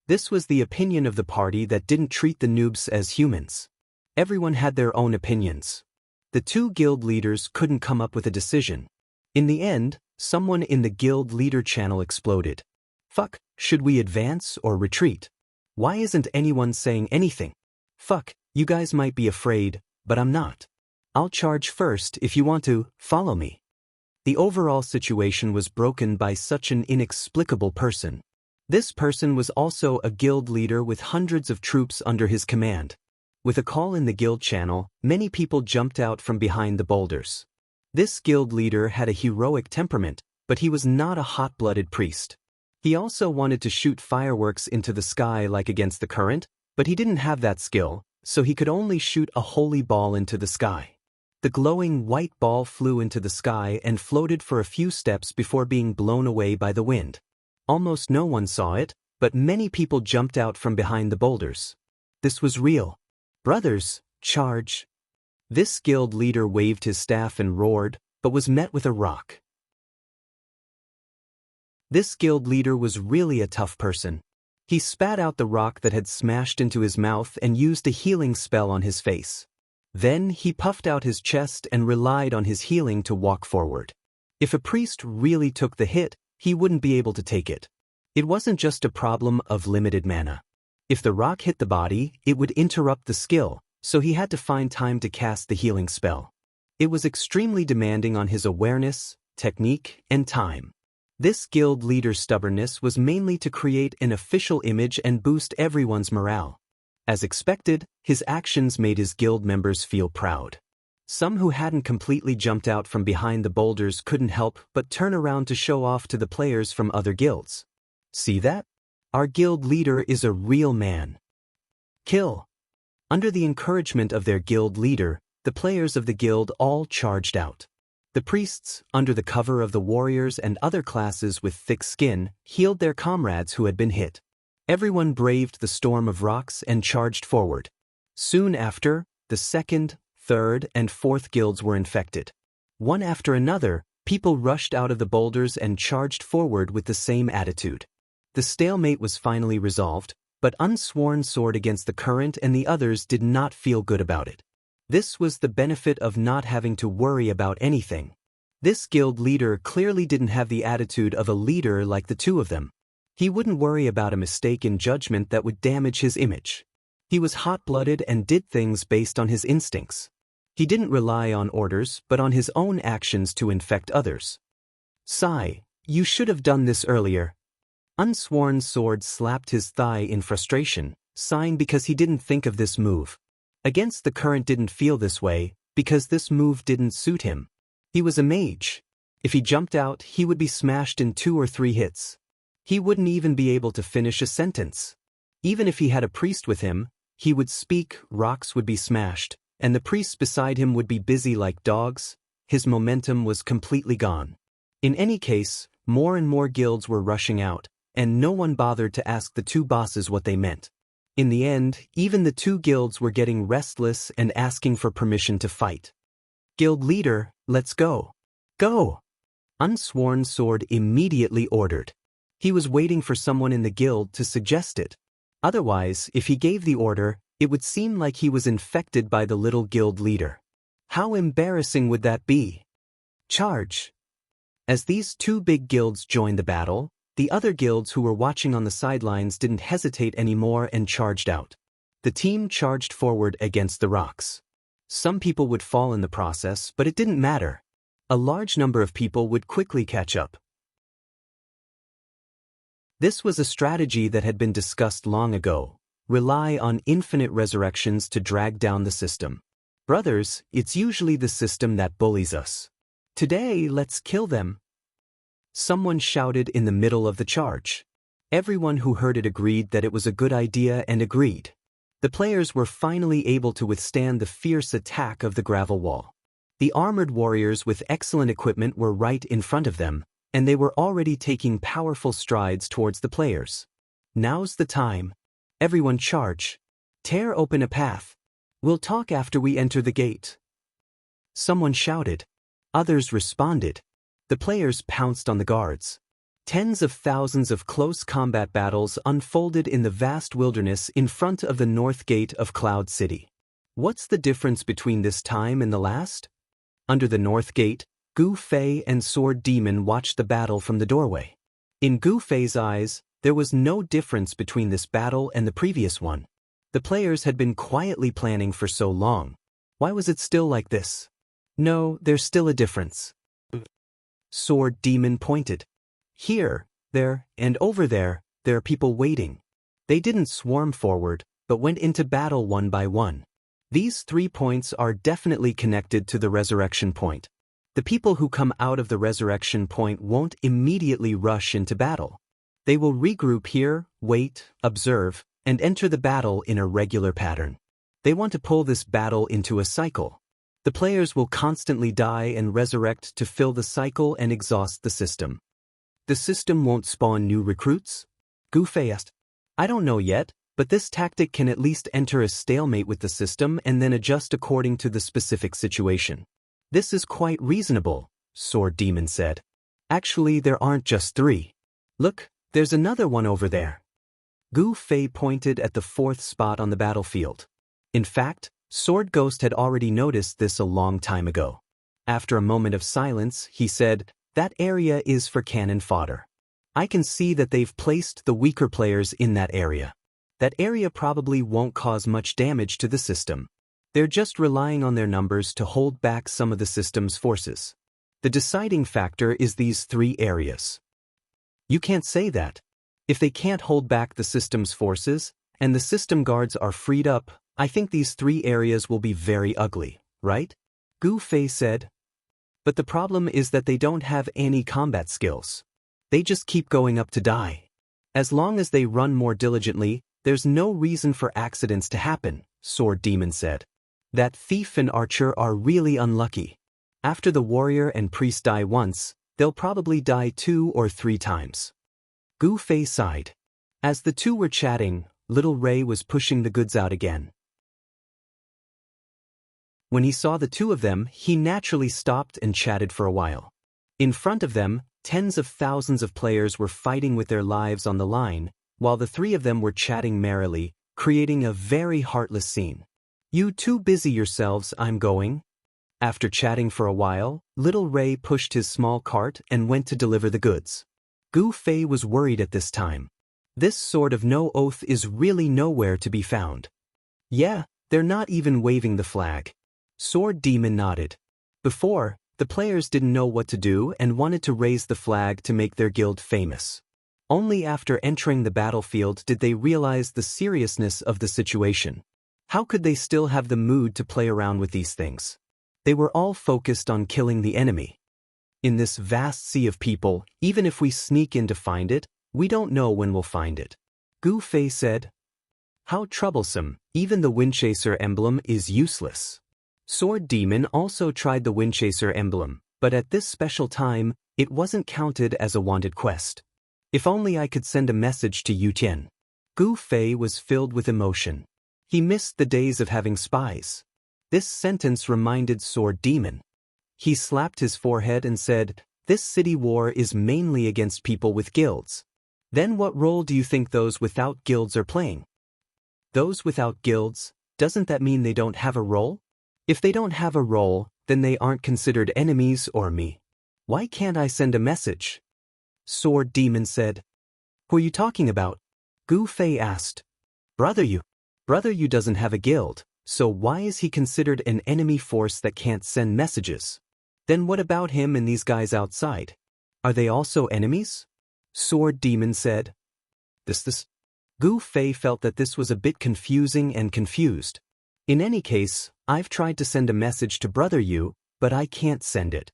This was the opinion of the party that didn't treat the noobs as humans. Everyone had their own opinions. The two guild leaders couldn't come up with a decision. In the end, someone in the guild leader channel exploded. Fuck, should we advance or retreat? Why isn't anyone saying anything? Fuck, you guys might be afraid, but I'm not. I'll charge first if you want to, follow me. The overall situation was broken by such an inexplicable person. This person was also a guild leader with hundreds of troops under his command. With a call in the guild channel, many people jumped out from behind the boulders. This guild leader had a heroic temperament, but he was not a hot-blooded priest. He also wanted to shoot fireworks into the sky like Against the Current, but he didn't have that skill, so he could only shoot a holy ball into the sky. The glowing white ball flew into the sky and floated for a few steps before being blown away by the wind. Almost no one saw it, but many people jumped out from behind the boulders. This was real. Brothers, charge. This guild leader waved his staff and roared, but was met with a rock. This guild leader was really a tough person. He spat out the rock that had smashed into his mouth and used a healing spell on his face. Then he puffed out his chest and relied on his healing to walk forward. If a priest really took the hit, he wouldn't be able to take it. It wasn't just a problem of limited mana. If the rock hit the body, it would interrupt the skill, so he had to find time to cast the healing spell. It was extremely demanding on his awareness, technique, and time. This guild leader's stubbornness was mainly to create an official image and boost everyone's morale. As expected, his actions made his guild members feel proud. Some who hadn't completely jumped out from behind the boulders couldn't help but turn around to show off to the players from other guilds. See that? Our guild leader is a real man. Kill. Under the encouragement of their guild leader, the players of the guild all charged out. The priests, under the cover of the warriors and other classes with thick skin, healed their comrades who had been hit. Everyone braved the storm of rocks and charged forward. Soon after, the second, third, and fourth guilds were infected. One after another, people rushed out of the boulders and charged forward with the same attitude. The stalemate was finally resolved, but Unsworn Sword Against the Current and the others did not feel good about it. This was the benefit of not having to worry about anything. This guild leader clearly didn't have the attitude of a leader like the two of them. He wouldn't worry about a mistake in judgment that would damage his image. He was hot-blooded and did things based on his instincts. He didn't rely on orders but on his own actions to infect others. Sigh, you should have done this earlier. Unsworn Sword slapped his thigh in frustration, sighing because he didn't think of this move. Against the Current didn't feel this way, because this move didn't suit him. He was a mage. If he jumped out, he would be smashed in 2 or 3 hits. He wouldn't even be able to finish a sentence. Even if he had a priest with him, he would speak, rocks would be smashed, and the priests beside him would be busy like dogs. His momentum was completely gone. In any case, more and more guilds were rushing out, and no one bothered to ask the two bosses what they meant. In the end, even the two guilds were getting restless and asking for permission to fight. Guild leader, let's go. Go! Unsworn Sword immediately ordered. He was waiting for someone in the guild to suggest it. Otherwise, if he gave the order, it would seem like he was infected by the little guild leader. How embarrassing would that be? Charge! As these two big guilds joined the battle, the other guilds who were watching on the sidelines didn't hesitate anymore and charged out. The team charged forward against the rocks. Some people would fall in the process, but it didn't matter. A large number of people would quickly catch up. This was a strategy that had been discussed long ago. Rely on infinite resurrections to drag down the system. Brothers, it's usually the system that bullies us. Today, let's kill them. Someone shouted in the middle of the charge. Everyone who heard it agreed that it was a good idea and agreed. The players were finally able to withstand the fierce attack of the gravel wall. The armored warriors with excellent equipment were right in front of them, and they were already taking powerful strides towards the players. Now's the time. Everyone charge. Tear open a path. We'll talk after we enter the gate. Someone shouted. Others responded. The players pounced on the guards. Tens of thousands of close combat battles unfolded in the vast wilderness in front of the north gate of Cloud City. What's the difference between this time and the last? Under the north gate, Gu Fei and Sword Demon watched the battle from the doorway. In Gu Fei's eyes, there was no difference between this battle and the previous one. The players had been quietly planning for so long. Why was it still like this? No, there's still a difference. Sword Demon pointed. Here, there, and over there are people waiting. They didn't swarm forward, but went into battle one by one. These 3 points are definitely connected to the resurrection point. The people who come out of the resurrection point won't immediately rush into battle. They will regroup here, wait, observe, and enter the battle in a regular pattern. They want to pull this battle into a cycle. The players will constantly die and resurrect to fill the cycle and exhaust the system. The system won't spawn new recruits? Gu Fei asked. I don't know yet, but this tactic can at least enter a stalemate with the system and then adjust according to the specific situation. This is quite reasonable, Sword Demon said. Actually, there aren't just 3. Look, there's another one over there. Gu Fei pointed at the 4th spot on the battlefield. In fact, Sword Ghost had already noticed this a long time ago. After a moment of silence, he said, that area is for cannon fodder. I can see that they've placed the weaker players in that area. That area probably won't cause much damage to the system. They're just relying on their numbers to hold back some of the system's forces. The deciding factor is these 3 areas. You can't say that. If they can't hold back the system's forces, and the system guards are freed up, I think these 3 areas will be very ugly, right? Gu Fei said. But the problem is that they don't have any combat skills. They just keep going up to die. As long as they run more diligently, there's no reason for accidents to happen, Sword Demon said. That thief and archer are really unlucky. After the warrior and priest die once, they'll probably die 2 or 3 times. Gu Fei sighed. As the two were chatting, Little Ray was pushing the goods out again. When he saw the 2 of them, he naturally stopped and chatted for a while. In front of them, tens of thousands of players were fighting with their lives on the line, while the 3 of them were chatting merrily, creating a very heartless scene. You 2 busy yourselves, I'm going. After chatting for a while, Little Ray pushed his small cart and went to deliver the goods. Gu Fei was worried at this time. This sort of no oath is really nowhere to be found. Yeah, they're not even waving the flag. Sword Demon nodded. Before, the players didn't know what to do and wanted to raise the flag to make their guild famous. Only after entering the battlefield did they realize the seriousness of the situation. How could they still have the mood to play around with these things? They were all focused on killing the enemy. In this vast sea of people, even if we sneak in to find it, we don't know when we'll find it. Gu Fei said. How troublesome, even the Windchaser emblem is useless. Sword Demon also tried the Windchaser emblem, but at this special time, it wasn't counted as a wanted quest. If only I could send a message to Yu Tian. Gu Fei was filled with emotion. He missed the days of having spies. This sentence reminded Sword Demon. He slapped his forehead and said, this city war is mainly against people with guilds. Then what role do you think those without guilds are playing? Those without guilds, doesn't that mean they don't have a role? If they don't have a role, then they aren't considered enemies or me. Why can't I send a message? Sword Demon said. Who are you talking about? Gu Fei asked. Brother you. Brother Yu doesn't have a guild, so why is he considered an enemy force that can't send messages? Then what about him and these guys outside? Are they also enemies? Sword Demon said. This. Gu Fei felt that this was a bit confusing and confused. In any case, I've tried to send a message to Brother Yu, but I can't send it.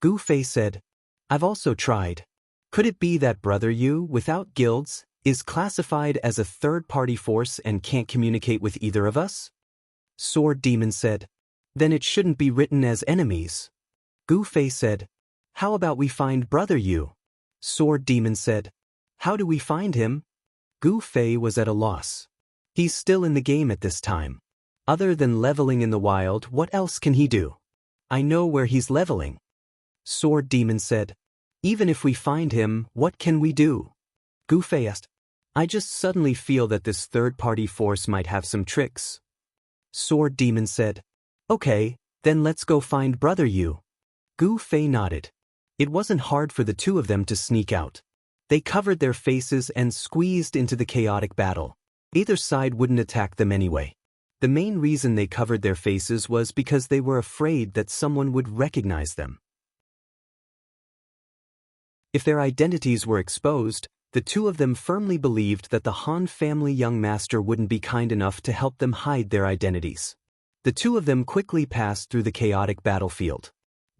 Gu Fei said. I've also tried. Could it be that Brother Yu, without guilds, is classified as a third-party force and can't communicate with either of us? Sword Demon said. Then it shouldn't be written as enemies. Gu Fei said. How about we find Brother Yu? Sword Demon said. How do we find him? Gu Fei was at a loss. He's still in the game at this time. Other than leveling in the wild, what else can he do? I know where he's leveling. Sword Demon said. Even if we find him, what can we do? Gu Fei asked. I just suddenly feel that this third-party force might have some tricks. Sword Demon said. Okay, then let's go find Brother Yu. Gu Fei nodded. It wasn't hard for the two of them to sneak out. They covered their faces and squeezed into the chaotic battle. Either side wouldn't attack them anyway. The main reason they covered their faces was because they were afraid that someone would recognize them. If their identities were exposed, the two of them firmly believed that the Han family young master wouldn't be kind enough to help them hide their identities. The two of them quickly passed through the chaotic battlefield.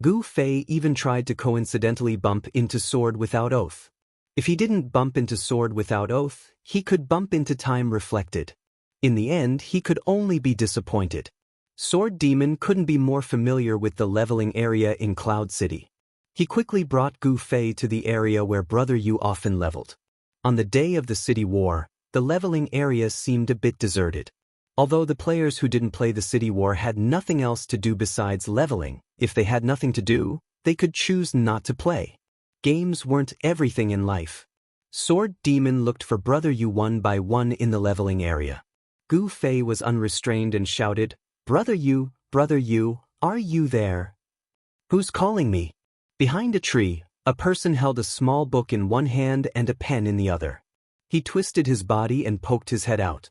Gu Fei even tried to coincidentally bump into Sword Without Oath. If he didn't bump into Sword Without Oath, he could bump into Time Reflected. In the end, he could only be disappointed. Sword Demon couldn't be more familiar with the leveling area in Cloud City. He quickly brought Gu Fei to the area where Brother Yu often leveled. On the day of the city war, the leveling area seemed a bit deserted. Although the players who didn't play the city war had nothing else to do besides leveling, if they had nothing to do, they could choose not to play. Games weren't everything in life. Sword Demon looked for Brother Yu one by one in the leveling area. Gu Fei was unrestrained and shouted, Brother Yu, are you there? Who's calling me? Behind a tree, a person held a small book in one hand and a pen in the other. He twisted his body and poked his head out.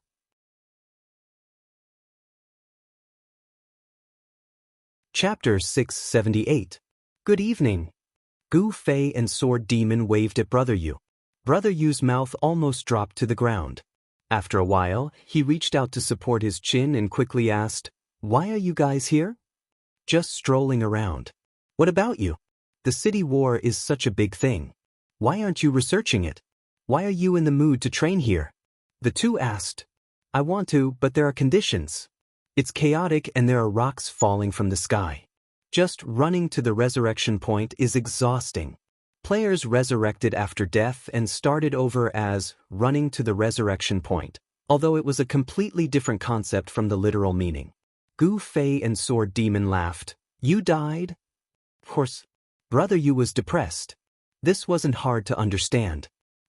Chapter 678. Good evening. Gu Fei and Sword Demon waved at Brother Yu. Brother Yu's mouth almost dropped to the ground. After a while, he reached out to support his chin and quickly asked, Why are you guys here? Just strolling around. What about you? The city war is such a big thing. Why aren't you researching it? Why are you in the mood to train here? The two asked. I want to, but there are conditions. It's chaotic and there are rocks falling from the sky. Just running to the resurrection point is exhausting. Players resurrected after death and started over as running to the resurrection point, although it was a completely different concept from the literal meaning. Gu Fei and Sword Demon laughed. You died? Of course. Brother Yu was depressed. This wasn't hard to understand.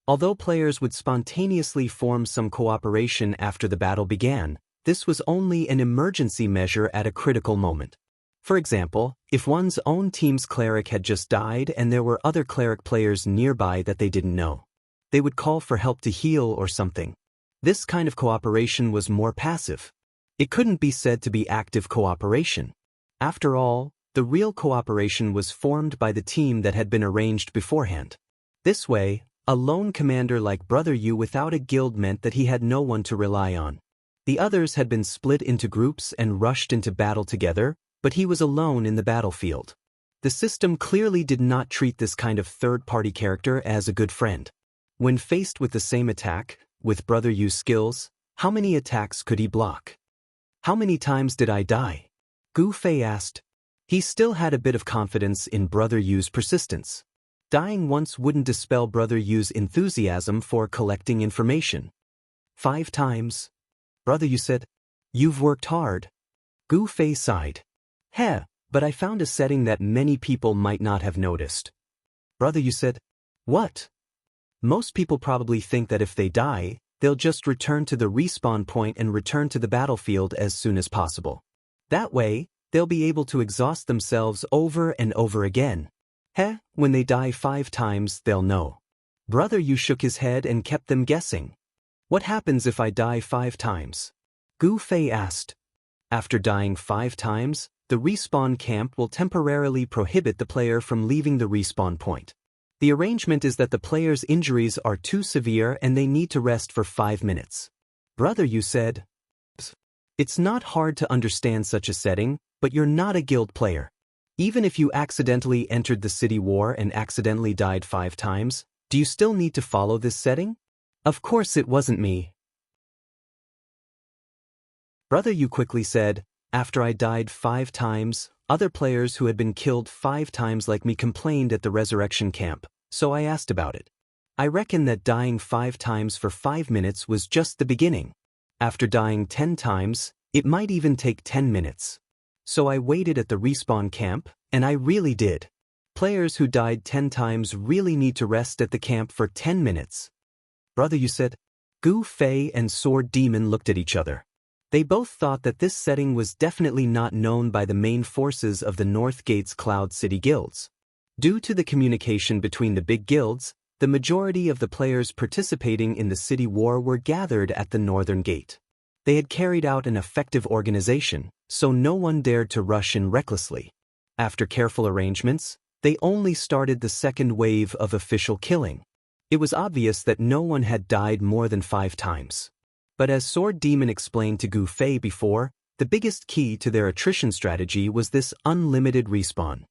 Although players would spontaneously form some cooperation after the battle began, this was only an emergency measure at a critical moment. For example, if one's own team's cleric had just died and there were other cleric players nearby that they didn't know, they would call for help to heal or something. This kind of cooperation was more passive. It couldn't be said to be active cooperation. After all, the real cooperation was formed by the team that had been arranged beforehand. This way, a lone commander like Brother Yu without a guild meant that he had no one to rely on. The others had been split into groups and rushed into battle together, but he was alone in the battlefield. The system clearly did not treat this kind of third-party character as a good friend. When faced with the same attack, with Brother Yu's skills, how many attacks could he block? How many times did I die? Gu Fei asked. He still had a bit of confidence in Brother Yu's persistence. Dying once wouldn't dispel Brother Yu's enthusiasm for collecting information. 5 times. Brother Yu said, You've worked hard. Gu Fei sighed. But I found a setting that many people might not have noticed. Brother Yu said, What? Most people probably think that if they die, they'll just return to the respawn point and return to the battlefield as soon as possible. That way, they'll be able to exhaust themselves over and over again. When they die 5 times, they'll know. Brother Yu shook his head and kept them guessing. What happens if I die 5 times? Gu Fei asked. After dying 5 times, the respawn camp will temporarily prohibit the player from leaving the respawn point. The arrangement is that the player's injuries are too severe and they need to rest for 5 minutes. Brother, you said. It's not hard to understand such a setting, but you're not a guild player. Even if you accidentally entered the city war and accidentally died 5 times, do you still need to follow this setting? Of course it wasn't me. Brother, you quickly said, after I died 5 times, other players who had been killed 5 times like me complained at the resurrection camp, so I asked about it. I reckon that dying 5 times for 5 minutes was just the beginning. After dying 10 times, it might even take 10 minutes. So I waited at the respawn camp, and I really did. Players who died 10 times really need to rest at the camp for 10 minutes. Brother, you said. Gu Fei and Sword Demon looked at each other. They both thought that this setting was definitely not known by the main forces of the North Gate's Cloud City guilds. Due to the communication between the big guilds, the majority of the players participating in the city war were gathered at the Northern Gate. They had carried out an effective organization, so no one dared to rush in recklessly. After careful arrangements, they only started the second wave of official killing. It was obvious that no one had died more than 5 times. But as Sword Demon explained to Gu Fei before, the biggest key to their attrition strategy was this unlimited respawn.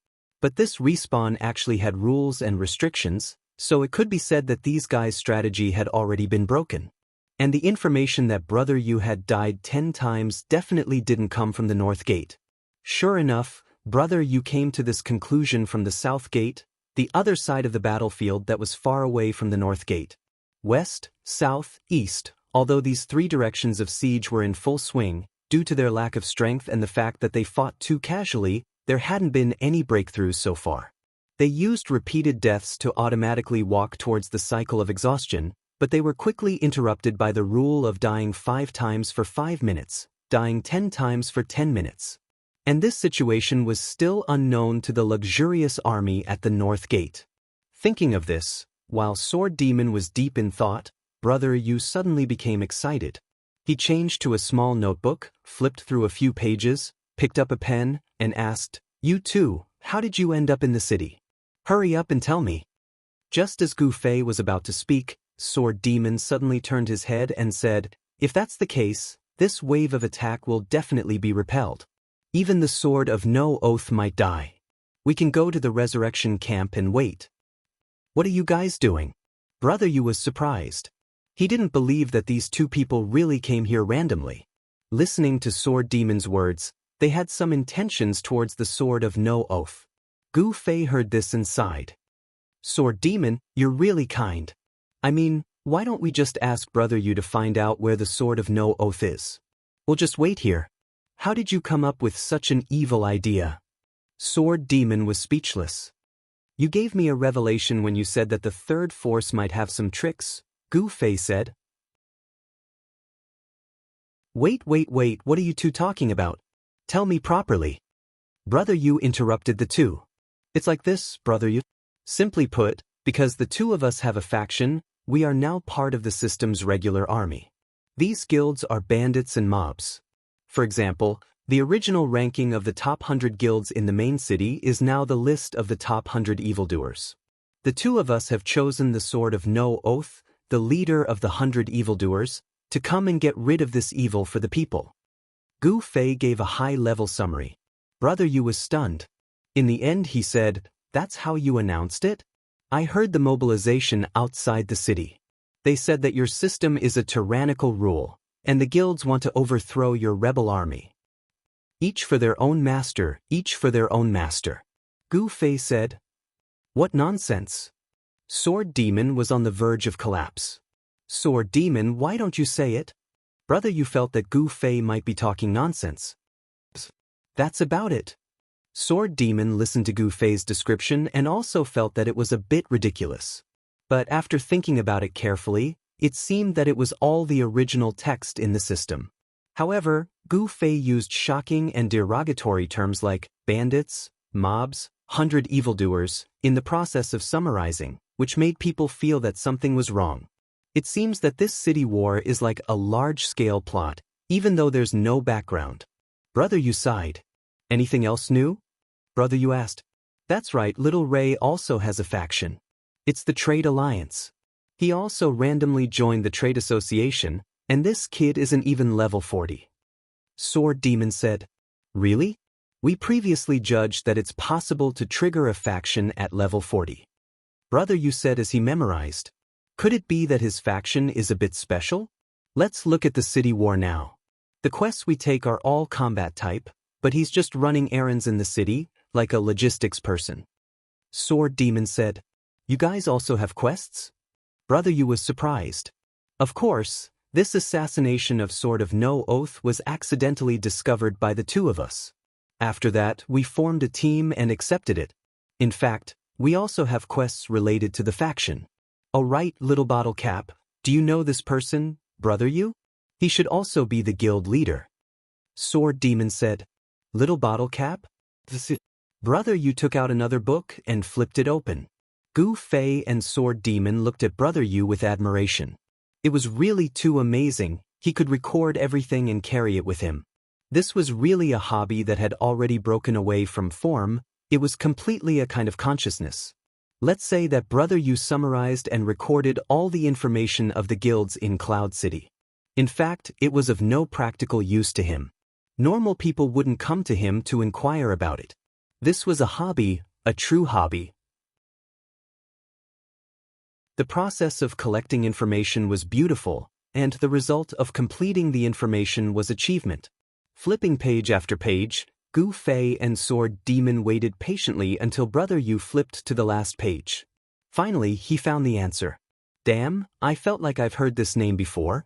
But this respawn actually had rules and restrictions, so it could be said that these guys' strategy had already been broken. And the information that Brother Yu had died 10 times definitely didn't come from the North Gate. Sure enough, Brother Yu came to this conclusion from the South Gate, the other side of the battlefield that was far away from the North Gate. West, South, East, although these 3 directions of siege were in full swing, due to their lack of strength and the fact that they fought too casually, there hadn't been any breakthroughs so far. They used repeated deaths to automatically walk towards the cycle of exhaustion, but they were quickly interrupted by the rule of dying 5 times for 5 minutes, dying 10 times for 10 minutes. And this situation was still unknown to the luxurious army at the North Gate. Thinking of this, while Sword Demon was deep in thought, Brother Yu suddenly became excited. He changed to a small notebook, flipped through a few pages, picked up a pen, and asked, "You too, how did you end up in the city? Hurry up and tell me." Just as Gu Fei was about to speak, Sword Demon suddenly turned his head and said, "If that's the case, this wave of attack will definitely be repelled. Even the Sword of No Oath might die. We can go to the resurrection camp and wait." "What are you guys doing?" Brother Yu was surprised. He didn't believe that these 2 people really came here randomly. Listening to Sword Demon's words, they had some intentions towards the Sword of No Oath. Gu Fei heard this and sighed. "Sword Demon, you're really kind. I mean, why don't we just ask Brother Yu to find out where the Sword of No Oath is? We'll just wait here. How did you come up with such an evil idea?" Sword Demon was speechless. "You gave me a revelation when you said that the third force might have some tricks," Gu Fei said. Wait, what are you 2 talking about? Tell me properly." Brother Yu interrupted the 2. "It's like this, Brother Yu. Simply put, because the 2 of us have a faction, we are now part of the system's regular army. These guilds are bandits and mobs. For example, the original ranking of the top 100 guilds in the main city is now the list of the top 100 evildoers. The 2 of us have chosen the Sword of No Oath, the leader of the 100 evildoers, to come and get rid of this evil for the people." Gu Fei gave a high-level summary. Brother Yu was stunned. In the end he said, "That's how you announced it? I heard the mobilization outside the city. They said that your system is a tyrannical rule, and the guilds want to overthrow your rebel army. Each for their own master, each for their own master." Gu Fei said. "What nonsense." Sword Demon was on the verge of collapse. "Sword Demon, why don't you say it?" Brother Yu felt that Gu Fei might be talking nonsense. "That's about it." Sword Demon listened to Gu Fei's description and also felt that it was a bit ridiculous. But after thinking about it carefully, it seemed that it was all the original text in the system. However, Gu Fei used shocking and derogatory terms like bandits, mobs, 100 evildoers, in the process of summarizing, which made people feel that something was wrong. It seems that this city war is like a large-scale plot, even though there's no background. Brother Yu sighed. Anything else new? Brother Yu asked. That's right, Little Ray also has a faction. It's the Trade Alliance. He also randomly joined the Trade Association, and this kid isn't even level 40. Sword Demon said. Really? We previously judged that it's possible to trigger a faction at level 40. Brother Yu said as he memorized. Could it be that his faction is a bit special? Let's look at the city war now. The quests we take are all combat type, but he's just running errands in the city, like a logistics person. Sword Demon said. You guys also have quests? Brother Yu was surprised. Of course, this assassination of Sword of No Oath was accidentally discovered by the two of us. After that, we formed a team and accepted it. In fact, we also have quests related to the faction. Oh right, Little Bottle Cap, do you know this person, Brother Yu? He should also be the guild leader. Sword Demon said. Little Bottle Cap? Brother Yu took out another book and flipped it open. Gu Fei and Sword Demon looked at Brother Yu with admiration. It was really too amazing, he could record everything and carry it with him. This was really a hobby that had already broken away from form, it was completely a kind of consciousness. Let's say that Brother Yu summarized and recorded all the information of the guilds in Cloud City. In fact, it was of no practical use to him. Normal people wouldn't come to him to inquire about it. This was a hobby, a true hobby. The process of collecting information was beautiful, and the result of completing the information was achievement. Flipping page after page, Gu Fei and Sword Demon waited patiently until Brother Yu flipped to the last page. Finally, he found the answer. Damn, I felt like I've heard this name before.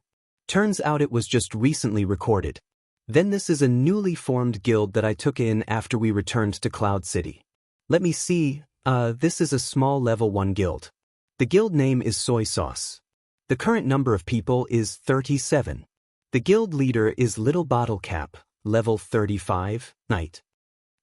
Turns out it was just recently recorded. Then this is a newly formed guild that I took in after we returned to Cloud City. Let me see, this is a small level 1 guild. The guild name is Soy Sauce. The current number of people is 37. The guild leader is Little Bottle Cap, level 35, Knight.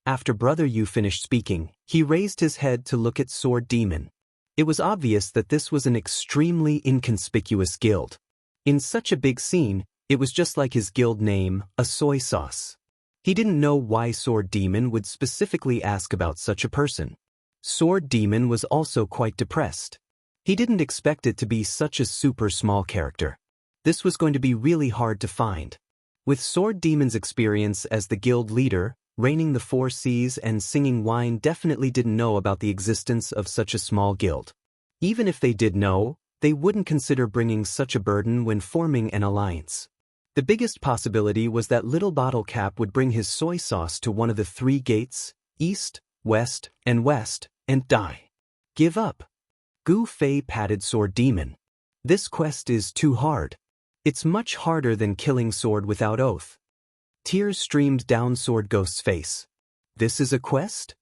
After Brother Yu finished speaking, he raised his head to look at Sword Demon. It was obvious that this was an extremely inconspicuous guild. In such a big scene, it was just like his guild name, a soy sauce. He didn't know why Sword Demon would specifically ask about such a person. Sword Demon was also quite depressed. He didn't expect it to be such a super small character. This was going to be really hard to find. With Sword Demon's experience as the guild leader, reigning the 4 seas and singing wine definitely didn't know about the existence of such a small guild. Even if they did know, they wouldn't consider bringing such a burden when forming an alliance. The biggest possibility was that Little Bottle Cap would bring his soy sauce to one of the 3 gates, east, west, and die. Give up. Gu Fei patted Sword Demon. This quest is too hard. It's much harder than killing Sword without oath. Tears streamed down Sword Ghost's face. This is a quest?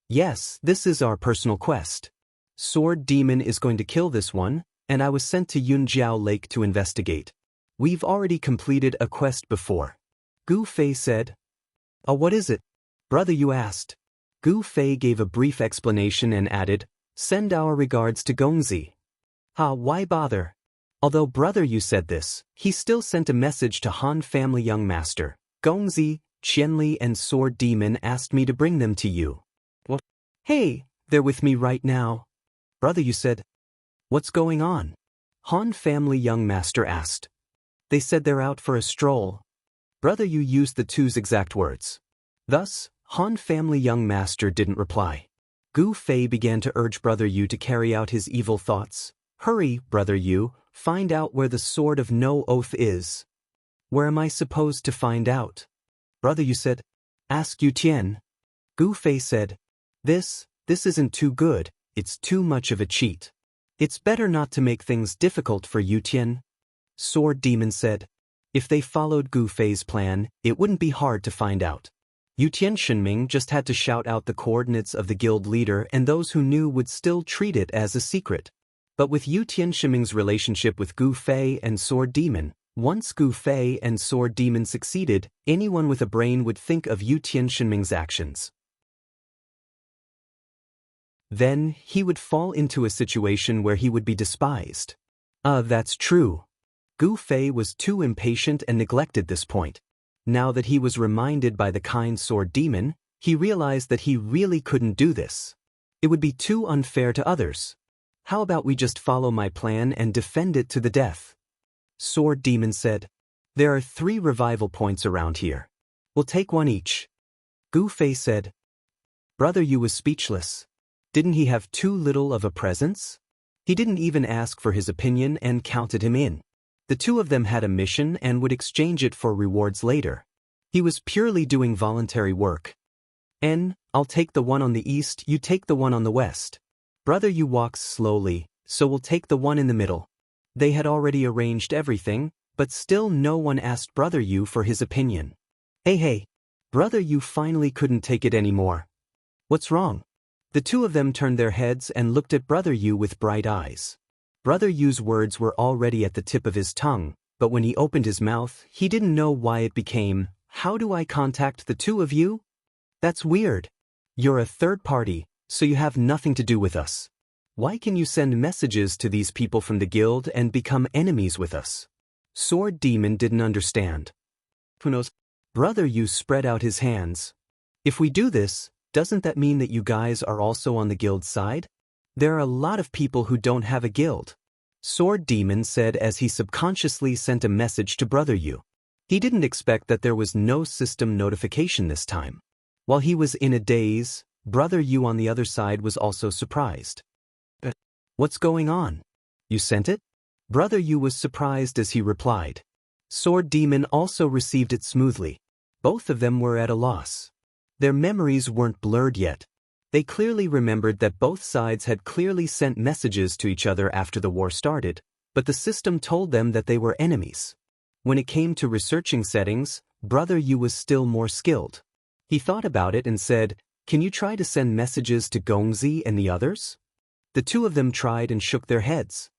Yes, this is our personal quest. Sword Demon is going to kill this one, and I was sent to Yunjiao Lake to investigate. We've already completed a quest before. Gu Fei said. Oh, what is it? Brother Yu asked. Gu Fei gave a brief explanation and added, send our regards to Gongzi. Why bother? Although Brother Yu said this, he still sent a message to Han family young master. Gongzi, Qianli and Sword Demon asked me to bring them to you. What? Hey, they're with me right now. Brother Yu said. What's going on? Han family young master asked. They said they're out for a stroll. Brother Yu used the two's exact words. Thus, Han family young master didn't reply. Gu Fei began to urge Brother Yu to carry out his evil thoughts. Hurry, Brother Yu, find out where the Sword of No Oath is. Where am I supposed to find out? Brother Yu said. Ask Yu Tian. Gu Fei said. This isn't too good, it's too much of a cheat. It's better not to make things difficult for Yu Tian. Sword Demon said. If they followed Gu Fei's plan, it wouldn't be hard to find out. Yu Tian Shenming just had to shout out the coordinates of the guild leader and those who knew would still treat it as a secret. But with Yu Tian Shenming's relationship with Gu Fei and Sword Demon, once Gu Fei and Sword Demon succeeded, anyone with a brain would think of Yu Tian Shenming's actions. Then, he would fall into a situation where he would be despised. That's true. Gu Fei was too impatient and neglected this point. Now that he was reminded by the kind sword demon, he realized that he really couldn't do this. It would be too unfair to others. How about we just follow my plan and defend it to the death? Sword demon said. There are 3 revival points around here. We'll take one each. Gu Fei said. Brother Yu was speechless. Didn't he have too little of a presence? He didn't even ask for his opinion and counted him in. The 2 of them had a mission and would exchange it for rewards later. He was purely doing voluntary work. I'll take the one on the east, you take the one on the west. Brother Yu walks slowly, so we'll take the one in the middle. They had already arranged everything, but still no one asked Brother Yu for his opinion. Hey. Brother Yu finally couldn't take it anymore. What's wrong? The 2 of them turned their heads and looked at Brother Yu with bright eyes. Brother Yu's words were already at the tip of his tongue, but when he opened his mouth, he didn't know why it became, how do I contact the 2 of you? That's weird. You're a third party, so you have nothing to do with us. Why can you send messages to these people from the guild and become enemies with us? Sword Demon didn't understand. Who knows? Brother Yu spread out his hands. If we do this, doesn't that mean that you guys are also on the guild side? There are a lot of people who don't have a guild. Sword Demon said as he subconsciously sent a message to Brother Yu. He didn't expect that there was no system notification this time. While he was in a daze, Brother Yu on the other side was also surprised. What's going on? You sent it? Brother Yu was surprised as he replied. Sword Demon also received it smoothly. Both of them were at a loss. Their memories weren't blurred yet. They clearly remembered that both sides had clearly sent messages to each other after the war started, but the system told them that they were enemies. When it came to researching settings, Brother Yu was still more skilled. He thought about it and said, Can you try to send messages to Gongzi and the others? The 2 of them tried and shook their heads.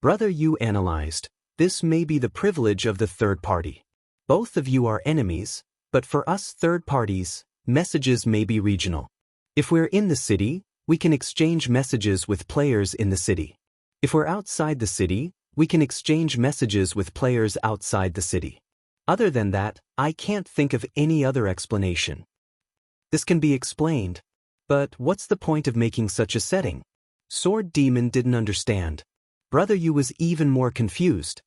Brother Yu analyzed, this may be the privilege of the third party. Both of you are enemies, but for us third parties, messages may be regional. If we're in the city, we can exchange messages with players in the city. If we're outside the city, we can exchange messages with players outside the city. Other than that, I can't think of any other explanation. This can be explained, but what's the point of making such a setting? Sword Demon didn't understand. Brother Yu was even more confused.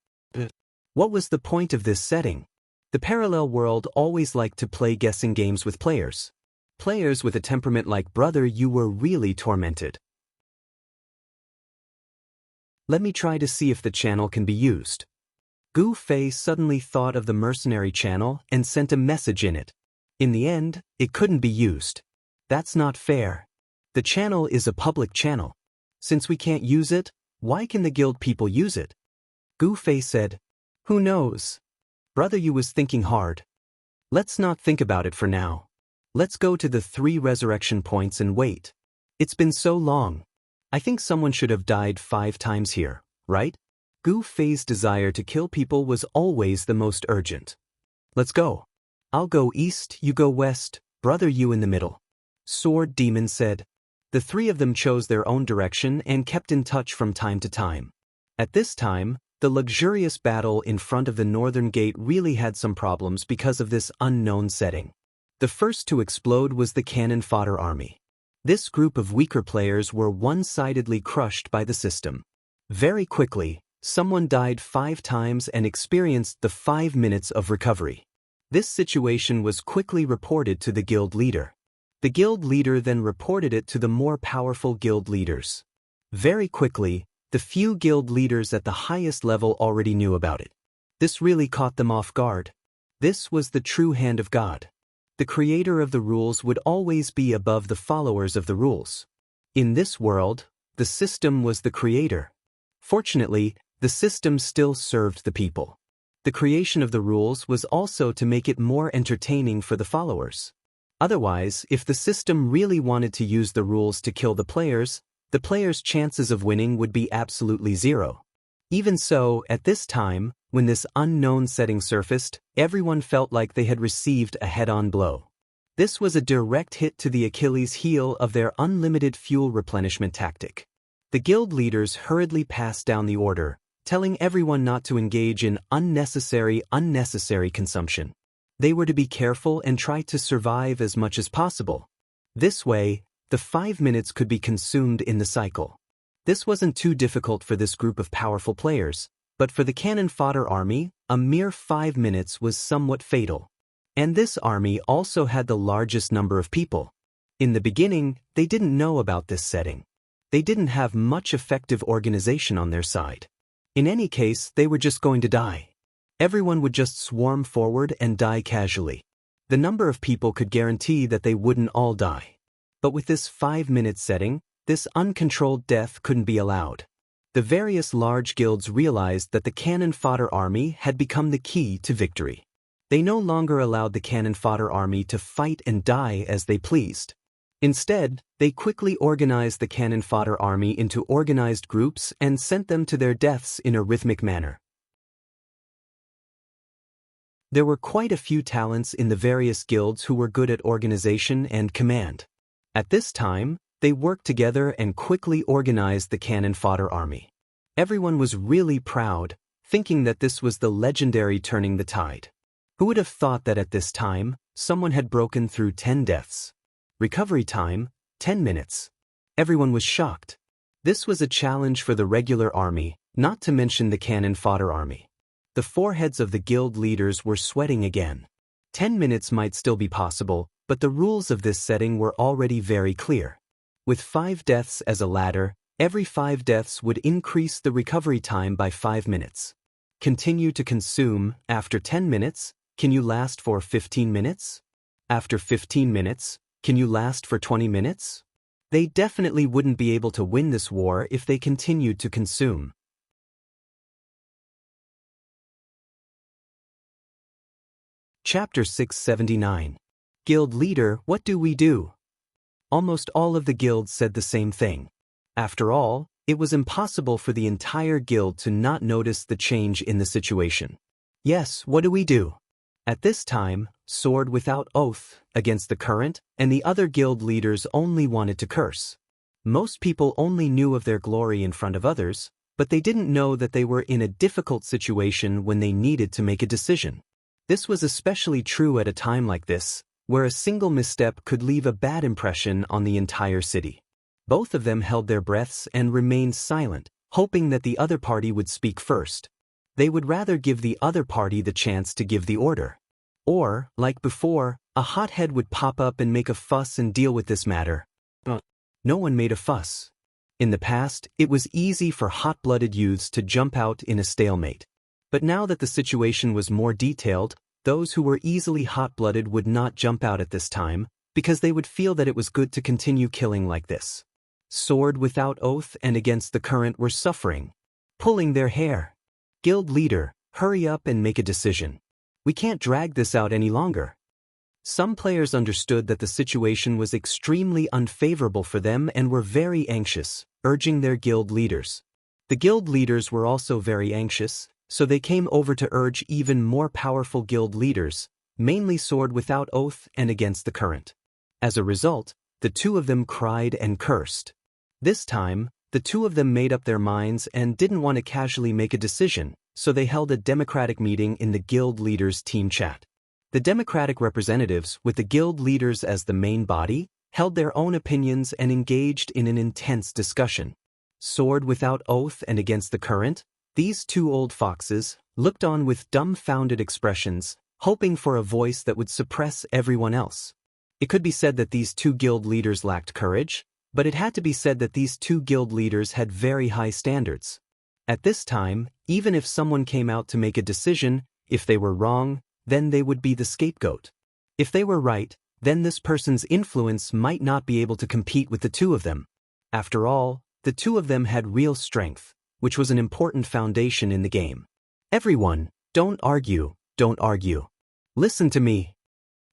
What was the point of this setting? The parallel world always liked to play guessing games with players. Players with a temperament like Brother Yu were really tormented. Let me try to see if the channel can be used. Gu Fei suddenly thought of the mercenary channel and sent a message in it. In the end, it couldn't be used. That's not fair. The channel is a public channel. Since we can't use it, why can the guild people use it? Gu Fei said, Who knows? Brother Yu was thinking hard. Let's not think about it for now. Let's go to the 3 resurrection points and wait. It's been so long. I think someone should have died 5 times here, right? Gu Fei's desire to kill people was always the most urgent. Let's go. I'll go east, you go west, Brother Yu in the middle. Sword Demon said. The 3 of them chose their own direction and kept in touch from time to time. At this time, the luxurious battle in front of the northern gate really had some problems because of this unknown setting. The first to explode was the cannon fodder army. This group of weaker players were one-sidedly crushed by the system. Very quickly, someone died 5 times and experienced the 5 minutes of recovery. This situation was quickly reported to the guild leader. The guild leader then reported it to the more powerful guild leaders. Very quickly, the few guild leaders at the highest level already knew about it. This really caught them off guard. This was the true hand of God. The creator of the rules would always be above the followers of the rules. In this world, the system was the creator. Fortunately, the system still served the people. The creation of the rules was also to make it more entertaining for the followers. Otherwise, if the system really wanted to use the rules to kill the players' chances of winning would be absolutely 0. Even so, at this time, when this unknown setting surfaced, everyone felt like they had received a head-on blow. This was a direct hit to the Achilles heel of their unlimited fuel replenishment tactic. The guild leaders hurriedly passed down the order, telling everyone not to engage in unnecessary consumption. They were to be careful and try to survive as much as possible. This way, the 5 minutes could be consumed in the cycle. This wasn't too difficult for this group of powerful players, but for the cannon fodder army, a mere 5 minutes was somewhat fatal. And this army also had the largest number of people. In the beginning, they didn't know about this setting. They didn't have much effective organization on their side. In any case, they were just going to die. Everyone would just swarm forward and die casually. The number of people could guarantee that they wouldn't all die. But with this 5-minute setting, this uncontrolled death couldn't be allowed. The various large guilds realized that the cannon fodder army had become the key to victory. They no longer allowed the cannon fodder army to fight and die as they pleased. Instead, they quickly organized the cannon fodder army into organized groups and sent them to their deaths in a rhythmic manner. There were quite a few talents in the various guilds who were good at organization and command. At this time, they worked together and quickly organized the cannon fodder army. Everyone was really proud, thinking that this was the legendary turning the tide. Who would have thought that at this time, someone had broken through 10 deaths? Recovery time, 10 minutes. Everyone was shocked. This was a challenge for the regular army, not to mention the cannon fodder army. The foreheads of the guild leaders were sweating again. 10 minutes might still be possible, but the rules of this setting were already very clear. With 5 deaths as a ladder, every 5 deaths would increase the recovery time by 5 minutes. Continue to consume. After 10 minutes, can you last for 15 minutes? After 15 minutes, can you last for 20 minutes? They definitely wouldn't be able to win this war if they continued to consume. Chapter 679. Guild Leader, what do we do? Almost all of the guilds said the same thing. After all, it was impossible for the entire guild to not notice the change in the situation. Yes, what do we do? At this time, Sword Without Oath, Against the Current, and the other guild leaders only wanted to curse. Most people only knew of their glory in front of others, but they didn't know that they were in a difficult situation when they needed to make a decision. This was especially true at a time like this, where a single misstep could leave a bad impression on the entire city. Both of them held their breaths and remained silent, hoping that the other party would speak first. They would rather give the other party the chance to give the order. Or, like before, a hothead would pop up and make a fuss and deal with this matter. But no one made a fuss. In the past, it was easy for hot-blooded youths to jump out in a stalemate. But now that the situation was more detailed, those who were easily hot-blooded would not jump out at this time, because they would feel that it was good to continue killing like this. Sword Without Oath and Against the Current were suffering, pulling their hair. Guild Leader, hurry up and make a decision. We can't drag this out any longer. Some players understood that the situation was extremely unfavorable for them and were very anxious, urging their guild leaders. The guild leaders were also very anxious, so they came over to urge even more powerful guild leaders, mainly Sword Without Oath and Against the Current. As a result, the two of them cried and cursed. This time, the two of them made up their minds and didn't want to casually make a decision, so they held a democratic meeting in the guild leaders' team chat. The democratic representatives, with the guild leaders as the main body, held their own opinions and engaged in an intense discussion. Sword Without Oath and Against the Current, these two old foxes, looked on with dumbfounded expressions, hoping for a voice that would suppress everyone else. It could be said that these two guild leaders lacked courage, but it had to be said that these two guild leaders had very high standards. At this time, even if someone came out to make a decision, if they were wrong, then they would be the scapegoat. If they were right, then this person's influence might not be able to compete with the two of them. After all, the two of them had real strength, which was an important foundation in the game. Everyone, don't argue, don't argue. Listen to me.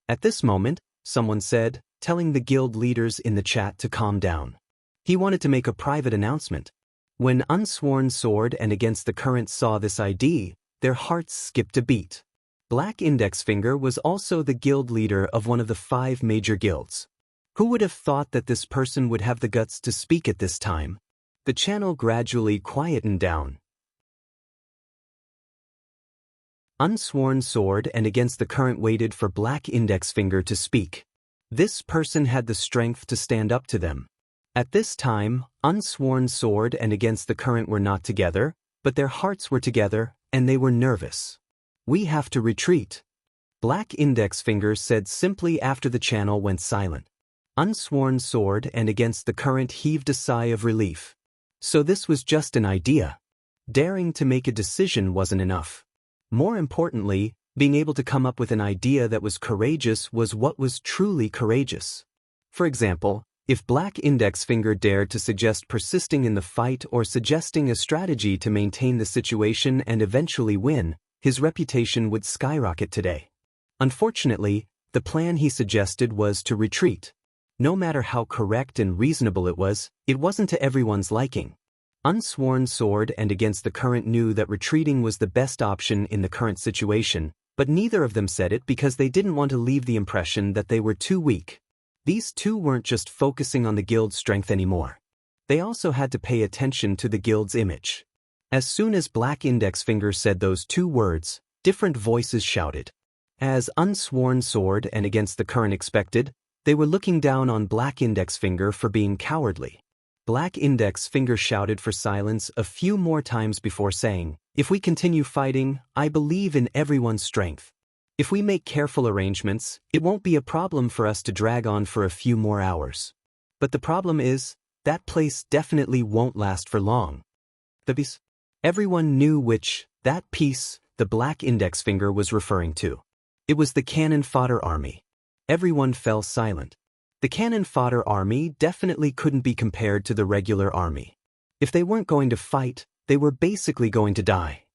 At this moment, someone said, telling the guild leaders in the chat to calm down. He wanted to make a private announcement. When Unsworn Sword and Against the Current saw this ID, their hearts skipped a beat. Black Index Finger was also the guild leader of one of the 5 major guilds. Who would have thought that this person would have the guts to speak at this time? The channel gradually quietened down. unsworn sword and against the current waited for black index finger to speak. This person had the strength to stand up to them. At this time, unsworn sword and against the current were not together, but their hearts were together, and they were nervous. We have to retreat. Black index finger said simply after the channel went silent. Unsworn sword and against the current heaved a sigh of relief. So this was just an idea. Daring to make a decision wasn't enough. More importantly, being able to come up with an idea that was courageous was what was truly courageous. For example, if Black Index Finger dared to suggest persisting in the fight or suggesting a strategy to maintain the situation and eventually win, his reputation would skyrocket today. Unfortunately, the plan he suggested was to retreat. No matter how correct and reasonable it wasn't to everyone's liking. Unsworn Sword and Against the Current knew that retreating was the best option in the current situation, but neither of them said it because they didn't want to leave the impression that they were too weak. These two weren't just focusing on the guild's strength anymore. They also had to pay attention to the guild's image. As soon as Black Index Finger said those two words, different voices shouted. As Unsworn Sword and Against the Current expected, they were looking down on Black Index Finger for being cowardly. Black Index Finger shouted for silence a few more times before saying, "If we continue fighting, I believe in everyone's strength. If we make careful arrangements, it won't be a problem for us to drag on for a few more hours. But the problem is, that place definitely won't last for long." The piece. Everyone knew that piece the Black Index Finger was referring to. It was the cannon fodder army. Everyone fell silent. The cannon fodder army definitely couldn't be compared to the regular army. If they weren't going to fight, they were basically going to die.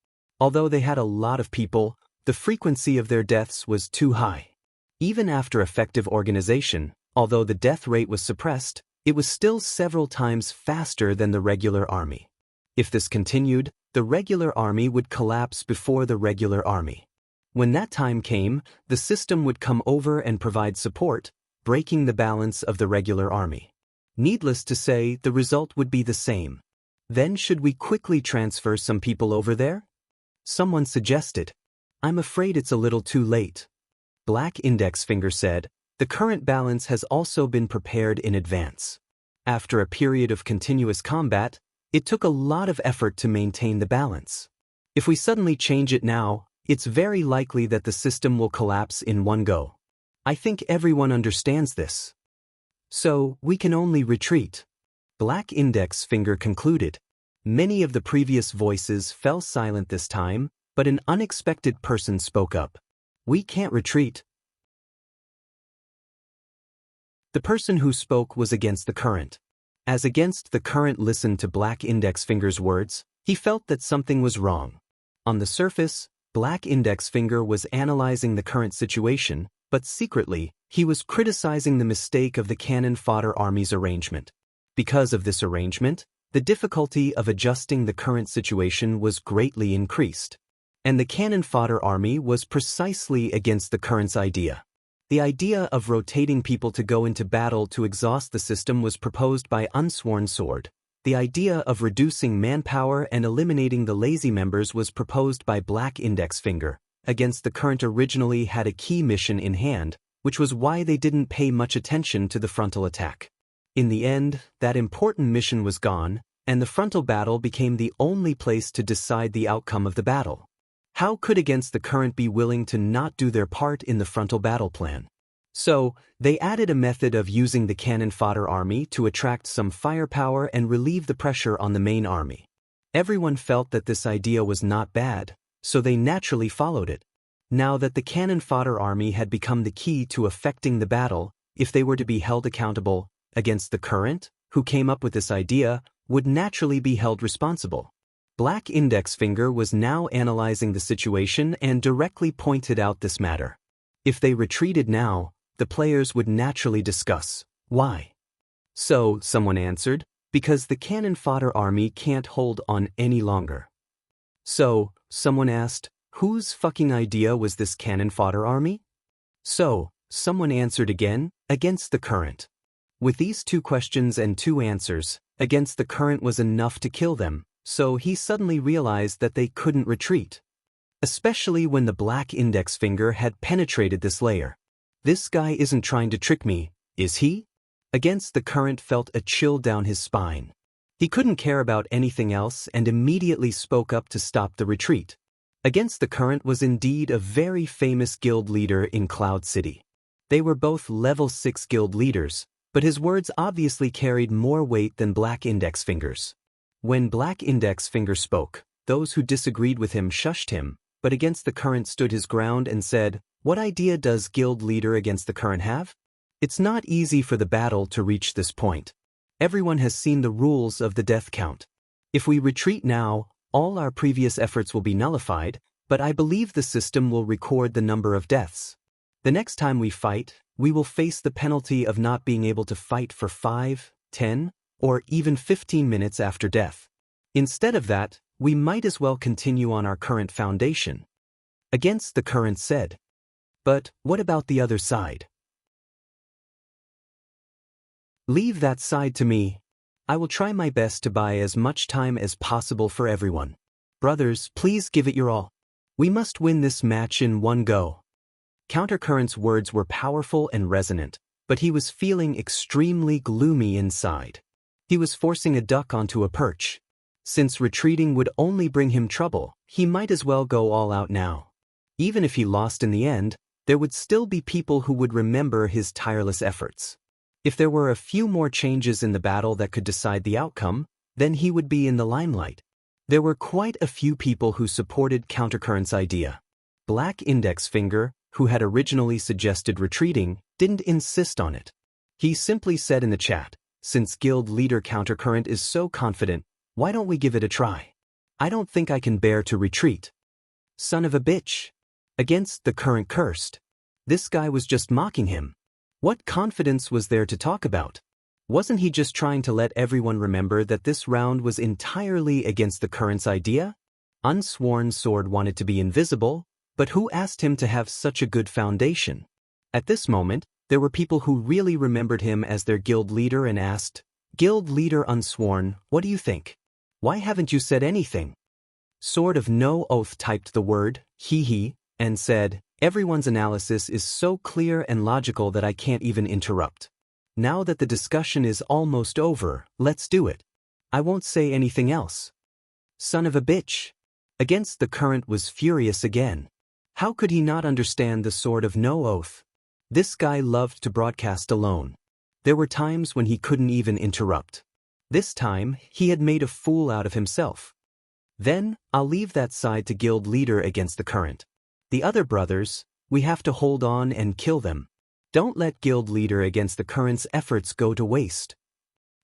Although they had a lot of people, the frequency of their deaths was too high. Even after effective organization, although the death rate was suppressed, it was still several times faster than the regular army. If this continued, the regular army would collapse before the regular army. When that time came, the system would come over and provide support, breaking the balance of the regular army. Needless to say, the result would be the same. Then should we quickly transfer some people over there? Someone suggested. I'm afraid it's a little too late. Black Index Finger said, the current balance has also been prepared in advance. After a period of continuous combat, it took a lot of effort to maintain the balance. If we suddenly change it now, it's very likely that the system will collapse in one go. I think everyone understands this. So, we can only retreat. Black Index Finger concluded. Many of the previous voices fell silent this time, but an unexpected person spoke up. We can't retreat. The person who spoke was Against the Current. As Against the Current listened to Black Index Finger's words, he felt that something was wrong. On the surface, Black Index Finger was analyzing the current situation, but secretly, he was criticizing the mistake of the cannon fodder army's arrangement. Because of this arrangement, the difficulty of adjusting the current situation was greatly increased. And the cannon fodder army was precisely against the current's idea. The idea of rotating people to go into battle to exhaust the system was proposed by Unsworn Sword. The idea of reducing manpower and eliminating the lazy members was proposed by Black Index Finger. Against the Current originally had a key mission in hand, which was why they didn't pay much attention to the frontal attack. In the end, that important mission was gone, and the frontal battle became the only place to decide the outcome of the battle. How could Against the Current be willing to not do their part in the frontal battle plan? So, they added a method of using the cannon fodder army to attract some firepower and relieve the pressure on the main army. Everyone felt that this idea was not bad, so they naturally followed it. Now that the cannon fodder army had become the key to affecting the battle, if they were to be held accountable, Against the Current, who came up with this idea, would naturally be held responsible. Black Index Finger was now analyzing the situation and directly pointed out this matter. If they retreated now, the players would naturally discuss why. So, someone answered, because the cannon fodder army can't hold on any longer. So, someone asked, whose fucking idea was this cannon fodder army? So, someone answered again, Against the Current. With these two questions and two answers, Against the Current was enough to kill them, so he suddenly realized that they couldn't retreat. especially when the black index finger had penetrated this layer. This guy isn't trying to trick me, is he? Against the Current felt a chill down his spine. He couldn't care about anything else and immediately spoke up to stop the retreat. Against the Current was indeed a very famous guild leader in Cloud City. They were both level 6 guild leaders, but his words obviously carried more weight than Black Index Fingers. When Black Index Finger spoke, those who disagreed with him shushed him, but Against the Current stood his ground and said, "What idea does guild leader Against the Current have? It's not easy for the battle to reach this point. Everyone has seen the rules of the death count. If we retreat now, all our previous efforts will be nullified, but I believe the system will record the number of deaths. The next time we fight, we will face the penalty of not being able to fight for 5, 10, or even 15 minutes after death. Instead of that, we might as well continue on our current foundation." Against the Current said. "But what about the other side?" "Leave that side to me. I will try my best to buy as much time as possible for everyone. Brothers, please give it your all. We must win this match in one go." Countercurrent's words were powerful and resonant, but he was feeling extremely gloomy inside. He was forcing a duck onto a perch. Since retreating would only bring him trouble, he might as well go all out now. Even if he lost in the end, there would still be people who would remember his tireless efforts. If there were a few more changes in the battle that could decide the outcome, then he would be in the limelight. There were quite a few people who supported Countercurrent's idea. Black Index Finger, who had originally suggested retreating, didn't insist on it. He simply said in the chat, "Since guild leader Countercurrent is so confident, why don't we give it a try? I don't think I can bear to retreat." "Son of a bitch." Against the Current cursed. This guy was just mocking him. What confidence was there to talk about? Wasn't he just trying to let everyone remember that this round was entirely Against the Current's idea? Unsworn Sword wanted to be invisible, but who asked him to have such a good foundation? At this moment, there were people who really remembered him as their guild leader and asked, "Guild leader Unsworn, what do you think? Why haven't you said anything?" Sword of No Oath typed the word, "hee," and said, "Everyone's analysis is so clear and logical that I can't even interrupt. Now that the discussion is almost over, let's do it. I won't say anything else." Son of a bitch. Against the Current was furious again. How could he not understand the Sword of No Oath? This guy loved to broadcast alone. There were times when he couldn't even interrupt. This time, he had made a fool out of himself. "Then, I'll leave that side to guild leader Against the Current. The other brothers, we have to hold on and kill them. Don't let guild leader Against the Current's efforts go to waste."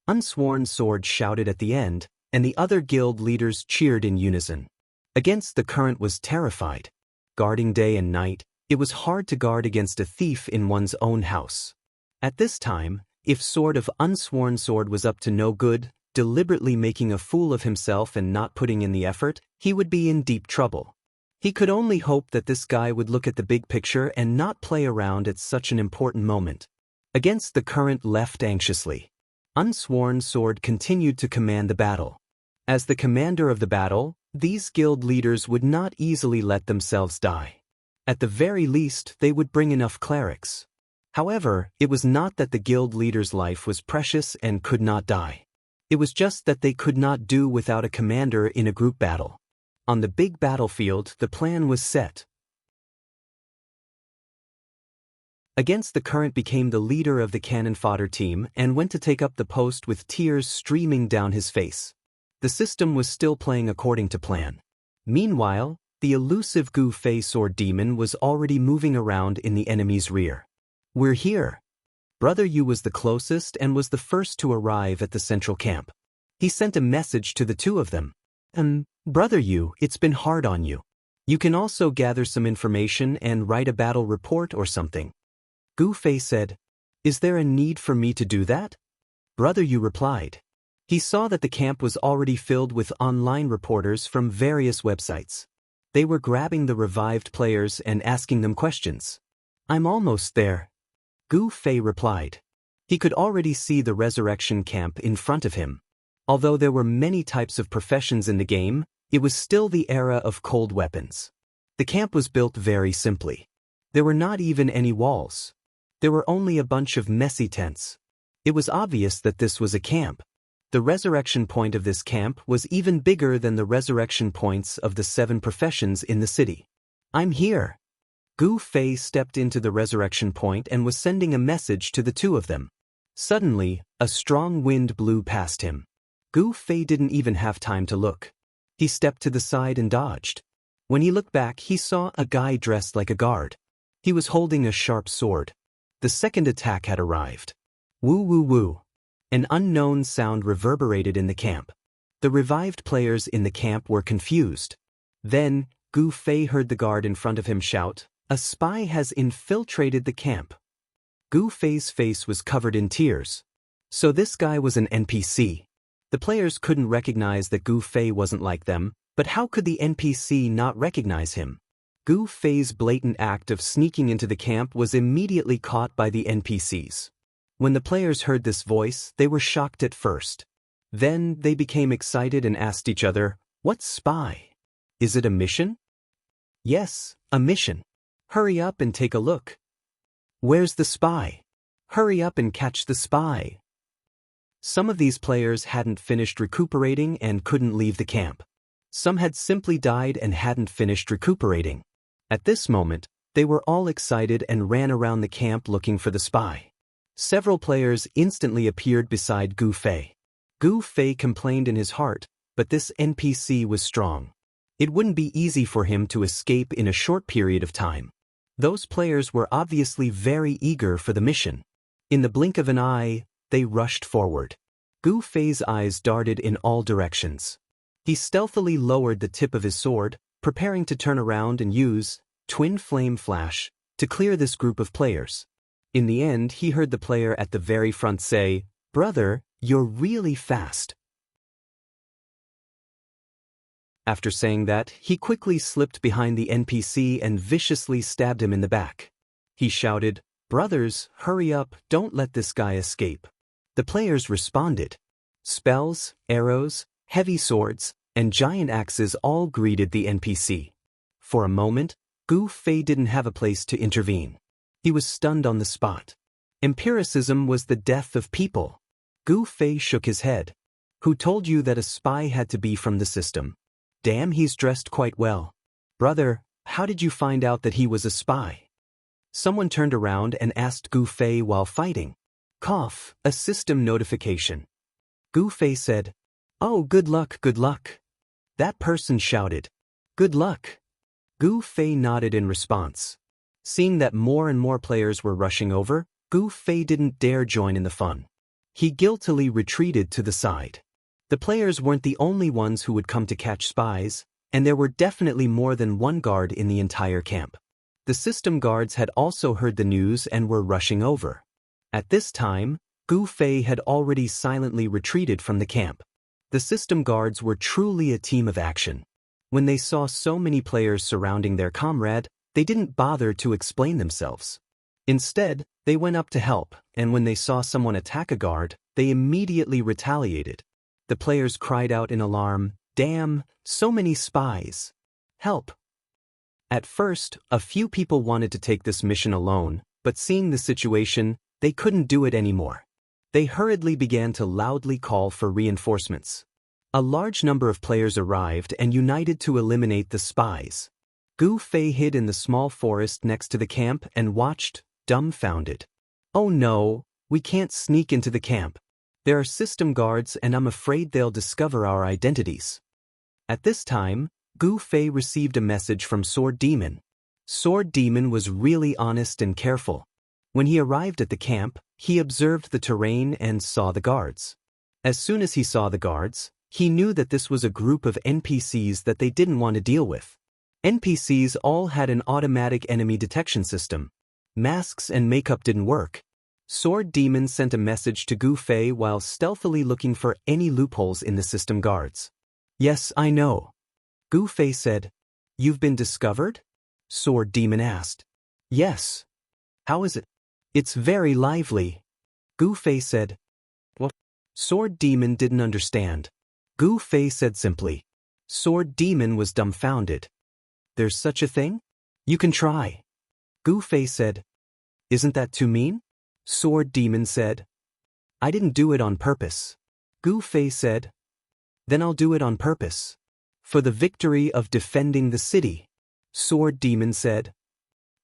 Unsworn Sword shouted at the end, and the other guild leaders cheered in unison. Against the Current was terrified. Guarding day and night, it was hard to guard against a thief in one's own house. At this time, if Sword of Unsworn Sword was up to no good, deliberately making a fool of himself and not putting in the effort, he would be in deep trouble. He could only hope that this guy would look at the big picture and not play around at such an important moment. Against the Current left anxiously. Unsworn Sword continued to command the battle. As the commander of the battle, these guild leaders would not easily let themselves die. At the very least, they would bring enough clerics. However, it was not that the guild leader's life was precious and could not die. It was just that they could not do without a commander in a group battle. On the big battlefield, the plan was set. Against the Current became the leader of the cannon fodder team and went to take up the post with tears streaming down his face. The system was still playing according to plan. Meanwhile, the elusive Gu Fei Sword Demon was already moving around in the enemy's rear. "We're here." Brother Yu was the closest and was the first to arrive at the central camp. He sent a message to the two of them. Brother Yu, it's been hard on you. You can also gather some information and write a battle report or something." Gu Fei said, "Is there a need for me to do that?" Brother Yu replied. He saw that the camp was already filled with online reporters from various websites. They were grabbing the revived players and asking them questions. "I'm almost there," Gu Fei replied. He could already see the resurrection camp in front of him. Although there were many types of professions in the game, it was still the era of cold weapons. The camp was built very simply. There were not even any walls. There were only a bunch of messy tents. It was obvious that this was a camp. The resurrection point of this camp was even bigger than the resurrection points of the 7 professions in the city. "I'm here." Gu Fei stepped into the resurrection point and was sending a message to the 2 of them. Suddenly, a strong wind blew past him. Gu Fei didn't even have time to look. He stepped to the side and dodged. When he looked back, he saw a guy dressed like a guard. He was holding a sharp sword. The second attack had arrived. Woo woo woo. An unknown sound reverberated in the camp. The revived players in the camp were confused. Then, Gu Fei heard the guard in front of him shout, "A spy has infiltrated the camp." Gu Fei's face was covered in tears. So this guy was an NPC. The players couldn't recognize that Gu Fei wasn't like them, but how could the NPC not recognize him? Gu Fei's blatant act of sneaking into the camp was immediately caught by the NPCs. When the players heard this voice, they were shocked at first. Then they became excited and asked each other, "What spy? Is it a mission?" "Yes, a mission. Hurry up and take a look." "Where's the spy? Hurry up and catch the spy." Some of these players hadn't finished recuperating and couldn't leave the camp. Some had simply died and hadn't finished recuperating. At this moment, they were all excited and ran around the camp looking for the spy. Several players instantly appeared beside Gu Fei. Gu Fei complained in his heart, but this NPC was strong. It wouldn't be easy for him to escape in a short period of time. Those players were obviously very eager for the mission. In the blink of an eye, they rushed forward. Gu Fei's eyes darted in all directions. He stealthily lowered the tip of his sword, preparing to turn around and use Twin Flame Flash to clear this group of players. In the end, he heard the player at the very front say, "Brother, you're really fast." After saying that, he quickly slipped behind the NPC and viciously stabbed him in the back. He shouted, "Brothers, hurry up, don't let this guy escape." The players responded. Spells, arrows, heavy swords, and giant axes all greeted the NPC. For a moment, Gu Fei didn't have a place to intervene. He was stunned on the spot. Empiricism was the death of people. Gu Fei shook his head. "Who told you that a spy had to be from the system? Damn, he's dressed quite well. Brother, how did you find out that he was a spy?" Someone turned around and asked Gu Fei while fighting. Cough, a system notification. Gu Fei said, "Oh, good luck, good luck." That person shouted, "Good luck." Gu Fei nodded in response. Seeing that more and more players were rushing over, Gu Fei didn't dare join in the fun. He guiltily retreated to the side. The players weren't the only ones who would come to catch spies, and there were definitely more than one guard in the entire camp. The system guards had also heard the news and were rushing over. At this time, Gu Fei had already silently retreated from the camp. The system guards were truly a team of action. When they saw so many players surrounding their comrade, they didn't bother to explain themselves. Instead, they went up to help, and when they saw someone attack a guard, they immediately retaliated. The players cried out in alarm, "Damn, so many spies! Help!" At first, a few people wanted to take this mission alone, but seeing the situation, they couldn't do it anymore. They hurriedly began to loudly call for reinforcements. A large number of players arrived and united to eliminate the spies. Gu Fei hid in the small forest next to the camp and watched, dumbfounded. "Oh no, we can't sneak into the camp. There are system guards and I'm afraid they'll discover our identities." At this time, Gu Fei received a message from Sword Demon. Sword Demon was really honest and careful. When he arrived at the camp, he observed the terrain and saw the guards. As soon as he saw the guards, he knew that this was a group of NPCs that they didn't want to deal with. NPCs all had an automatic enemy detection system. Masks and makeup didn't work. Sword Demon sent a message to Gu Fei while stealthily looking for any loopholes in the system guards. "Yes, I know." Gu Fei said. "You've been discovered?" Sword Demon asked. "Yes." "How is it?" "It's very lively." Gu Fei said. "What?" Sword Demon didn't understand. Gu Fei said simply. Sword Demon was dumbfounded. There's such a thing? You can try. Gu Fei said. Isn't that too mean? Sword Demon said. I didn't do it on purpose. Gu Fei said. Then I'll do it on purpose. For the victory of defending the city. Sword Demon said.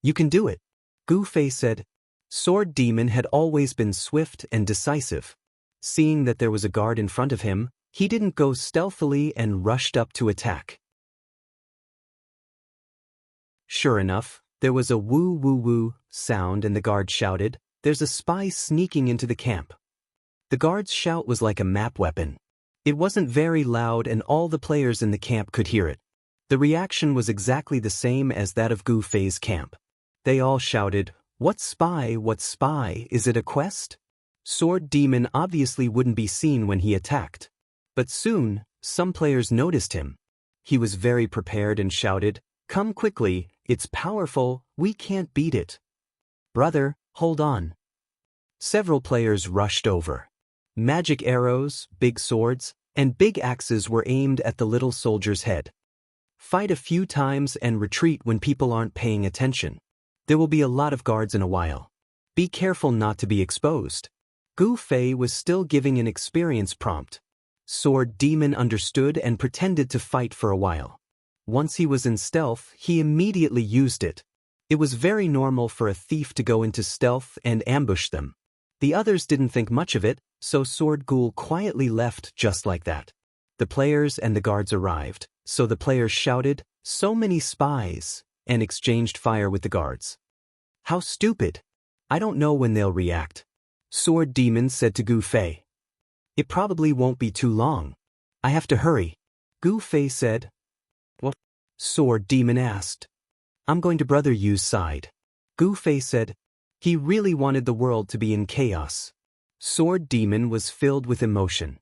You can do it. Gu Fei said. Sword Demon had always been swift and decisive. Seeing that there was a guard in front of him, he didn't go stealthily and rushed up to attack. Sure enough, there was a woo-woo-woo sound and the guard shouted, There's a spy sneaking into the camp. The guard's shout was like a map weapon. It wasn't very loud and all the players in the camp could hear it. The reaction was exactly the same as that of Gu Fei's camp. They all shouted, What spy, what spy, is it a quest? Sword Demon obviously wouldn't be seen when he attacked. But soon, some players noticed him. He was very prepared and shouted, Come quickly, it's powerful, we can't beat it. Brother, hold on. Several players rushed over. Magic arrows, big swords, and big axes were aimed at the little soldier's head. Fight a few times and retreat when people aren't paying attention. There will be a lot of guards in a while. Be careful not to be exposed. Gu Fei was still giving an experience prompt. Sword Demon understood and pretended to fight for a while. Once he was in stealth, he immediately used it. It was very normal for a thief to go into stealth and ambush them. The others didn't think much of it, so Sword Ghoul quietly left just like that. The players and the guards arrived, so the players shouted, So many spies, and exchanged fire with the guards. How stupid! I don't know when they'll react. Sword Demon said to Gu Fei. It probably won't be too long. I have to hurry. Gu Fei said. What? Sword Demon asked. I'm going to Brother Yu's side. Gu Fei said. He really wanted the world to be in chaos. Sword Demon was filled with emotion.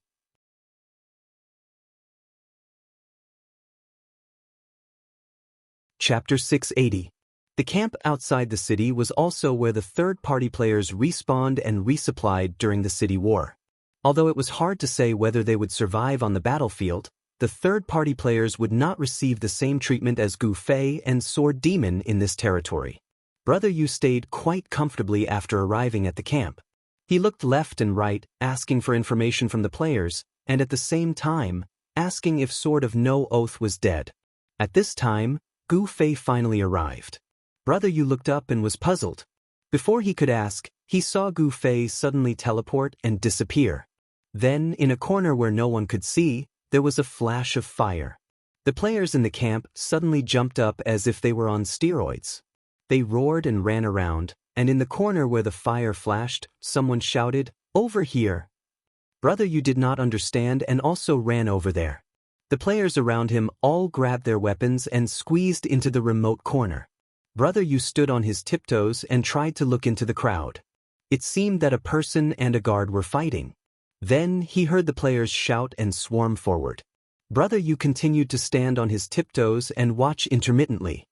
Chapter 680. The camp outside the city was also where the third-party players respawned and resupplied during the city war. Although it was hard to say whether they would survive on the battlefield, the third-party players would not receive the same treatment as Gu Fei and Sword Demon in this territory. Brother Yu stayed quite comfortably after arriving at the camp. He looked left and right, asking for information from the players, and at the same time, asking if Sword of No Oath was dead. At this time, Gu Fei finally arrived. Brother Yu looked up and was puzzled. Before he could ask, he saw Gu Fei suddenly teleport and disappear. Then, in a corner where no one could see, there was a flash of fire. The players in the camp suddenly jumped up as if they were on steroids. They roared and ran around, and in the corner where the fire flashed, someone shouted, Over here! Brother Yu did not understand and also ran over there. The players around him all grabbed their weapons and squeezed into the remote corner. Brother Yu stood on his tiptoes and tried to look into the crowd. It seemed that a person and a guard were fighting. Then he heard the players shout and swarm forward. Brother Yu continued to stand on his tiptoes and watch intermittently.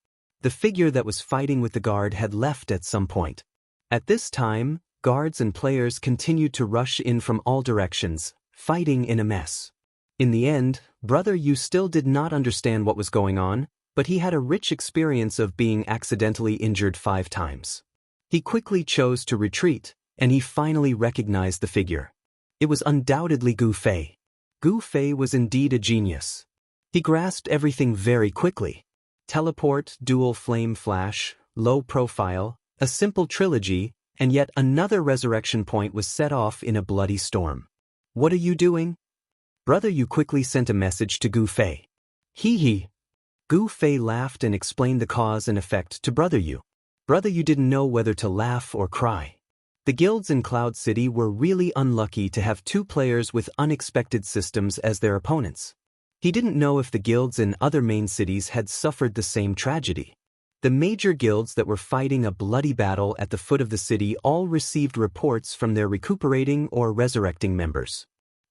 The figure that was fighting with the guard had left at some point. At this time, guards and players continued to rush in from all directions, fighting in a mess. In the end, Brother Yu still did not understand what was going on, but he had a rich experience of being accidentally injured 5 times. He quickly chose to retreat, and he finally recognized the figure. It was undoubtedly Gu Fei. Gu Fei was indeed a genius. He grasped everything very quickly. Teleport, dual flame flash, low profile, a simple trilogy, and yet another resurrection point was set off in a bloody storm. What are you doing? Brother Yu quickly sent a message to Gu Fei. Hee. Gu Fei laughed and explained the cause and effect to Brother Yu. Brother Yu didn't know whether to laugh or cry. The guilds in Cloud City were really unlucky to have 2 players with unexpected systems as their opponents. He didn't know if the guilds in other main cities had suffered the same tragedy. The major guilds that were fighting a bloody battle at the foot of the city all received reports from their recuperating or resurrecting members.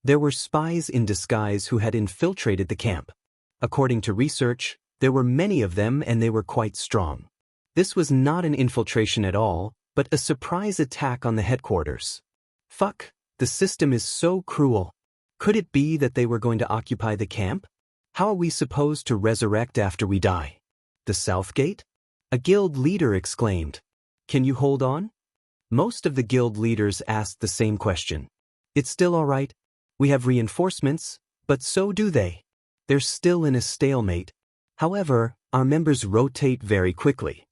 There were spies in disguise who had infiltrated the camp. According to research, there were many of them and they were quite strong. This was not an infiltration at all, but a surprise attack on the headquarters. Fuck, the system is so cruel. Could it be that they were going to occupy the camp? How are we supposed to resurrect after we die? The south gate? A guild leader exclaimed. Can you hold on? Most of the guild leaders asked the same question. It's still all right. We have reinforcements, but so do they. They're still in a stalemate. However, our members rotate very quickly.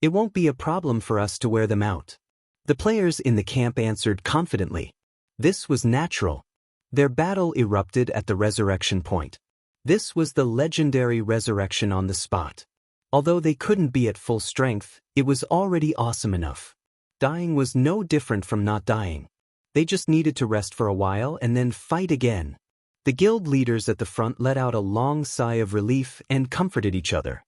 It won't be a problem for us to wear them out. The players in the camp answered confidently. This was natural. Their battle erupted at the resurrection point. This was the legendary resurrection on the spot. Although they couldn't be at full strength, it was already awesome enough. Dying was no different from not dying. They just needed to rest for a while and then fight again. The guild leaders at the front let out a long sigh of relief and comforted each other.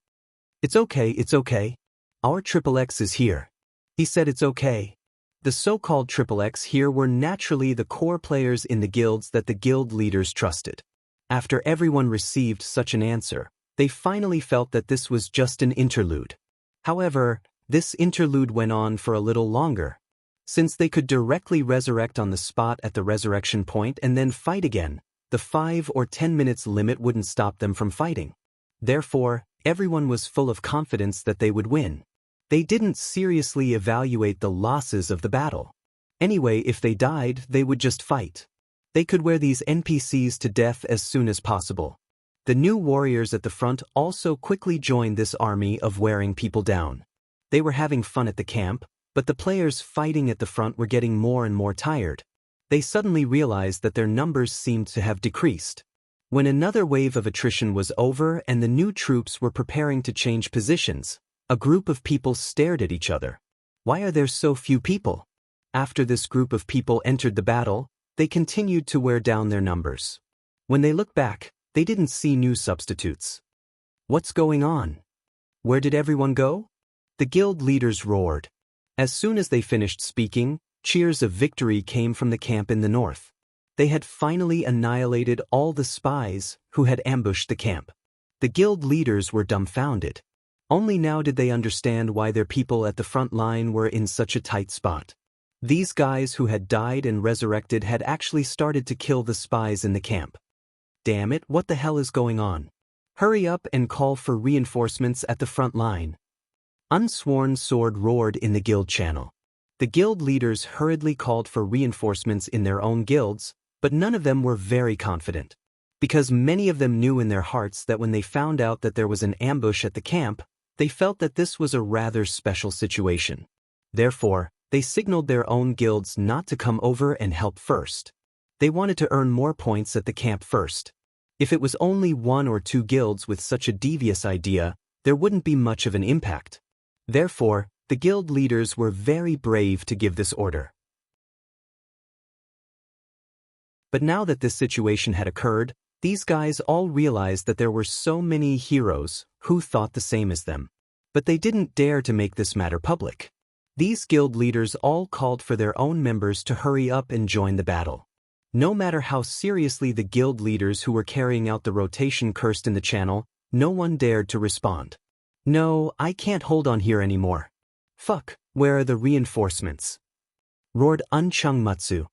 It's okay. Our Triple X is here. He said it's okay. The so-called Triple X here were naturally the core players in the guilds that the guild leaders trusted. After everyone received such an answer, they finally felt that this was just an interlude. However, this interlude went on for a little longer. Since they could directly resurrect on the spot at the resurrection point and then fight again, the 5 or 10 minutes limit wouldn't stop them from fighting. Therefore, everyone was full of confidence that they would win. They didn't seriously evaluate the losses of the battle. Anyway, if they died, they would just fight. They could wear these NPCs to death as soon as possible. The new warriors at the front also quickly joined this army of wearing people down. They were having fun at the camp, but the players fighting at the front were getting more and more tired. They suddenly realized that their numbers seemed to have decreased. When another wave of attrition was over and the new troops were preparing to change positions, a group of people stared at each other. Why are there so few people? After this group of people entered the battle, they continued to wear down their numbers. When they looked back, they didn't see new substitutes. What's going on? Where did everyone go? The guild leaders roared. As soon as they finished speaking, cheers of victory came from the camp in the north. They had finally annihilated all the spies who had ambushed the camp. The guild leaders were dumbfounded. Only now did they understand why their people at the front line were in such a tight spot. These guys who had died and resurrected had actually started to kill the spies in the camp. Damn it, what the hell is going on? Hurry up and call for reinforcements at the front line. Unsworn Sword roared in the guild channel. The guild leaders hurriedly called for reinforcements in their own guilds, but none of them were very confident. Because many of them knew in their hearts that when they found out that there was an ambush at the camp, they felt that this was a rather special situation. Therefore, they signaled their own guilds not to come over and help first. They wanted to earn more points at the camp first. If it was only 1 or 2 guilds with such a devious idea, there wouldn't be much of an impact. Therefore, the guild leaders were very brave to give this order. But now that this situation had occurred, these guys all realized that there were so many heroes who thought the same as them. But they didn't dare to make this matter public. These guild leaders all called for their own members to hurry up and join the battle. No matter how seriously the guild leaders who were carrying out the rotation cursed in the channel, no one dared to respond. No, I can't hold on here anymore. Fuck, where are the reinforcements? Roared Unchung Matsu.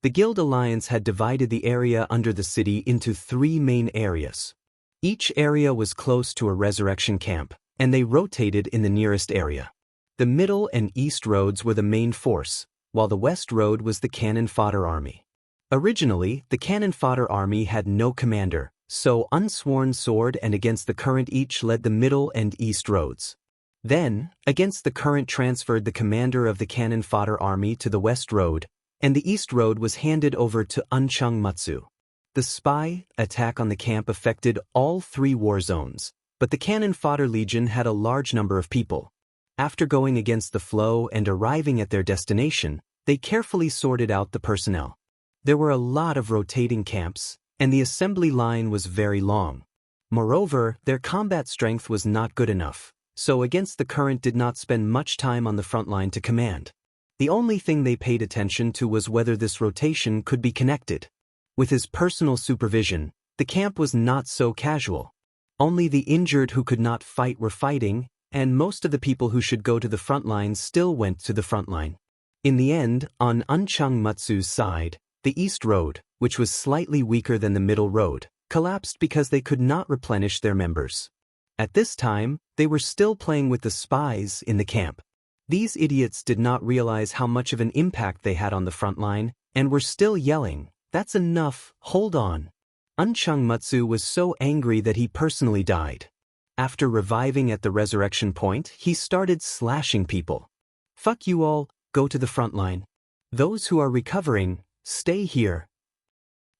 The guild alliance had divided the area under the city into 3 main areas. Each area was close to a resurrection camp, and they rotated in the nearest area. The middle and east roads were the main force, while the west road was the cannon fodder army. Originally, the cannon fodder army had no commander, so Unsworn Sword and Against the Current each led the middle and east roads. Then, Against the Current transferred the commander of the cannon fodder army to the west road, and the east road was handed over to Unchung Matsu. The spy attack on the camp affected all 3 war zones, but the cannon fodder legion had a large number of people. After going against the flow and arriving at their destination, they carefully sorted out the personnel. There were a lot of rotating camps, and the assembly line was very long. Moreover, their combat strength was not good enough, so Against the Current did not spend much time on the front line to command. The only thing they paid attention to was whether this rotation could be connected. With his personal supervision, the camp was not so casual. Only the injured who could not fight were fighting, and most of the people who should go to the front line still went to the front line. In the end, on Unchung Matsu's side, the east road, which was slightly weaker than the middle road, collapsed because they could not replenish their members. At this time, they were still playing with the spies in the camp. These idiots did not realize how much of an impact they had on the front line, and were still yelling, "That's enough, hold on." Unchungmutsu was so angry that he personally died. After reviving at the resurrection point, he started slashing people. "Fuck you all, go to the front line. Those who are recovering, stay here."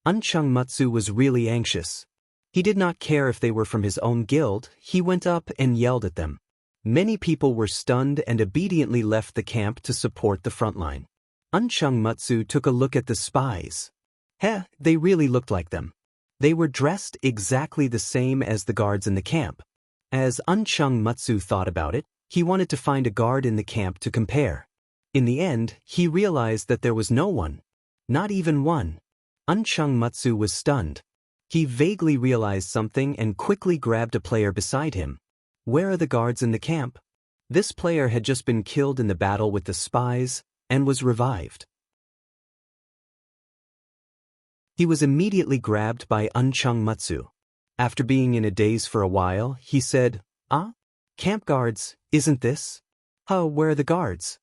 Unchungmutsu was really anxious. He did not care if they were from his own guild, he went up and yelled at them. Many people were stunned and obediently left the camp to support the front line. Unchungmutsu took a look at the spies. They really looked like them. They were dressed exactly the same as the guards in the camp. As Unchungmutsu thought about it, he wanted to find a guard in the camp to compare. In the end, he realized that there was no one. Not even one. Unchungmutsu was stunned. He vaguely realized something and quickly grabbed a player beside him. "Where are the guards in the camp?" This player had just been killed in the battle with the spies and was revived. He was immediately grabbed by Unchungmutsu. After being in a daze for a while, he said, Camp guards, isn't this? Where are the guards?"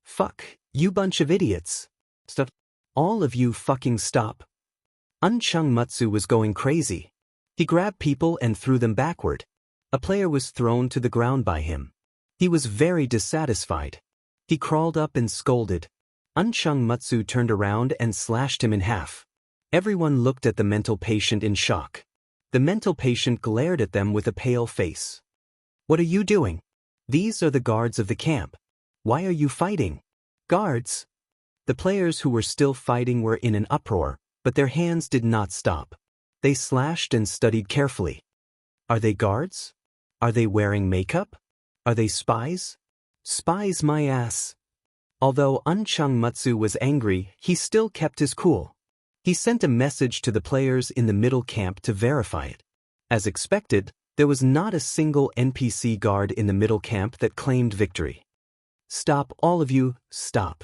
"Fuck, you bunch of idiots. Stop. All of you fucking stop." Unchungmutsu was going crazy. He grabbed people and threw them backward. A player was thrown to the ground by him. He was very dissatisfied. He crawled up and scolded. Unchungmutsu turned around and slashed him in half. Everyone looked at the mental patient in shock. The mental patient glared at them with a pale face. "What are you doing? These are the guards of the camp. Why are you fighting?" "Guards?" The players who were still fighting were in an uproar, but their hands did not stop. They slashed and studied carefully. "Are they guards? Are they wearing makeup? Are they spies?" "Spies my ass." Although Unchungmutsu was angry, he still kept his cool. He sent a message to the players in the middle camp to verify it. As expected, there was not a single NPC guard in the middle camp that claimed victory. "Stop, all of you, stop."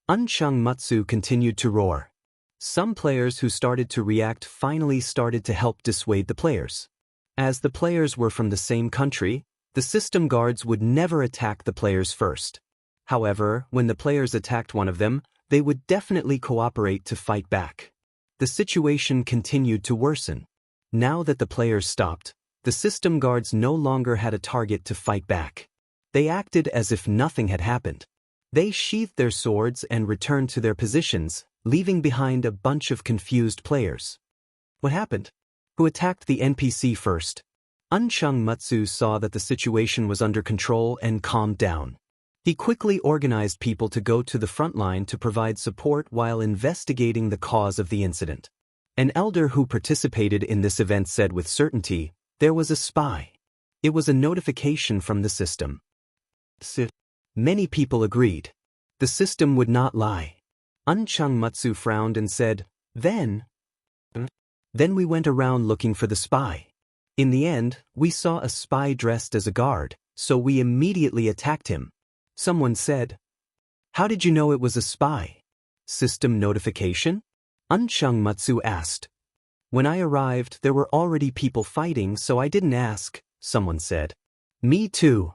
Unchungmutsu continued to roar. Some players who started to react finally started to help dissuade the players. As the players were from the same country, the system guards would never attack the players first. However, when the players attacked one of them, they would definitely cooperate to fight back. The situation continued to worsen. Now that the players stopped, the system guards no longer had a target to fight back. They acted as if nothing had happened. They sheathed their swords and returned to their positions, leaving behind a bunch of confused players. What happened? Who attacked the NPC first? Unchungmutsu saw that the situation was under control and calmed down. He quickly organized people to go to the front line to provide support while investigating the cause of the incident. An elder who participated in this event said with certainty, "There was a spy." It was a notification from the system. Many people agreed. The system would not lie. Unchungmutsu frowned and said, Then we went around looking for the spy. In the end, we saw a spy dressed as a guard, so we immediately attacked him." Someone said, "How did you know it was a spy?" "System notification?" Unchungmutsu asked. "When I arrived, there were already people fighting, so I didn't ask," someone said. "Me too."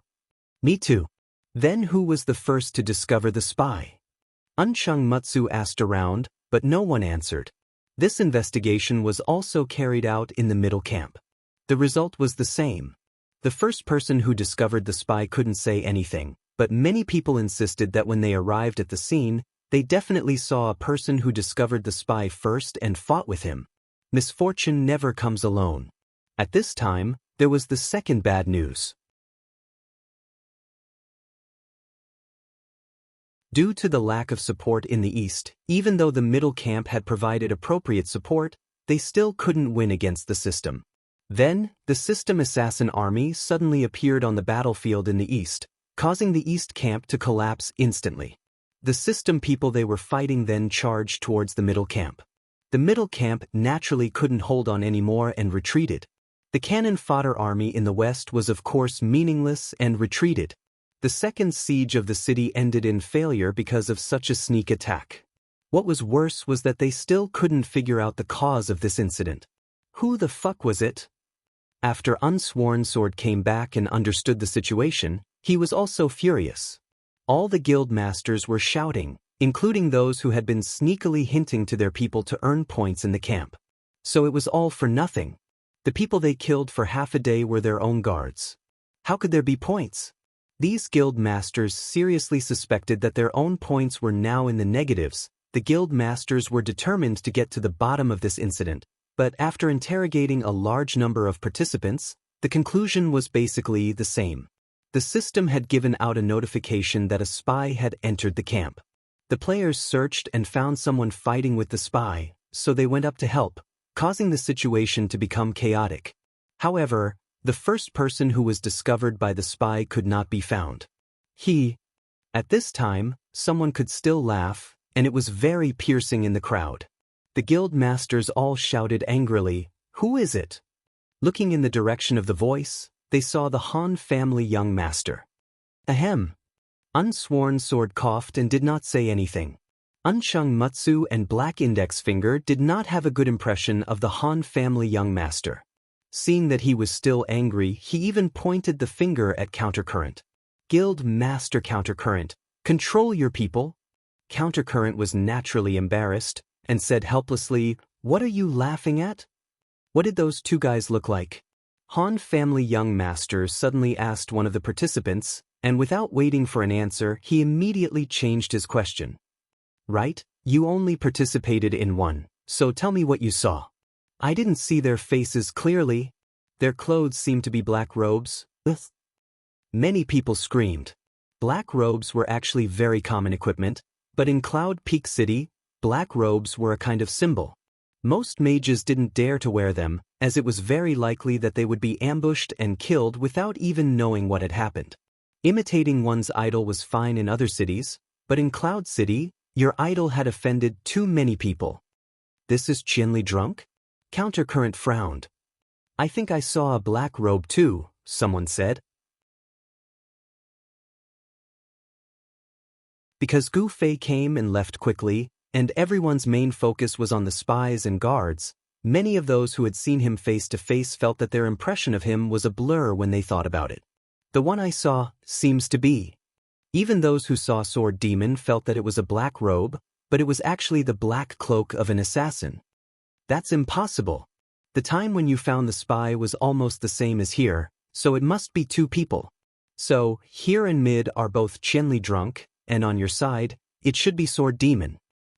"Me too." "Then who was the first to discover the spy?" Unchungmutsu asked around, but no one answered. This investigation was also carried out in the middle camp. The result was the same. The first person who discovered the spy couldn't say anything, but many people insisted that when they arrived at the scene, they definitely saw a person who discovered the spy first and fought with him. Misfortune never comes alone. At this time, there was the second bad news. Due to the lack of support in the east, even though the middle camp had provided appropriate support, they still couldn't win against the system. Then, the system assassin army suddenly appeared on the battlefield in the east, causing the east camp to collapse instantly. The system people they were fighting then charged towards the middle camp. The middle camp naturally couldn't hold on anymore and retreated. The cannon fodder army in the west was of course meaningless and retreated. The second siege of the city ended in failure because of such a sneak attack. What was worse was that they still couldn't figure out the cause of this incident. Who the fuck was it? After Unsworn Sword came back and understood the situation, he was also furious. All the guild masters were shouting, including those who had been sneakily hinting to their people to earn points in the camp. So it was all for nothing. The people they killed for half a day were their own guards. How could there be points? These guild masters seriously suspected that their own points were now in the negatives. The guild masters were determined to get to the bottom of this incident, but after interrogating a large number of participants, the conclusion was basically the same. The system had given out a notification that a spy had entered the camp. The players searched and found someone fighting with the spy, so they went up to help, causing the situation to become chaotic. However, the first person who was discovered by the spy could not be found. At this time, someone could still laugh, and it was very piercing in the crowd. The guild masters all shouted angrily, "Who is it?" Looking in the direction of the voice, they saw the Han family young master. Ahem. Unsworn Sword coughed and did not say anything. Unchung Mutsu and Black Index Finger did not have a good impression of the Han family young master. Seeing that he was still angry, he even pointed the finger at Countercurrent. Guild Master Countercurrent, control your people. Countercurrent was naturally embarrassed, and said helplessly, "What are you laughing at? What did those two guys look like?" Han family young master suddenly asked one of the participants, and without waiting for an answer, he immediately changed his question. "Right, you only participated in one, so tell me what you saw." "I didn't see their faces clearly. Their clothes seemed to be black robes." Ugh. Many people screamed. Black robes were actually very common equipment, but in Cloud Peak City, black robes were a kind of symbol. Most mages didn't dare to wear them, as it was very likely that they would be ambushed and killed without even knowing what had happened. Imitating one's idol was fine in other cities, but in Cloud City, your idol had offended too many people. "This is Qianli drunk?" Countercurrent frowned. "I think I saw a black robe too," someone said. Because Gu Fei came and left quickly, and everyone's main focus was on the spies and guards, many of those who had seen him face to face felt that their impression of him was a blur when they thought about it. "The one I saw seems to be." Even those who saw Sword Demon felt that it was a black robe, but it was actually the black cloak of an assassin. "That's impossible. The time when you found the spy was almost the same as here, so it must be two people. So, here and mid are both Qianli drunk, and on your side, it should be Sword Demon."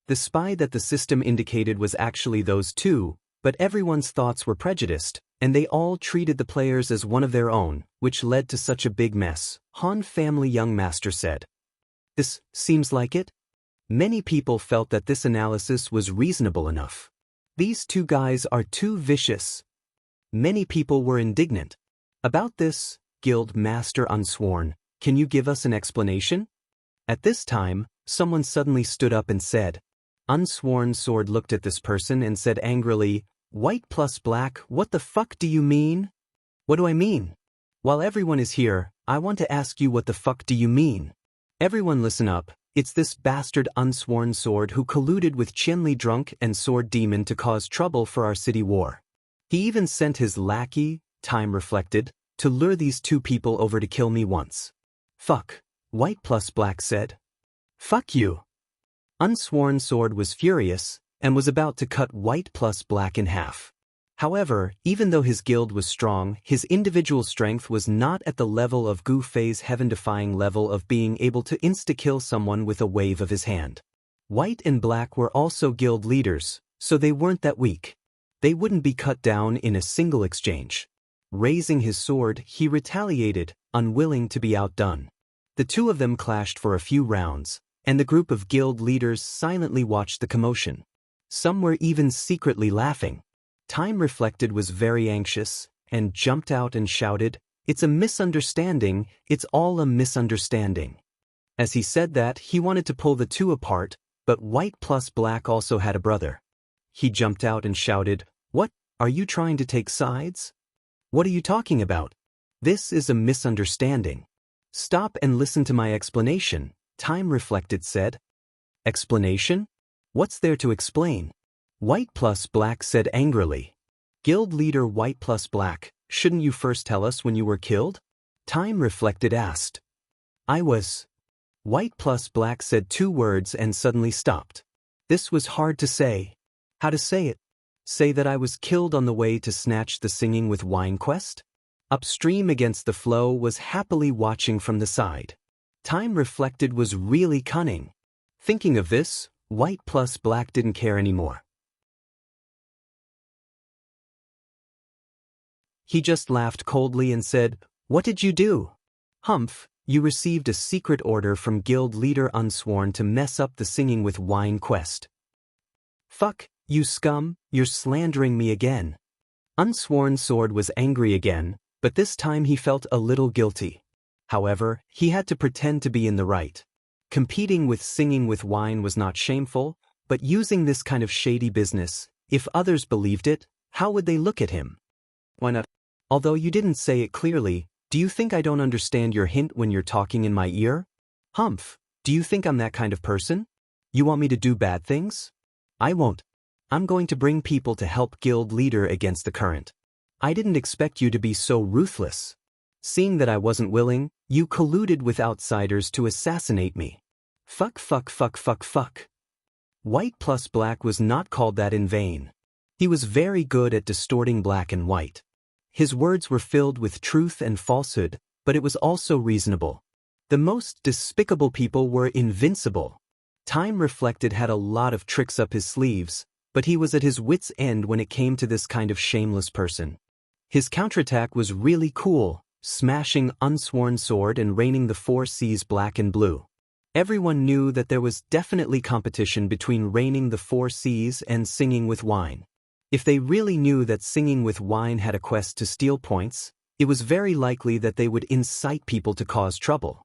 The spy that the system indicated was actually those two, but everyone's thoughts were prejudiced, and they all treated the players as one of their own, which led to such a big mess, Han family young master said. "This seems like it?" Many people felt that this analysis was reasonable enough. "These two guys are too vicious." Many people were indignant. "About this, Guild Master Unsworn, can you give us an explanation?" At this time, someone suddenly stood up and said. Unsworn Sword looked at this person and said angrily, "White plus black, what the fuck do you mean?" "What do I mean? While everyone is here, I want to ask you what the fuck do you mean?" "Everyone listen up, it's this bastard Unsworn Sword who colluded with Qianli Drunk and Sword Demon to cause trouble for our city war. He even sent his lackey, Time Reflected, to lure these two people over to kill me once." "Fuck," White plus Black said. "Fuck you." Unsworn Sword was furious, and was about to cut White plus Black in half. However, even though his guild was strong, his individual strength was not at the level of Gu Fei's heaven-defying level of being able to insta-kill someone with a wave of his hand. White and Black were also guild leaders, so they weren't that weak. They wouldn't be cut down in a single exchange. Raising his sword, he retaliated, unwilling to be outdone. The two of them clashed for a few rounds, and the group of guild leaders silently watched the commotion. Some were even secretly laughing. Time Reflected was very anxious, and jumped out and shouted, "It's a misunderstanding, it's all a misunderstanding." As he said that, he wanted to pull the two apart, but White plus Black also had a brother. He jumped out and shouted, "What, are you trying to take sides? What are you talking about? This is a misunderstanding. Stop and listen to my explanation," Time Reflected said. "Explanation? What's there to explain?" White plus Black said angrily. Guild leader White plus Black, shouldn't you first tell us when you were killed? Time reflected asked. I was. White plus Black said 2 words and suddenly stopped. This was hard to say. How to say it? Say that I was killed on the way to snatch the Singing with Wine quest? Upstream against the flow was happily watching from the side. Time reflected was really cunning. Thinking of this, White plus Black didn't care anymore. He just laughed coldly and said, "What did you do?" "Humph, you received a secret order from Guild Leader Unsworn to mess up the Singing with Wine quest." "Fuck, you scum, you're slandering me again." Unsworn Sword was angry again, but this time he felt a little guilty. However, he had to pretend to be in the right. Competing with Singing with Wine was not shameful, but using this kind of shady business, if others believed it, how would they look at him? Why not? Although you didn't say it clearly, do you think I don't understand your hint when you're talking in my ear? Humph, do you think I'm that kind of person? You want me to do bad things? I won't. I'm going to bring people to help Guild Leader against the current. I didn't expect you to be so ruthless. Seeing that I wasn't willing, you colluded with outsiders to assassinate me. Fuck. White plus Black was not called that in vain. He was very good at distorting black and white. His words were filled with truth and falsehood, but it was also reasonable. The most despicable people were invincible. Time reflected had a lot of tricks up his sleeves, but he was at his wits' end when it came to this kind of shameless person. His counterattack was really cool, smashing Unsworn Sword and raining the 4 seas black and blue. Everyone knew that there was definitely competition between raining the 4 seas and Singing with Wine. If they really knew that Singing with Wine had a quest to steal points, it was very likely that they would incite people to cause trouble.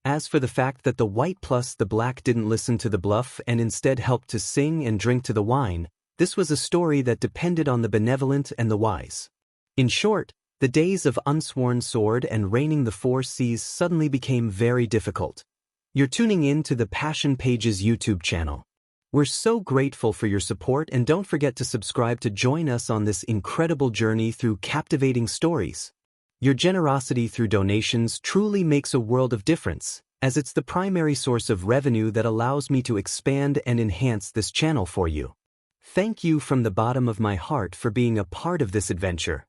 As for the fact that the White plus the Black didn't listen to the bluff and instead helped to sing and drink to the wine, this was a story that depended on the benevolent and the wise. In short, the days of Unsworn Sword and raining the 4 seas suddenly became very difficult. You're tuning in to the Passion Pages YouTube channel. We're so grateful for your support, and don't forget to subscribe to join us on this incredible journey through captivating stories. Your generosity through donations truly makes a world of difference, as it's the primary source of revenue that allows me to expand and enhance this channel for you. Thank you from the bottom of my heart for being a part of this adventure.